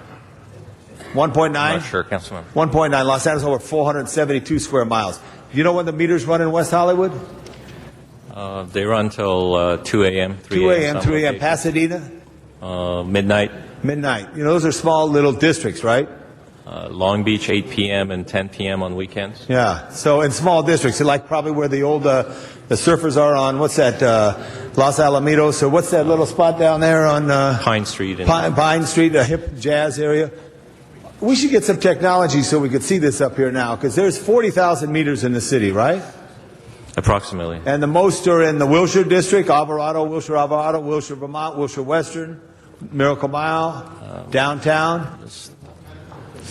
1.9? I'm not sure, Councilman. 1.9. Los Angeles over 472 square miles. Do you know when the meters run in West Hollywood? They run till 2 a.m., 2 a.m., 3 a.m. Pasadena? Midnight. Midnight. You know, those are small little districts, right? Long Beach, 8 p.m. and 10 p.m. on weekends. Yeah. So in small districts, like probably where the old the surfers are on, what's that, Los Alamitos. So what's that little spot down there on Pine Street. And Pine Street, a hip jazz area? We should get some technology so we could see this up here now, because there's 40,000 meters in the city, right? Approximately. And the most are in the Wilshire District, Alvarado, Wilshire, Vermont, Wilshire Western, Miracle Mile, downtown,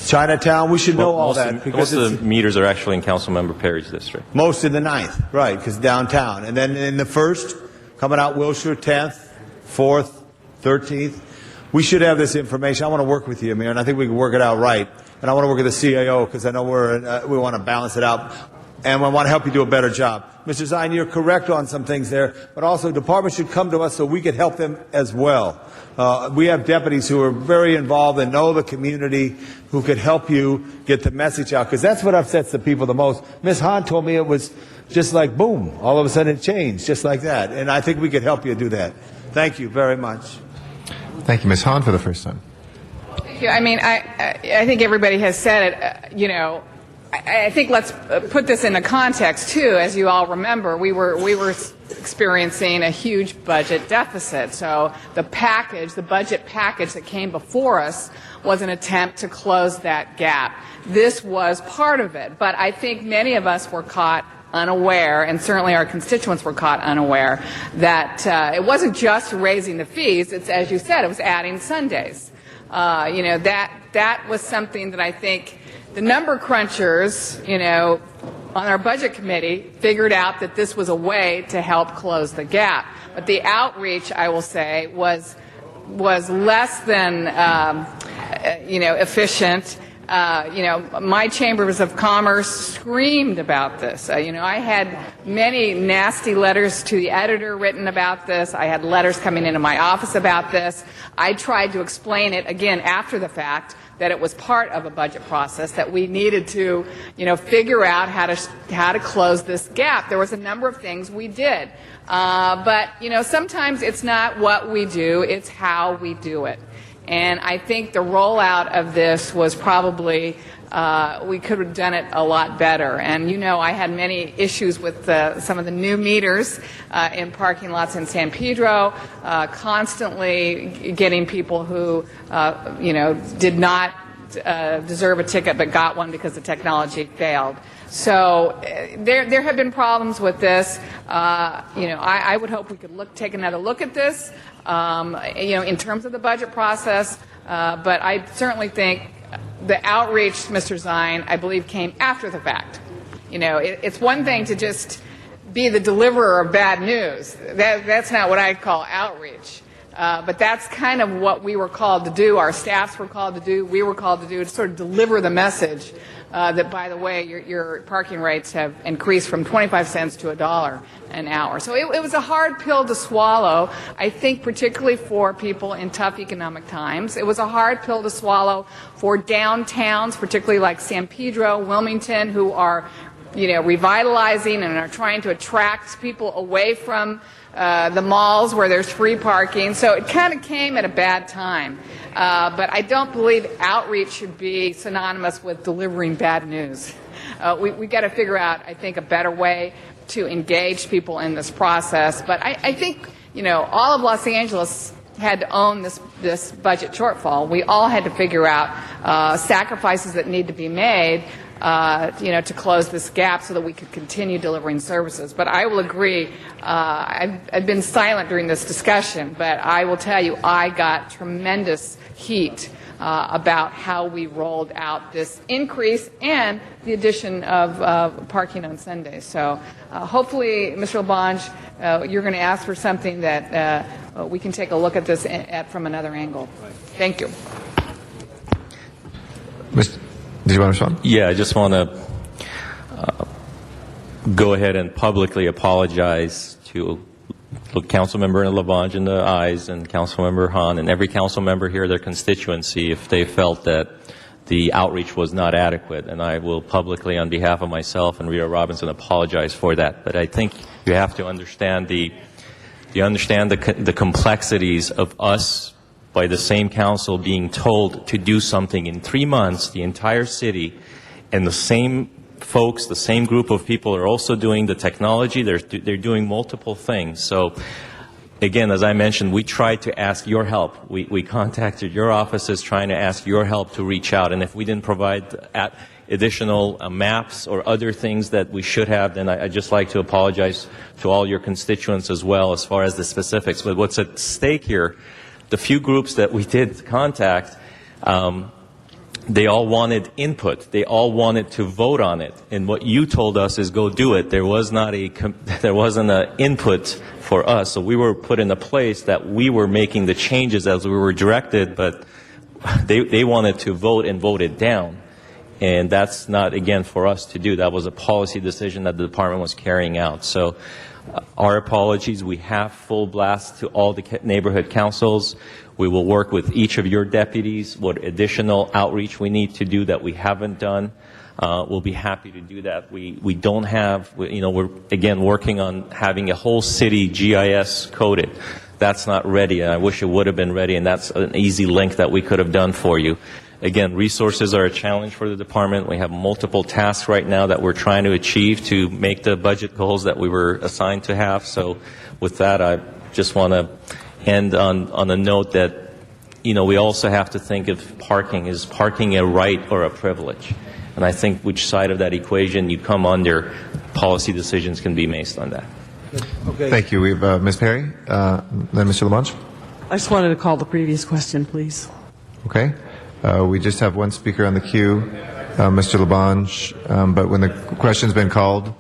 Chinatown. We should know all that. Most of the meters are actually in Councilmember Perry's district. Most in the 9th, right, because downtown. And then in the 1st, coming out Wilshire, 10th, 4th, 13th. We should have this information. I want to work with you, Mayor, and I think we can work it out right. And I want to work with the CAO because I know we want to balance it out. And we want to help you do a better job. Mr. Zine, you're correct on some things there, but also departments should come to us so we can help them as well. We have deputies who are very involved and know the community who could help you get the message out, because that's what upsets the people the most. Ms. Hahn told me it was just like boom, all of a sudden it changed, just like that. And I think we could help you do that. Thank you very much. Thank you, Ms. Hahn, for the first time. Thank you. I mean, I think everybody has said it. I think let's put this into context too. As you all remember, we were experiencing a huge budget deficit. So the budget package that came before us was an attempt to close that gap. This was part of it, but I think many of us were caught unaware, and certainly our constituents were caught unaware, that it wasn't just raising the fees. It's, as you said, it was adding Sundays. That was something that I think the number crunchers, on our budget committee figured out that this was a way to help close the gap. But the outreach, I will say, was less than, efficient. My chambers of commerce screamed about this. I had many nasty letters to the editor written about this. I had letters coming into my office about this. I tried to explain it again after the fact, that it was part of a budget process, that we needed to, figure out how to close this gap. There was a number of things we did. But sometimes it's not what we do, it's how we do it. And I think the rollout of this was probably, we could have done it a lot better. And I had many issues with some of the new meters in parking lots in San Pedro, constantly getting people who, did not deserve a ticket but got one because the technology failed. So there have been problems with this. I would hope we could take another look at this, in terms of the budget process. But I certainly think the outreach, Mr. Zine, I believe came after the fact. It's one thing to just be the deliverer of bad news. That's not what I'd call outreach. But that's kind of what we were called to do, our staffs were called to do, we were called to do, to sort of deliver the message that, by the way, your parking rates have increased from 25 cents to $1 an hour. So it was a hard pill to swallow, I think, particularly for people in tough economic times. It was a hard pill to swallow for downtowns, particularly like San Pedro, Wilmington, who are revitalizing and are trying to attract people away from the malls where there's free parking. So it kind of came at a bad time. But I don't believe outreach should be synonymous with delivering bad news. We got to figure out, I think, a better way to engage people in this process. But I think, all of Los Angeles had to own this budget shortfall. We all had to figure out sacrifices that need to be made to close this gap so that we could continue delivering services. But I will agree, I've been silent during this discussion, but I will tell you I got tremendous heat about how we rolled out this increase and the addition of parking on Sundays. So hopefully, Mr. LaBonge, you're going to ask for something that we can take a look at this from another angle. Thank you. Did you want to respond? Yeah, I just want to go ahead and publicly apologize to Councilmember LaBonge in the eyes and Councilmember Hahn and every council member here, their constituency, if they felt that the outreach was not adequate. And I will publicly, on behalf of myself and Rita Robinson, apologize for that. But I think you have to understand the complexities of us, by the same council, being told to do something in 3 months, the entire city, and the same folks, the same group of people are also doing the technology. They're doing multiple things. So again, as I mentioned, we tried to ask your help. We contacted your offices trying to ask your help to reach out. And if we didn't provide additional maps or other things that we should have, then I'd just like to apologize to all your constituents as well as far as the specifics. But what's at stake here, the few groups that we did contact, they all wanted input. They all wanted to vote on it. And what you told us is go do it. There wasn't an input for us. So we were put in a place that we were making the changes as we were directed, but they wanted to vote and vote it down. And that's not, again, for us to do. That was a policy decision that the department was carrying out. So our apologies. We have full blast to all the neighborhood councils. We will work with each of your deputies. What additional outreach we need to do that we haven't done, we'll be happy to do that. We don't have, we're again working on having a whole city GIS coded. That's not ready, and I wish it would have been ready, and that's an easy link that we could have done for you. Again, resources are a challenge for the department. We have multiple tasks right now that we're trying to achieve to make the budget goals that we were assigned to have. So with that, I just want to end on a note that, we also have to think of parking. Is parking a right or a privilege? And I think which side of that equation you come under, policy decisions can be based on that. Okay. Thank you. We have Ms. Perry, then Mr. Labange. I just wanted to call the previous question, please. Okay. We just have one speaker on the queue, Mr. Labange, but when the question's been called...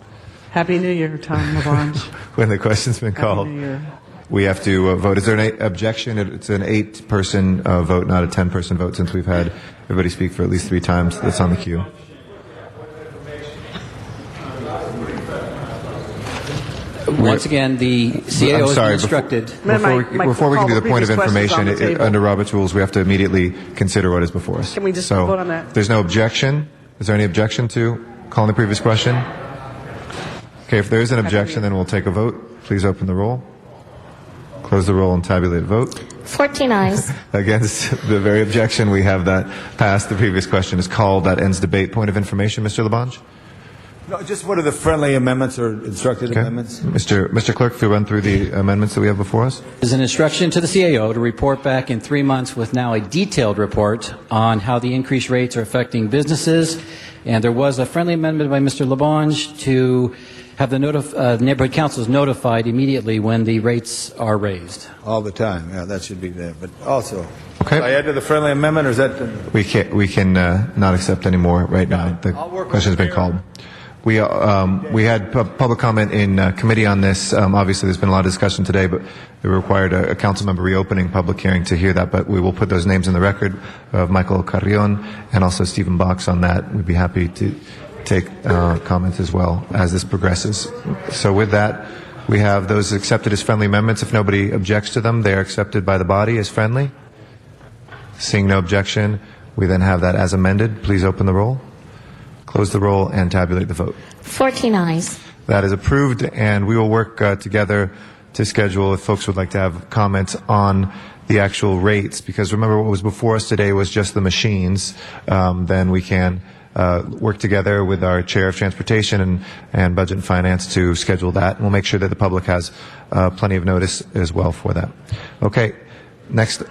Happy New Year, Tom Labange. When the question's been called, we have to vote. Is there an objection? It's an 8-person vote, not a 10-person vote, since we've had everybody speak for at least 3 times. That's on the queue. Once again, the CAO has been instructed. Before we can do the point of information, under Robert's rules, we have to immediately consider what is before us. Can we just vote on that? There's no objection. Is there any objection to calling the previous question? Okay, if there is an objection, then we'll take a vote. Please open the roll. Close the roll and tabulate the vote. 14 ayes. Against the very objection, we have that passed. The previous question is called. That ends debate. Point of information, Mr. Labange? No, just what are the friendly amendments or instructed amendments? Mr. Clerk, if you run through the amendments that we have before us. There's an instruction to the CAO to report back in 3 months with now a detailed report on how the increased rates are affecting businesses. And there was a friendly amendment by Mr. Labange to have the neighborhood councils notified immediately when the rates are raised. All the time. Yeah, that should be there. But also, okay. I add to the friendly amendment, or is that... We can not accept any more right now. The question has been called. We had public comment in committee on this. Obviously, there's been a lot of discussion today, but it required a council member reopening public hearing to hear that. But we will put those names in the record of Michael Carrion and also Stephen Box on that. We'd be happy to take comments as well as this progresses. So with that, we have those accepted as friendly amendments. If nobody objects to them, they are accepted by the body as friendly. Seeing no objection, we then have that as amended. Please open the roll. Close the roll and tabulate the vote. 14 ayes. That is approved, and we will work together to schedule if folks would like to have comments on the actual rates, because remember what was before us today was just the machines. Then we can work together with our Chair of Transportation and Budget and Finance to schedule that, and we'll make sure that the public has plenty of notice as well for that. Okay, next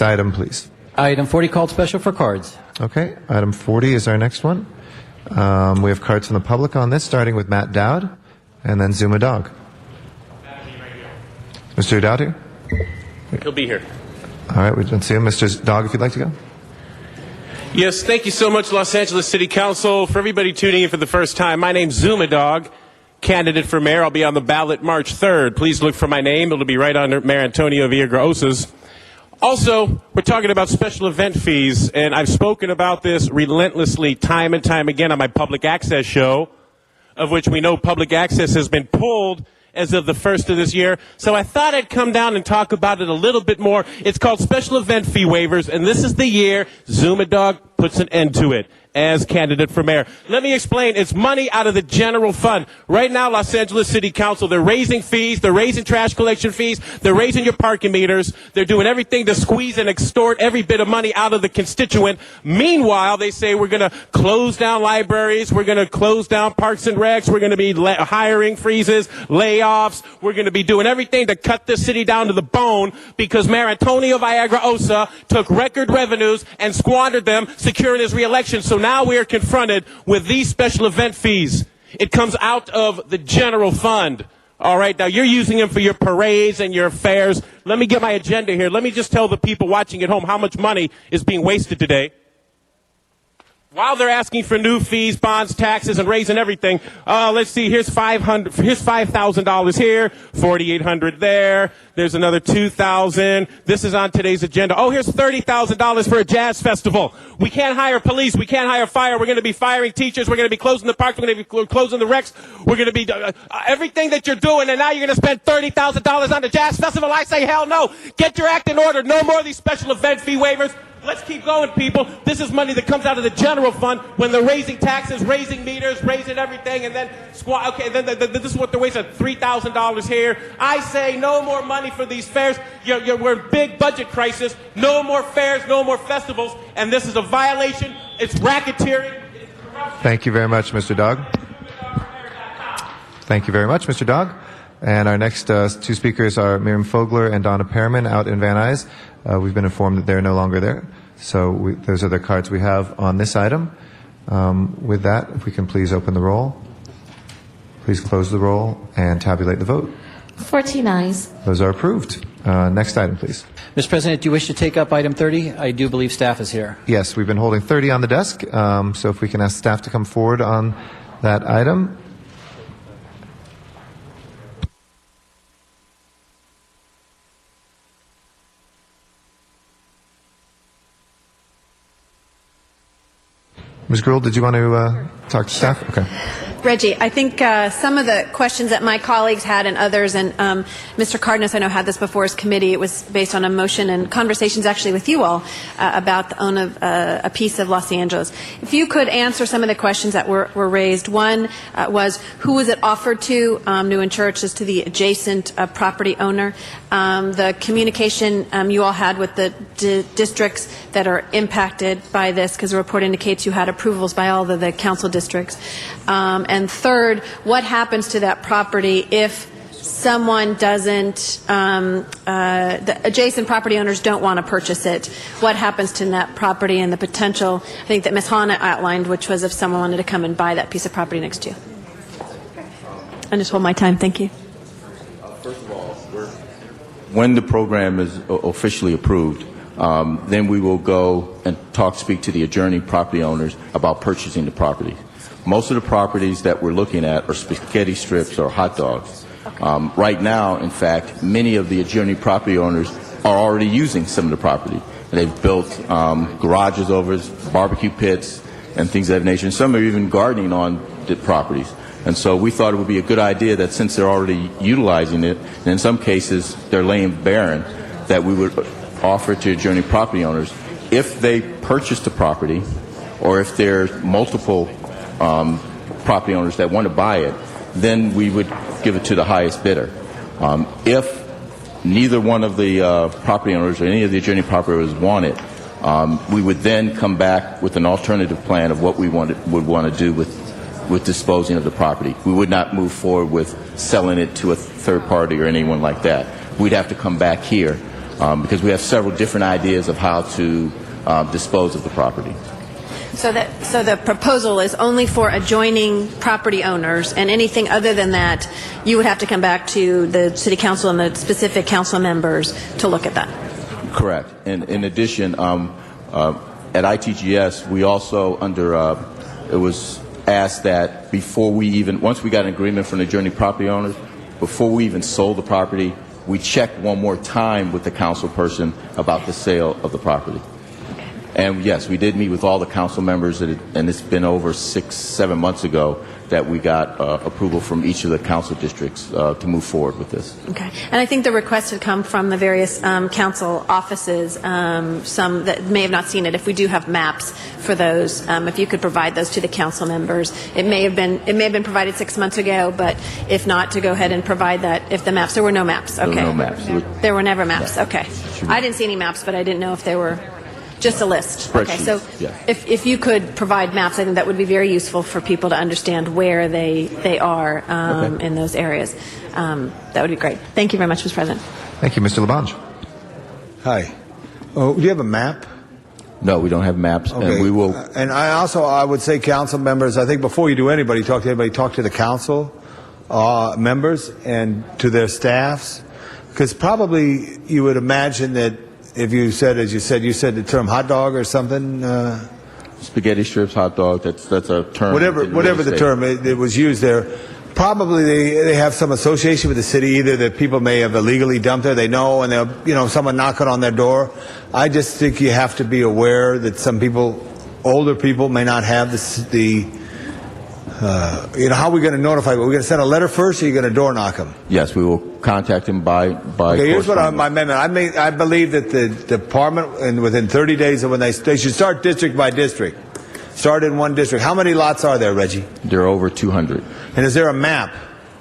item, please. Item 40 called special for cards. Okay, item 40 is our next one. We have cards from the public on this, starting with Matt Dowd and then Zuma Dog. Mr. Dowd here? He'll be here. All right, we don't see him. Mr. Dog, if you'd like to go. Yes, thank you so much, Los Angeles City Council. For everybody tuning in for the first time, my name's Zuma Dog, candidate for mayor. I'll be on the ballot March 3rd. Please look for my name. It'll be right under Mayor Antonio Villagraos's. Also, we're talking about special event fees, and I've spoken about this relentlessly time and time again on my public access show, of which we know public access has been pulled as of the 1st of this year. So I thought I'd come down and talk about it a little bit more. It's called special event fee waivers, and this is the year Zuma Dog puts an end to it. as candidate for mayor. Let me explain. It's money out of the general fund. Right now, Los Angeles City Council, they're raising fees, they're raising trash collection fees, they're raising your parking meters, they're doing everything to squeeze and extort every bit of money out of the constituent. Meanwhile, they say we're going to close down libraries, we're going to close down parks and recs, we're going to be hiring freezes, layoffs, we're going to be doing everything to cut this city down to the bone because Mayor Antonio Viagra Osa took record revenues and squandered them, securing his reelection. So now we are confronted with these special event fees. It comes out of the general fund. All right, now you're using them for your parades and your fairs. Let me get my agenda here. Let me just tell the people watching at home how much money is being wasted today. While they're asking for new fees, bonds, taxes, and raising everything, let's see. Here's $5,000 here, $4,800 there. There's another $2,000. This is on today's agenda. Oh, here's $30,000 for a jazz festival. We can't hire police. We can't hire fire. We're going to be firing teachers. We're going to be closing the parks. We're going to be closing the recs. We're going to be everything that you're doing, and now you're going to spend $30,000 on the jazz festival. I say hell no. Get your act in order. No more of these special event fee waivers. Let's keep going, people. This is money that comes out of the general fund when they're raising taxes, raising meters, raising everything, and then this is what they're wasting, $3,000 here. I say no more money for these fairs. We're in big budget crisis. No more fairs, no more festivals, and this is a violation. It's racketeering. It's corruption. Thank you very much, Mr. Dog. Thank you very much, Mr. Dog. And our next two speakers are Miriam Fogler and Donna Pearman out in Van Nuys. We've been informed that they're no longer there. So those are the cards we have on this item. With that, if we can please open the roll. Please close the roll and tabulate the vote. 14 ayes. Those are approved. Next item, please. Mr. President, do you wish to take up item 30? I do believe staff is here. Yes, we've been holding 30 on the desk. So if we can ask staff to come forward on that item. Ms. Gruhl, did you want to talk to staff? Okay. Reggie, I think some of the questions that my colleagues had and others, and Mr. Cardenas, I know, had this before his committee. It was based on a motion and conversations actually with you all about the own of a piece of Los Angeles. If you could answer some of the questions that were raised. One was, who was it offered to? New and Church is to the adjacent property owner. The communication you all had with the districts that are impacted by this, because the report indicates you had approvals by all of the council districts. And third, what happens to that property if someone doesn't, the adjacent property owners don't want to purchase it? What happens to that property and the potential, I think that Ms. Hanna outlined, which was if someone wanted to come and buy that piece of property next to you? I just hold my time. Thank you. First of all, when the program is officially approved, then we will go and speak to the adjoining property owners about purchasing the property. Most of the properties that we're looking at are spaghetti strips or hot dogs. Right now, in fact, many of the adjoining property owners are already using some of the property. They've built garages over it, barbecue pits, and things of that nature. And some are even gardening on the properties. And so we thought it would be a good idea that since they're already utilizing it, and in some cases they're laying barren, that we would offer to adjoining property owners, if they purchase the property, or if there's multiple property owners that want to buy it, then we would give it to the highest bidder. If neither one of the property owners or any of the adjoining property owners want it, we would then come back with an alternative plan of what we would want to do with disposing of the property. We would not move forward with selling it to a third party or anyone like that. We'd have to come back here because we have several different ideas of how to dispose of the property. So the proposal is only for adjoining property owners, and anything other than that, you would have to come back to the City Council and the specific council members to look at that. Correct. And in addition, at ITGS, we also it was asked that once we got an agreement from the adjoining property owners, before we even sold the property, we checked one more time with the council person about the sale of the property. And yes, we did meet with all the council members, and it's been over 6-7 months ago that we got approval from each of the council districts to move forward with this. Okay. And I think the request had come from the various council offices, some that may have not seen it. If we do have maps for those, if you could provide those to the council members. It may have been provided 6 months ago, but if not, to go ahead and provide that. If the maps, there were no maps. Okay. There were no maps. There were never maps. Yeah. Okay. I didn't see any maps, but I didn't know if there were just a list. Okay. So yeah. if you could provide maps, I think that would be very useful for people to understand where they are in those areas. That would be great. Thank you very much, Mr. President. Thank you, Mr. Labange. Hi. Do you have a map? No, we don't have maps, Okay. and we will. And I would say, council members, I think before you do anybody, talk to the council members and to their staffs, because probably you would imagine that if you said, as you said the term hot dog or something. Spaghetti strips, hot dog. That's a term. Whatever the term it was used there. Probably they have some association with the city, either that people may have illegally dumped there, they know, and they'll, someone knocking on their door. I just think you have to be aware that some people, older people, may not have how are we going to notify them? Are we going to send a letter first, or are you going to door knock them? Yes, we will contact them by. Okay, here's what my amendment. I believe that the department, and within 30 days of when they should start district by district. Start in one district. How many lots are there, Reggie? There are over 200. And is there a map?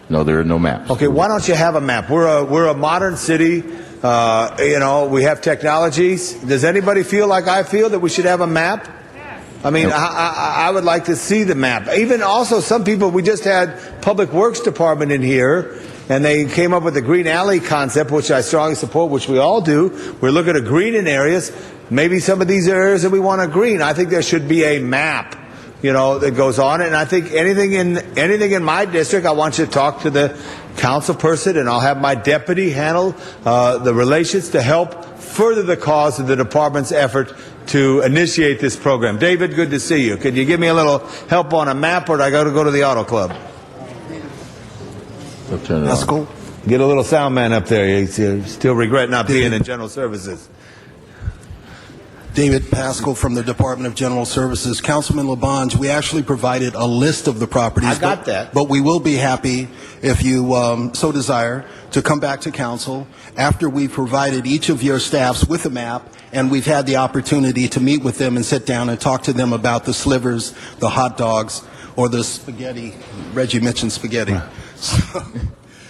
No, there are no maps. Okay, why don't you have a map? We're a modern city. We have technologies. Does anybody feel like I feel that we should have a map? I mean, I would like to see the map. Even also, some people, we just had Public Works Department in here, and they came up with the green alley concept, which I strongly support, which we all do. We're looking at greening areas. Maybe some of these areas that we want to green. I think there should be a map, that goes on it. And I think anything in my district, I want you to talk to the council person, and I'll have my deputy handle the relations to help further the cause of the department's effort to initiate this program. David, good to see you. Could you give me a little help on a map, or do I got to go to the auto club? That's cool. Get a little sound man up there. You still regret not being in general services. David Pascal from the Department of General Services. Councilman Labange, we actually provided a list of the properties. I got that. But we will be happy, if you so desire, to come back to council after we've provided each of your staffs with a map, and we've had the opportunity to meet with them and sit down and talk to them about the slivers, the hot dogs, or the spaghetti. Reggie mentioned spaghetti.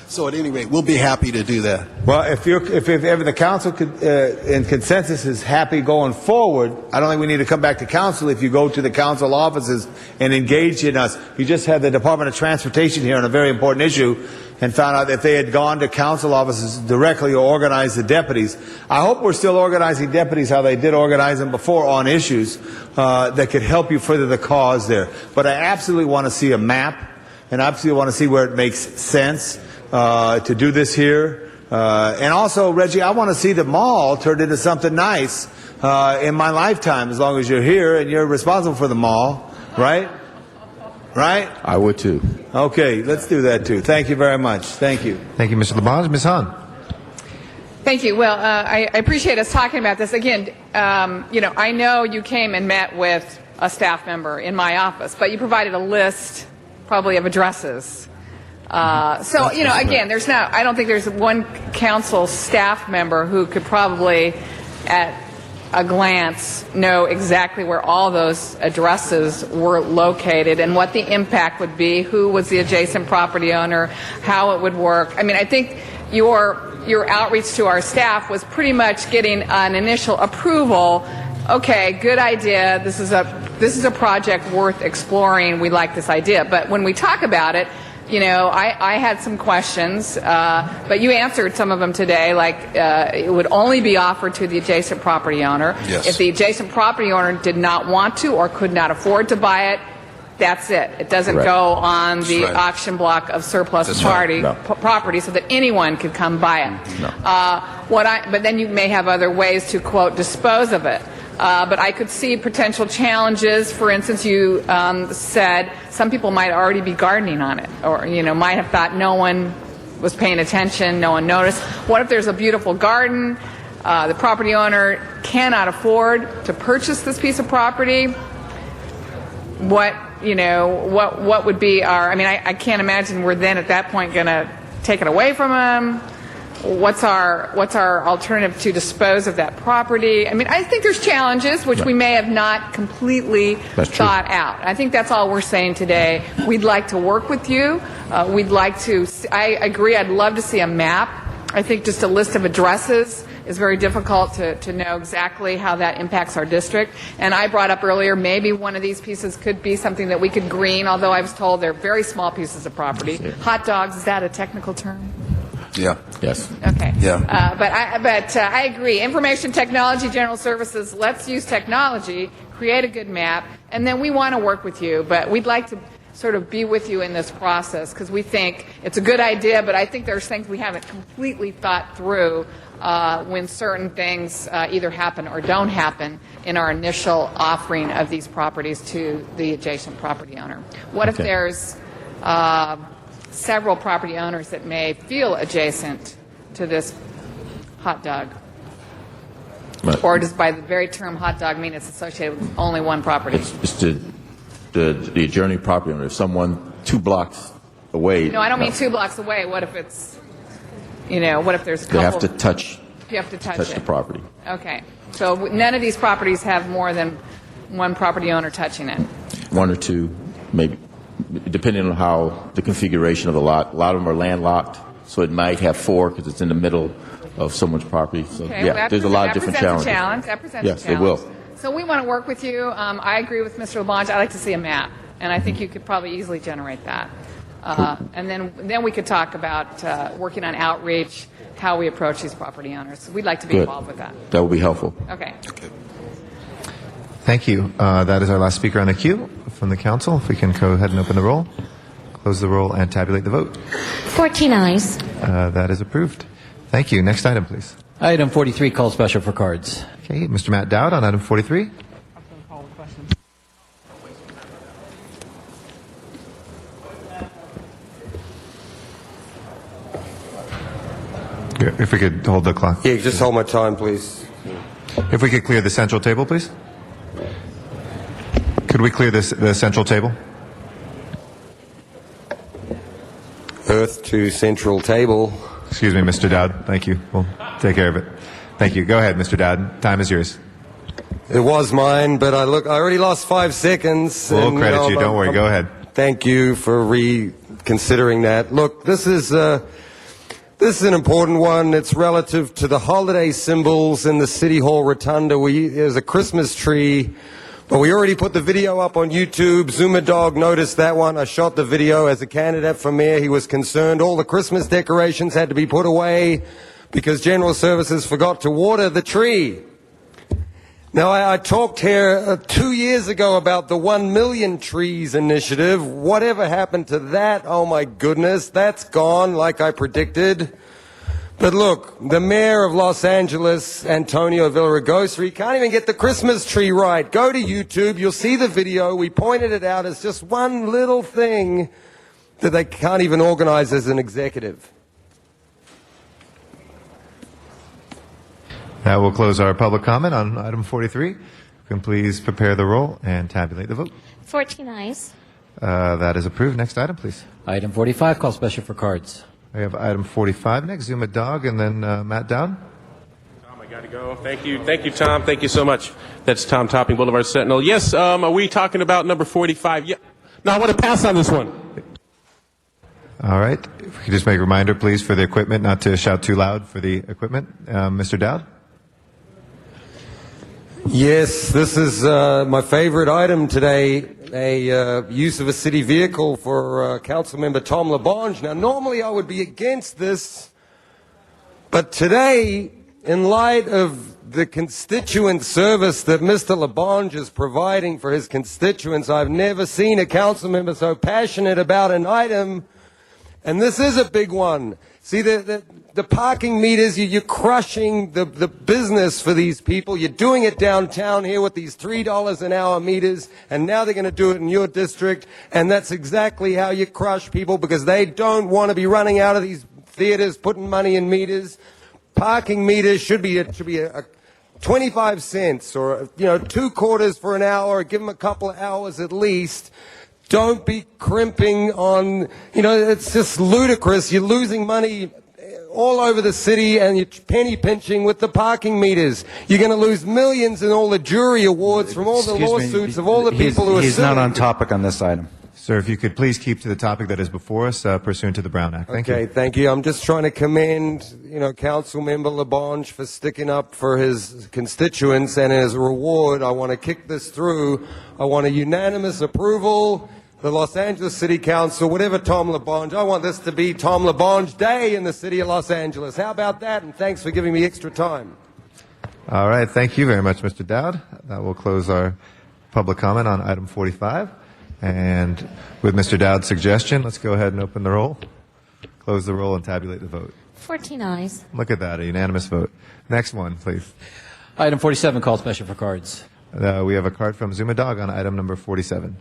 So at any rate, we'll be happy to do that. Well, if ever the council in consensus is happy going forward, I don't think we need to come back to council if you go to the council offices and engage in us. You just had the Department of Transportation here on a very important issue and found out that they had gone to council offices directly or organized the deputies. I hope we're still organizing deputies how they did organize them before on issues that could help you further the cause there. But I absolutely want to see a map, and I absolutely want to see where it makes sense to do this here. And also, Reggie, I want to see the mall turned into something nice in my lifetime, as long as you're here and you're responsible for the mall, right? Right? I would too. Okay, let's do that too. Thank you very much. Thank you. Thank you, Mr. Labange. Ms. Hahn. Thank you. Well, I appreciate us talking about this. Again, I know you came and met with a staff member in my office, but you provided a list probably of addresses. Again, I don't think there's one council staff member who could probably, at a glance, know exactly where all those addresses were located and what the impact would be, who was the adjacent property owner, how it would work. I mean, I think your outreach to our staff was pretty much getting an initial approval. Okay, good idea. This is a project worth exploring. We like this idea. But when we talk about it, I had some questions, but you answered some of them today, like it would only be offered to the adjacent property owner. Yes. If the adjacent property owner did not want to or could not afford to buy it, that's it. It doesn't go on the auction block of surplus property so that anyone could come buy it. No. But then you may have other ways to, quote, dispose of it. But I could see potential challenges. For instance, you said some people might already be gardening on it, or might have thought no one was paying attention, no one noticed. What if there's a beautiful garden? The property owner cannot afford to purchase this piece of property. What would be our, I can't imagine we're then at that point going to take it away from him. What's our alternative to dispose of that property? I think there's challenges which we may have not completely thought out. I think that's all we're saying today. We'd like to work with you. I agree, I'd love to see a map. I think just a list of addresses is very difficult to know exactly how that impacts our district. And I brought up earlier, maybe one of these pieces could be something that we could green, although I was told they're very small pieces of property. Hot dogs, is that a technical term? Yeah. Yes. Okay. Yeah. But I agree. Information technology, general services, let's use technology, create a good map, and then we want to work with you. But we'd like to sort of be with you in this process because we think it's a good idea, but I think there's things we haven't completely thought through when certain things either happen or don't happen in our initial offering of these properties to the adjacent property owner. What if there's several property owners that may feel adjacent to this hot dog? Right. Or does by the very term hot dog mean it's associated with only one property? It's the adjoining property owner. If someone 2 blocks away. No, I don't mean 2 blocks away. What if it's, what if there's a couple? They have to touch. You have to touch the property. Okay. So none of these properties have more than one property owner touching it. 1 or 2, maybe, depending on how the configuration of the lot. A lot of them are landlocked, so it might have 4 because it's in the middle of someone's property. So Okay, yeah, well, there's a lot of different challenges. That presents Yes, a challenge. it will. So we want to work with you. I agree with Mr. LaBonge. I'd like to see a map, and I think you could probably easily generate that. And then we could talk about working on outreach, how we approach these property owners. We'd like to be Good. involved with that. That would be helpful. Okay. Thank you. That is our last speaker on the queue from the council. If we can go ahead and open the roll, close the roll, and tabulate the vote. 14 ayes. That is approved. Thank you. Next item, please. Item 43, call special for cards. Okay, Mr. Matt Dowd on item 43. If we could hold the clock. Yeah, just hold my time, please. If we could clear the central table, please. Could we clear the central table? Earth to central table. Excuse me, Mr. Dowd. Thank you. We'll take care of it. Thank you. Go ahead, Mr. Dowd. Time is yours. It was mine, but I already lost 5 seconds. We'll credit you. Don't worry. Go ahead. Thank you for reconsidering that. Look, this is an important one. It's relative to the holiday symbols in the City Hall Rotunda. There's a Christmas tree, but we already put the video up on YouTube. Zuma Dog noticed that one. I shot the video as a candidate for mayor. He was concerned all the Christmas decorations had to be put away because General Services forgot to water the tree. Now, I talked here 2 years ago about the 1 million trees initiative. Whatever happened to that? Oh, my goodness. That's gone like I predicted. But look, the mayor of Los Angeles, Antonio Villaraigosa, he can't even get the Christmas tree right. Go to YouTube. You'll see the video. We pointed it out as just one little thing that they can't even organize as an executive. That will close our public comment on item 43. You can please prepare the roll and tabulate the vote. 14 ayes. That is approved. Next item, please. Item 45, call special for cards. We have item 45 next. Zuma Dog and then Matt Dowd. Tom, I got to go. Thank you, Tom. Thank you so much. That's Tom Topping, Boulevard Sentinel. Yes, are we talking about number 45? Yeah. No, I want to pass on this one. All right. If we could just make a reminder, please, for the equipment, not to shout too loud for the equipment. Mr. Dowd? Yes, this is my favorite item today, a use of a city vehicle for Councilmember Tom LaBonge. Now, normally I would be against this, but today, in light of the constituent service that Mr. LaBonge is providing for his constituents, I've never seen a council member so passionate about an item, and this is a big one. See, the parking meters, you're crushing the business for these people. You're doing it downtown here with these $3 an hour meters, and now they're going to do it in your district, and that's exactly how you crush people because they don't want to be running out of these theaters, putting money in meters. parking meters should be 25 cents or 2 quarters for an hour. Give them a couple of hours at least. Don't be crimping on. It's just ludicrous. You're losing money all over the city, and you're penny pinching with the parking meters. You're going to lose millions in all the jury awards from all the lawsuits of all the people who are He's suing. not on topic on this item. Sir, if you could please keep to the topic that is before us, pursuant to the Brown Act. Thank you. Thank you. I'm just trying to commend, Council Member Labange for sticking up for his constituents, and as a reward, I want to kick this through. I want a unanimous approval. The Los Angeles City Council, whatever Tom Labange, I want this to be Tom Labange Day in the city of Los Angeles. How about that? And thanks for giving me extra time. All right. Thank you very much, Mr. Dowd. That will close our public comment on item 45. And with Mr. Dowd's suggestion, let's go ahead and open the roll, close the roll, and tabulate the vote. 14 ayes. Look at that, a unanimous vote. Next one, please. Item 47, called special for cards. We have a card from Zuma Dog on item number 47.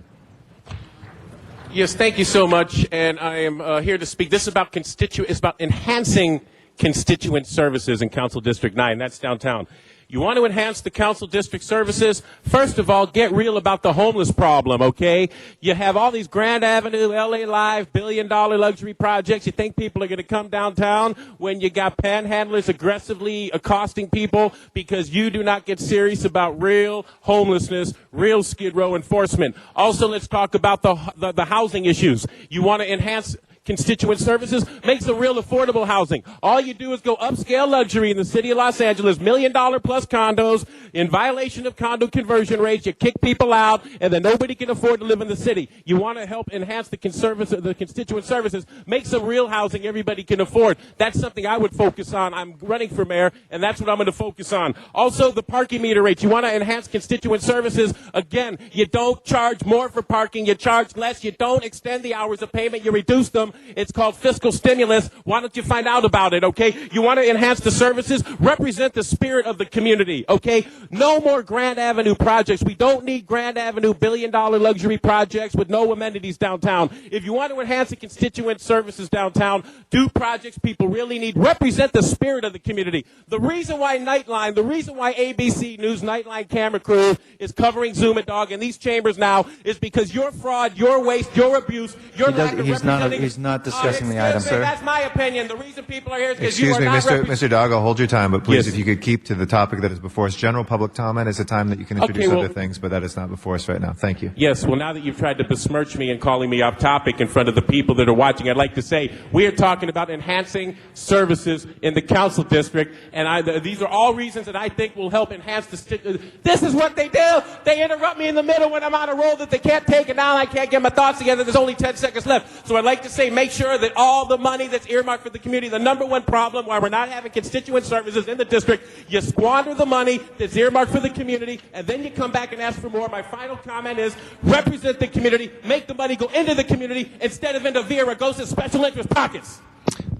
Yes, thank you so much, and I am here to speak. This is about it's about enhancing constituent services in Council District 9. That's downtown. You want to enhance the council district services? First of all, get real about the homeless problem, okay? You have all these Grand Avenue, LA Live, billion-dollar luxury projects. You think people are going to come downtown when you got panhandlers aggressively accosting people because you do not get serious about real homelessness, real Skid Row enforcement. Also, let's talk about the housing issues. You want to enhance constituent services, make some real affordable housing. All you do is go upscale luxury in the city of Los Angeles, $1 million plus condos in violation of condo conversion rates. You kick people out, and then nobody can afford to live in the city. You want to help enhance the constituent services, make some real housing everybody can afford. That's something I would focus on. I'm running for mayor, and that's what I'm going to focus on. Also, the parking meter rates. You want to enhance constituent services. Again, you don't charge more for parking. You charge less. You don't extend the hours of payment. You reduce them. It's called fiscal stimulus. Why don't you find out about it, okay? You want to enhance the services? Represent the spirit of the community, okay? No more Grand Avenue projects. We don't need Grand Avenue billion-dollar luxury projects with no amenities downtown. If you want to enhance the constituent services downtown, do projects people really need. Represent the spirit of the community. The reason why Nightline, the reason why ABC News Nightline camera crew is covering Zuma Dog in these chambers now is because your fraud, your waste, your abuse, your lack of representing. He's not discussing the item, sir. That's my opinion. The reason people are here is because you are not Mr. Dog, I'll hold your time, but please, Yes. if you could keep to the topic that is before us. General public comment is a time that you can introduce Okay, well- other things, but that is not before us right now. Thank you. Yes, well, now that you've tried to besmirch me and calling me off topic in front of the people that are watching, I'd like to say we are talking about enhancing services in the council district, and these are all reasons that I think will help enhance the. This is what they do. They interrupt me in the middle when I'm on a roll that they can't take, and now I can't get my thoughts together. There's only 10 seconds left. So I'd like to say make sure that all the money that's earmarked for the community, the number one problem why we're not having constituent services in the district, you squander the money that's earmarked for the community, and then you come back and ask for more. My final comment is represent the community, make the money go into the community instead of into Villaraigosa's special interest pockets.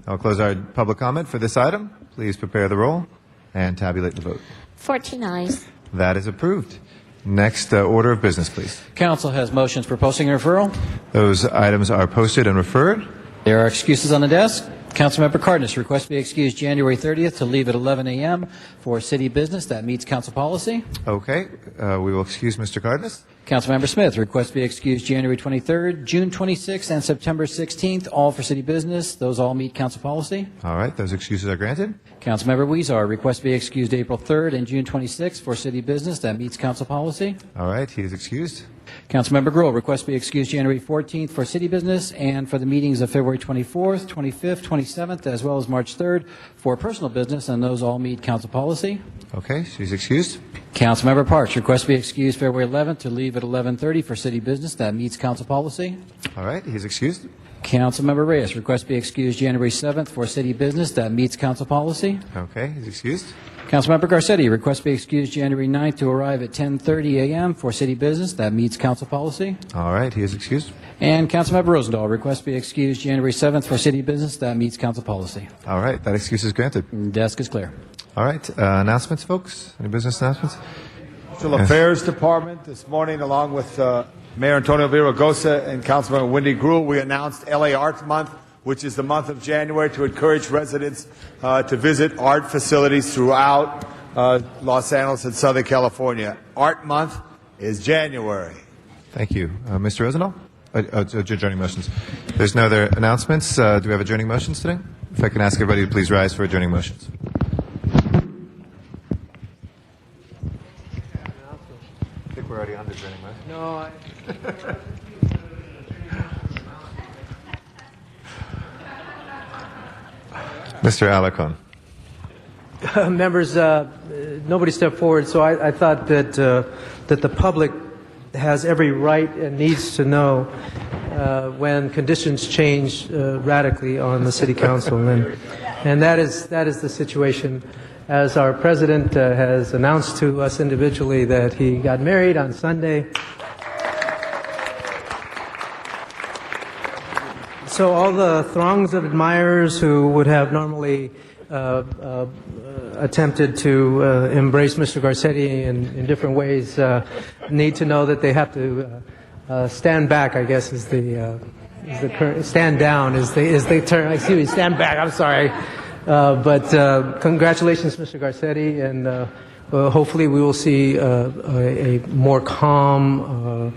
I'll close our public comment for this item. Please prepare the roll and tabulate the vote. 14 ayes. That is approved. Next order of business, please. Council has motions for posting and referral. Those items are posted and referred. There are excuses on the desk. Councilmember Cardenas, request to be excused January 30th to leave at 11 a.m. for city business that meets council policy. Okay. We will excuse Mr. Cardenas. Councilmember Smith, request to be excused January 23rd, June 26th, and September 16th, all for city business. Those all meet council policy. All right. Those excuses are granted. Councilmember Weezer, request to be excused April 3rd and June 26th for city business that meets council policy. All right. He is excused. Councilmember Gruhl, request to be excused January 14th for city business and for the meetings of February 24th, 25th, 27th, as well as March 3rd for personal business, and those all meet council policy. Okay. She's excused. Councilmember Parks, request to be excused February 11th to leave at 11:30 for city business that meets council policy. All right. He's excused. Councilmember Reyes, request to be excused January 7th for city business that meets council policy. Okay. He's excused. Councilmember Garcetti, request to be excused January 9th to arrive at 10:30 a.m. for city business that meets council policy. All right. He is excused. And Councilmember Rosendahl, request to be excused January 7th for city business that meets council policy. All right. That excuse is granted. Desk is clear. All right. Announcements, folks? Any business announcements? Cultural Affairs Department this morning, along with Mayor Antonio Villaraigosa and Councilmember Wendy Gruhl, we announced LA Arts Month which is the month of January, to encourage residents to visit art facilities throughout Los Angeles and Southern California. Art Month is January. Thank you. Mr. Rosendahl? Adjourning motions. There's no other announcements. Do we have adjourning motions today? If I can ask everybody to please rise for adjourning motions. I think we're already on adjourning motions. No, Mr. Alarcon. Members, nobody stepped forward, so I thought that the public has every right and needs to know when conditions change radically on the City Council, and that is the situation. As our president has announced to us individually that he got married on Sunday. So all the throngs of admirers who would have normally attempted to embrace Mr. Garcetti in different ways need to know that they have to stand back, I guess is the current, stand down is the term. Excuse me, stand back. I'm sorry, but congratulations, Mr. Garcetti, and hopefully we will see a more calm,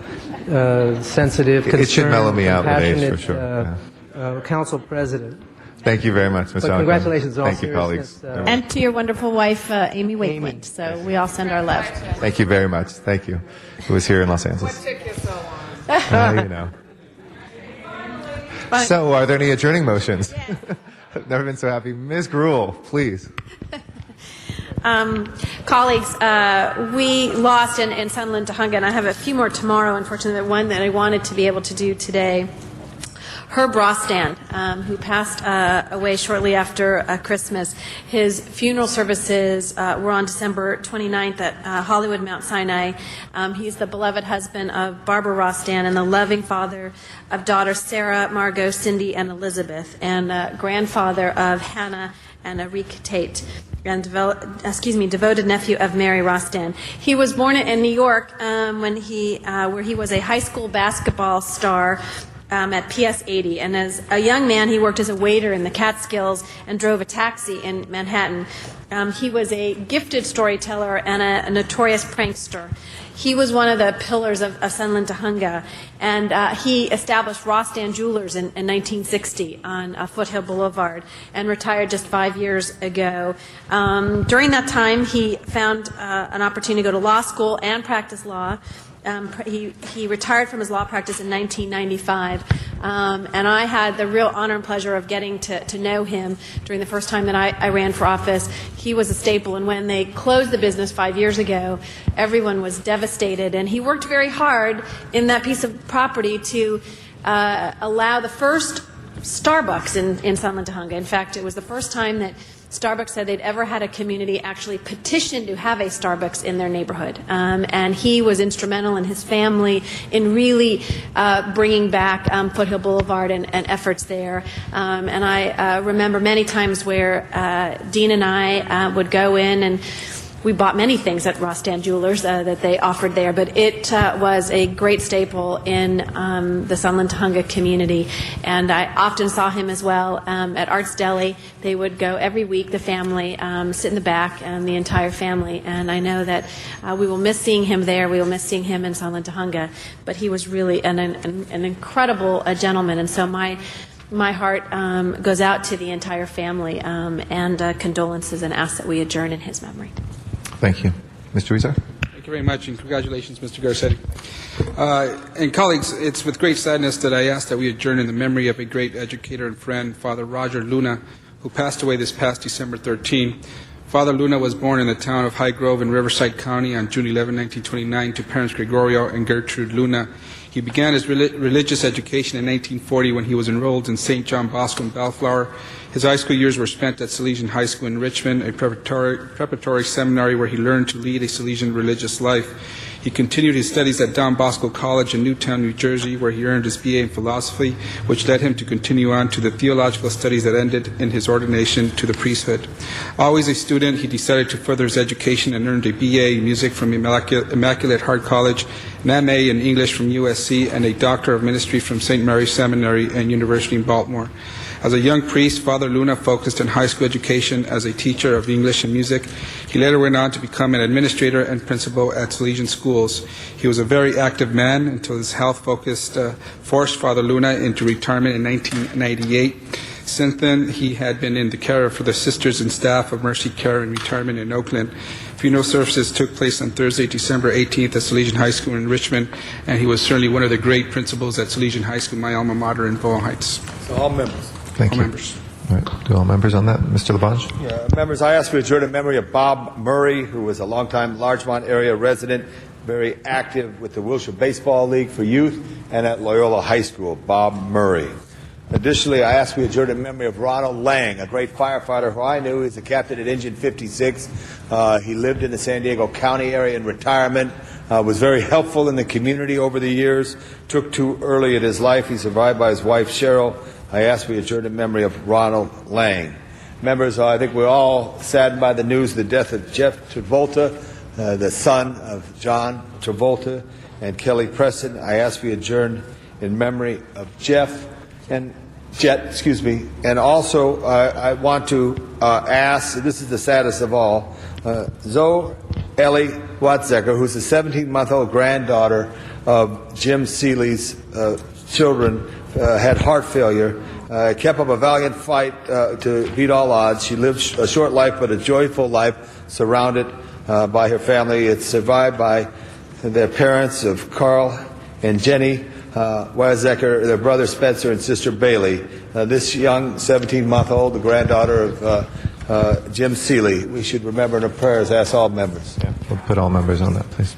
sensitive, concerned, it should mellow me out with age, for compassionate sure. council president. Thank you very much, Mr. But congratulations in all Thank you, colleagues. seriousness, And to your wonderful wife, Amy Wakeland. So we all send our love. Thank you very much. Thank you. It was here in Los Angeles. what took you so long? You know. So, are there any adjourning motions? I've never been so happy. Ms. Gruhl, please. Colleagues, we lost in Sunland Tujunga, and I have a few more tomorrow, unfortunately, one that I wanted to be able to do today. Herb Rostand, who passed away shortly after Christmas. His funeral services were on December 29th at Hollywood Mount Sinai. He's the beloved husband of Barbara Rostand and the loving father of daughters Sarah, Margot, Cindy, and Elizabeth, and grandfather of Hannah and Arik Tate, and devoted nephew of Mary Rostand. He was born in New York where he was a high school basketball star at PS 80, and as a young man he worked as a waiter in the Catskills and drove a taxi in Manhattan. He was a gifted storyteller and a notorious prankster. He was one of the pillars of Sunland Tujunga, and he established Rostand Jewelers in 1960 on Foothill Boulevard and retired just 5 years ago. During that time, he found an opportunity to go to law school and practice law. He retired from his law practice in 1995, and I had the real honor and pleasure of getting to know him during the first time that I ran for office. He was a staple, and when they closed the business 5 years ago, everyone was devastated, and he worked very hard in that piece of property to allow the first Starbucks in Sunland Tujunga. In fact, it was the first time that Starbucks said they'd ever had a community actually petition to have a Starbucks in their neighborhood. And he was instrumental in his family in really bringing back Foothill Boulevard and efforts there. And I remember many times where Dean and I would go in, and we bought many things at Rostand Jewelers that they offered there, but it was a great staple in the Sunland Tujunga community. And I often saw him as well at Arts Deli. They would go every week, the family, sit in the back, and the entire family. And I know that we will miss seeing him there. We will miss seeing him in Sunland Tujunga. But he was really an incredible gentleman. And so my heart goes out to the entire family, and condolences, and ask that we adjourn in his memory. Thank you. Mr. Huizar? Thank you very much, and congratulations, Mr. Garcetti. And colleagues, it's with great sadness that I ask that we adjourn in the memory of a great educator and friend, Father Roger Luna, who passed away this past December 13. Father Luna was born in the town of High Grove in Riverside County on June 11, 1929, to parents Gregorio and Gertrude Luna. He began his religious education in 1940 when he was enrolled in St. John Bosco in Bellflower. His high school years were spent at Salesian High School in Richmond, a preparatory seminary where he learned to lead a Salesian religious life. He continued his studies at Don Bosco College in Newtown, New Jersey, where he earned his BA in philosophy, which led him to continue on to the theological studies that ended in his ordination to the priesthood. Always a student, he decided to further his education and earned a BA in music from Immaculate Heart College, an MA in English from USC, and a Doctor of Ministry from St. Mary's Seminary and University in Baltimore. As a young priest, Father Luna focused on high school education as a teacher of English and music. He later went on to become an administrator and principal at Salesian schools. He was a very active man until his health forced Father Luna into retirement in 1998. Since then, he had been in the care for the sisters and staff of Mercy Care in retirement in Oakland. Funeral services took place on Thursday, December 18th at Salesian High School in Richmond, and he was certainly one of the great principals at Salesian High School, my alma mater in Boyle Heights. So all members. Thank All you. members. All right. Do all members on that? Mr. Labange? Members, I ask for adjourn in memory of Bob Murray, who was a longtime Larchmont area resident, very active with the Wilshire Baseball League for youth and at Loyola High School. Bob Murray. Additionally, I ask we adjourn in memory of Ronald Lang, a great firefighter who I knew. He was a captain at Engine 56. He lived in the San Diego County area in retirement, was very helpful in the community over the years, took too early in his life. He survived by his wife, Cheryl. I ask we adjourn in memory of Ronald Lang. Members, I think we're all saddened by the news of the death of Jeff Travolta, the son of John Travolta and Kelly Preston. I ask we adjourn in memory of Jet, and also I want to ask, this is the saddest of all, Zoe Ellie Watzecker, who's the 17-month-old granddaughter of Jim Seeley's children, had heart failure, kept up a valiant fight to beat all odds. She lived a short life but a joyful life surrounded by her family. It's survived by their parents of Carl and Jenny Watzecker, their brother Spencer and sister Bailey. This young 17-month-old, the granddaughter of Jim Seeley, we should remember in our prayers. Ask all members. Yeah, we'll put all members on that, please.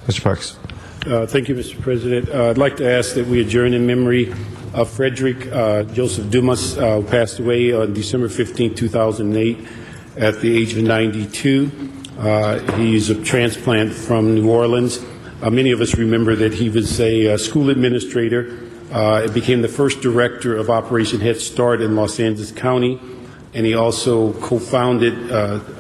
Mr. Parks. Thank you, Mr. President. I'd like to ask that we adjourn in memory of Frederick Joseph Dumas, who passed away on December 15, 2008, at the age of 92. He's a transplant from New Orleans. Many of us remember that he was a school administrator. Became the first director of Operation Head Start in Los Angeles County, and he also co-founded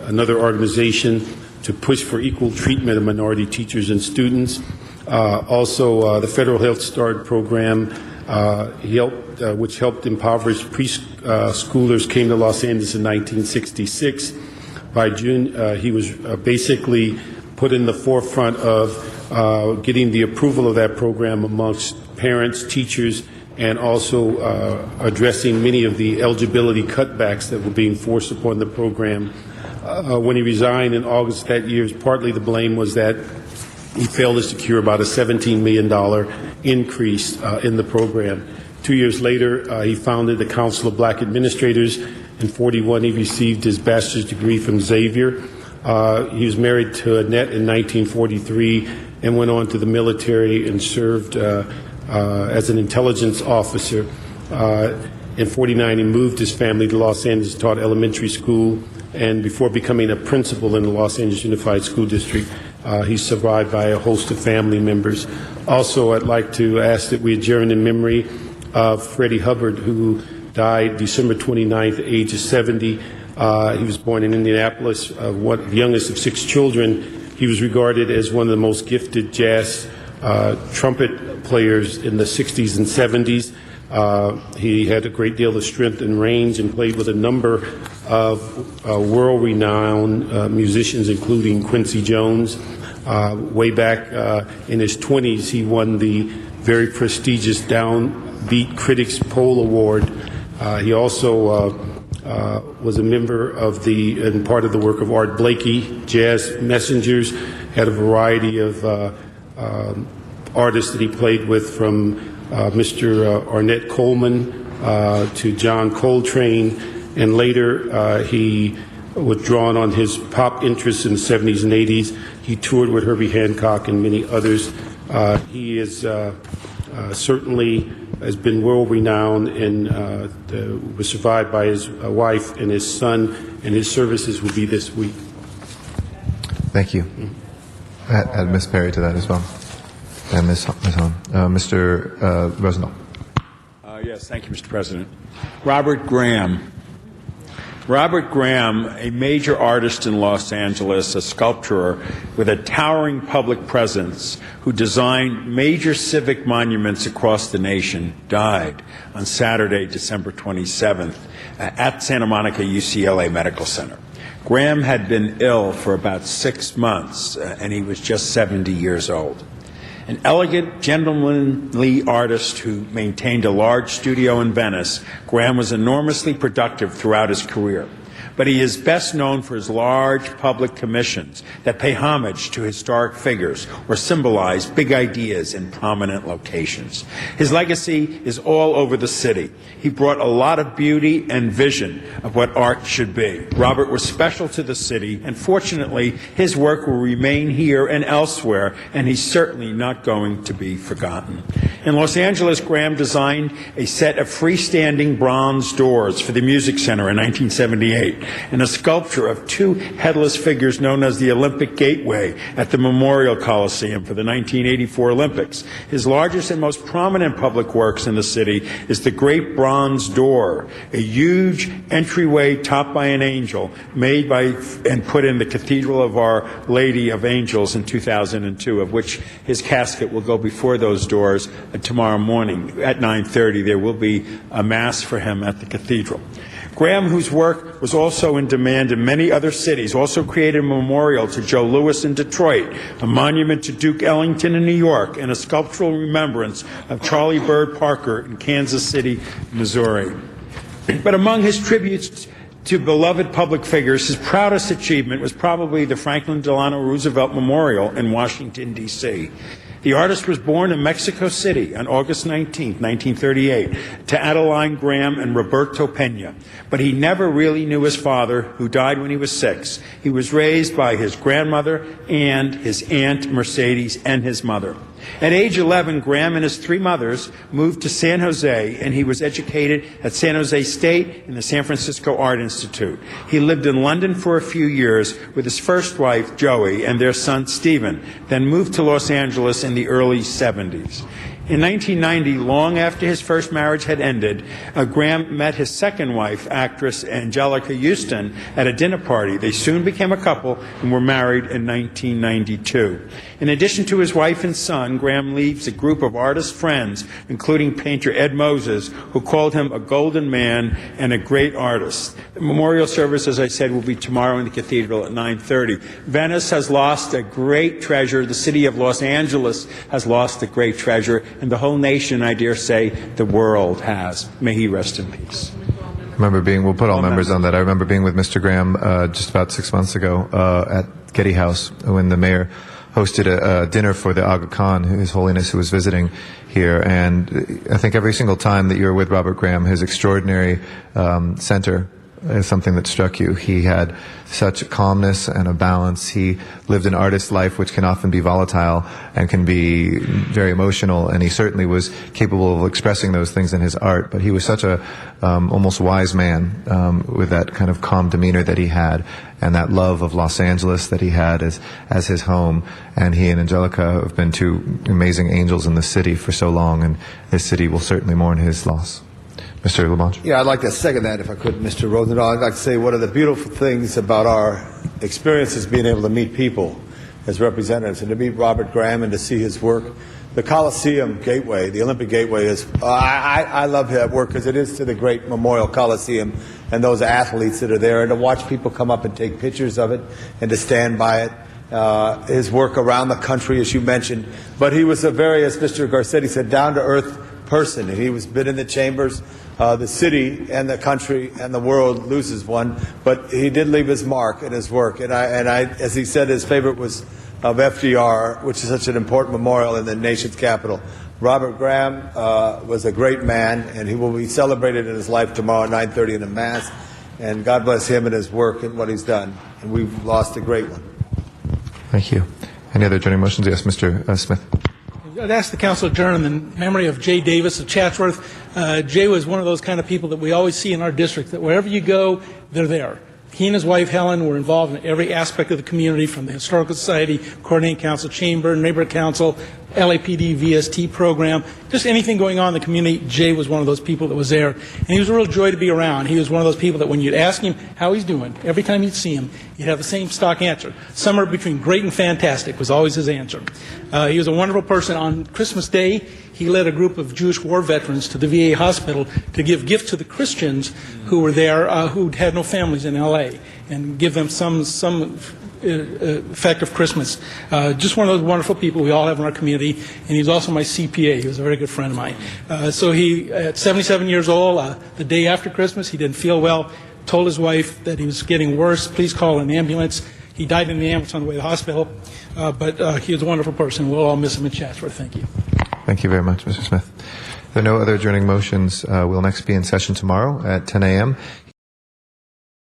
another organization to push for equal treatment of minority teachers and students. Also, the Federal Head Start program, which helped impoverished preschoolers, came to Los Angeles in 1966. By June, he was basically put in the forefront of getting the approval of that program amongst parents, teachers, and also addressing many of the eligibility cutbacks that were being forced upon the program. When he resigned in August that year, partly the blame was that he failed to secure about a $17 million increase in the program. 2 years later, he founded the Council of Black Administrators. In 1941, he received his bachelor's degree from Xavier. He was married to Annette in 1943 and went on to the military and served as an intelligence officer. In 1949, he moved his family to Los Angeles, taught elementary school, and before becoming a principal in the Los Angeles Unified School District, he's survived by a host of family members. Also, I'd like to ask that we adjourn in memory of Freddie Hubbard, who died December 29th at the age of 70. He was born in Indianapolis, the youngest of 6 children. He was regarded as one of the most gifted jazz trumpet players in the 60s and 70s. He had a great deal of strength and range and played with a number of world-renowned musicians, including Quincy Jones. Way back in his 20s, he won the very prestigious Downbeat Critics Poll Award. He also was a member of and part of the work of Art Blakey, Jazz Messengers, had a variety of artists that he played with, from Mr. Ornette Coleman to John Coltrane, and later he was drawn on his pop interests in the 70s and 80s. He toured with Herbie Hancock and many others. He is certainly has been world-renowned and was survived by his wife and his son, and his services will be this week. Thank you. Add Ms. Perry to that as well. And Ms. Hahn. Mr. Rosendahl. Yes, thank you, Mr. President. Robert Graham Robert Graham, a major artist in Los Angeles, a sculptor with a towering public presence, who designed major civic monuments across the nation, died on Saturday, December 27th, at Santa Monica UCLA Medical Center. Graham had been ill for about 6 months, and he was just 70 years old. An elegant, gentlemanly artist who maintained a large studio in Venice, Graham was enormously productive throughout his career. But he is best known for his large public commissions that pay homage to historic figures or symbolize big ideas in prominent locations. His legacy is all over the city. He brought a lot of beauty and vision of what art should be. Robert was special to the city, and fortunately, his work will remain here and elsewhere, and he's certainly not going to be forgotten. In Los Angeles, Graham designed a set of freestanding bronze doors for the Music Center in 1978. And a sculpture of 2 headless figures known as the Olympic Gateway at the Memorial Coliseum for the 1984 Olympics. His largest and most prominent public works in the city is the Great Bronze Door, a huge entryway topped by an angel made by and put in the Cathedral of Our Lady of Angels in 2002, of which his casket will go before those doors tomorrow morning at 9:30. There will be a mass for him at the cathedral. Graham, whose work was also in demand in many other cities, also created a memorial to Joe Louis in Detroit, a monument to Duke Ellington in New York, and a sculptural remembrance of Charlie Bird Parker in Kansas City, Missouri. But among his tributes to beloved public figures, his proudest achievement was probably the Franklin Delano Roosevelt Memorial in Washington, D.C. The artist was born in Mexico City on August 19, 1938, to Adeline Graham and Roberto Pena. But he never really knew his father, who died when he was 6. He was raised by his grandmother and his aunt Mercedes and his mother. At age 11, Graham and his 3 mothers moved to San Jose, and he was educated at San Jose State and the San Francisco Art Institute. He lived in London for a few years with his first wife, Joey, and their son, Stephen, then moved to Los Angeles in the early 70s. In 1990, long after his first marriage had ended, Graham met his second wife, actress Angelica Houston, at a dinner party. They soon became a couple and were married in 1992. In addition to his wife and son, Graham leaves a group of artist friends, including painter Ed Moses, who called him a golden man and a great artist. The memorial service, as I said, will be tomorrow in the cathedral at 9:30. Venice has lost a great treasure. The city of Los Angeles has lost a great treasure. And the whole nation, I dare say, the world has. May he rest in peace. We'll put all members on that. I remember being with Mr. Graham just about 6 months ago at Getty House when the mayor hosted a dinner for the Aga Khan, His Holiness, who was visiting here. And I think every single time that you were with Robert Graham, his extraordinary center is something that struck you. He had such calmness and a balance. He lived an artist's life, which can often be volatile and can be very emotional, and he certainly was capable of expressing those things in his art. But he was such a almost wise man with that kind of calm demeanor that he had, and that love of Los Angeles that he had as his home. And he and Angelica have been 2 amazing angels in the city for so long, and this city will certainly mourn his loss. Mr. Labange? Yeah, I'd like to second that if I could, Mr. Rosendahl. I'd like to say one of the beautiful things about our experience is being able to meet people as representatives, and to meet Robert Graham and to see his work. The Coliseum Gateway, the Olympic Gateway, is I love that work because it is to the great Memorial Coliseum and those athletes that are there, and to watch people come up and take pictures of it and to stand by it. His work around the country, as you mentioned, but he was a very, as Mr. Garcetti said, down-to-earth person, and he was been in the chambers. The city and the country and the world loses one, but he did leave his mark in his work. And I, as he said, his favorite was of FDR, which is such an important memorial in the nation's capital. Robert Graham was a great man, and he will be celebrated in his life tomorrow at 9:30 in a mass. And God bless him and his work and what he's done. And we've lost a great one. Thank you. Any other adjourning motions? Yes, Mr. Smith. I'd ask the council to adjourn in the memory of Jay Davis of Chatsworth. Jay was one of those kind of people that we always see in our district, that wherever you go, they're there. He and his wife, Helen, were involved in every aspect of the community, from the Historical Society, Coordinating Council, Chamber, Neighborhood Council, LAPD VST program, just anything going on in the community. Jay was one of those people that was there, and he was a real joy to be around. He was one of those people that when you'd ask him how he's doing, every time you'd see him, he'd have the same stock answer. Somewhere between great and fantastic was always his answer. He was a wonderful person. On Christmas Day, he led a group of Jewish war veterans to the VA hospital to give gifts to the Christians who were there, who had no families in L.A., and give them some effect of Christmas. Just one of those wonderful people we all have in our community, and he's also my CPA. He was a very good friend of mine. So he, at 77 years old, the day after Christmas, he didn't feel well, told his wife that he was getting worse, please call an ambulance. He died in the ambulance on the way to the hospital, but he was a wonderful person. We'll all miss him in Chatsworth. Thank you. Thank you very much, Mr. Smith. If there are no other adjourning motions, we'll next be in session tomorrow at 10 a.m.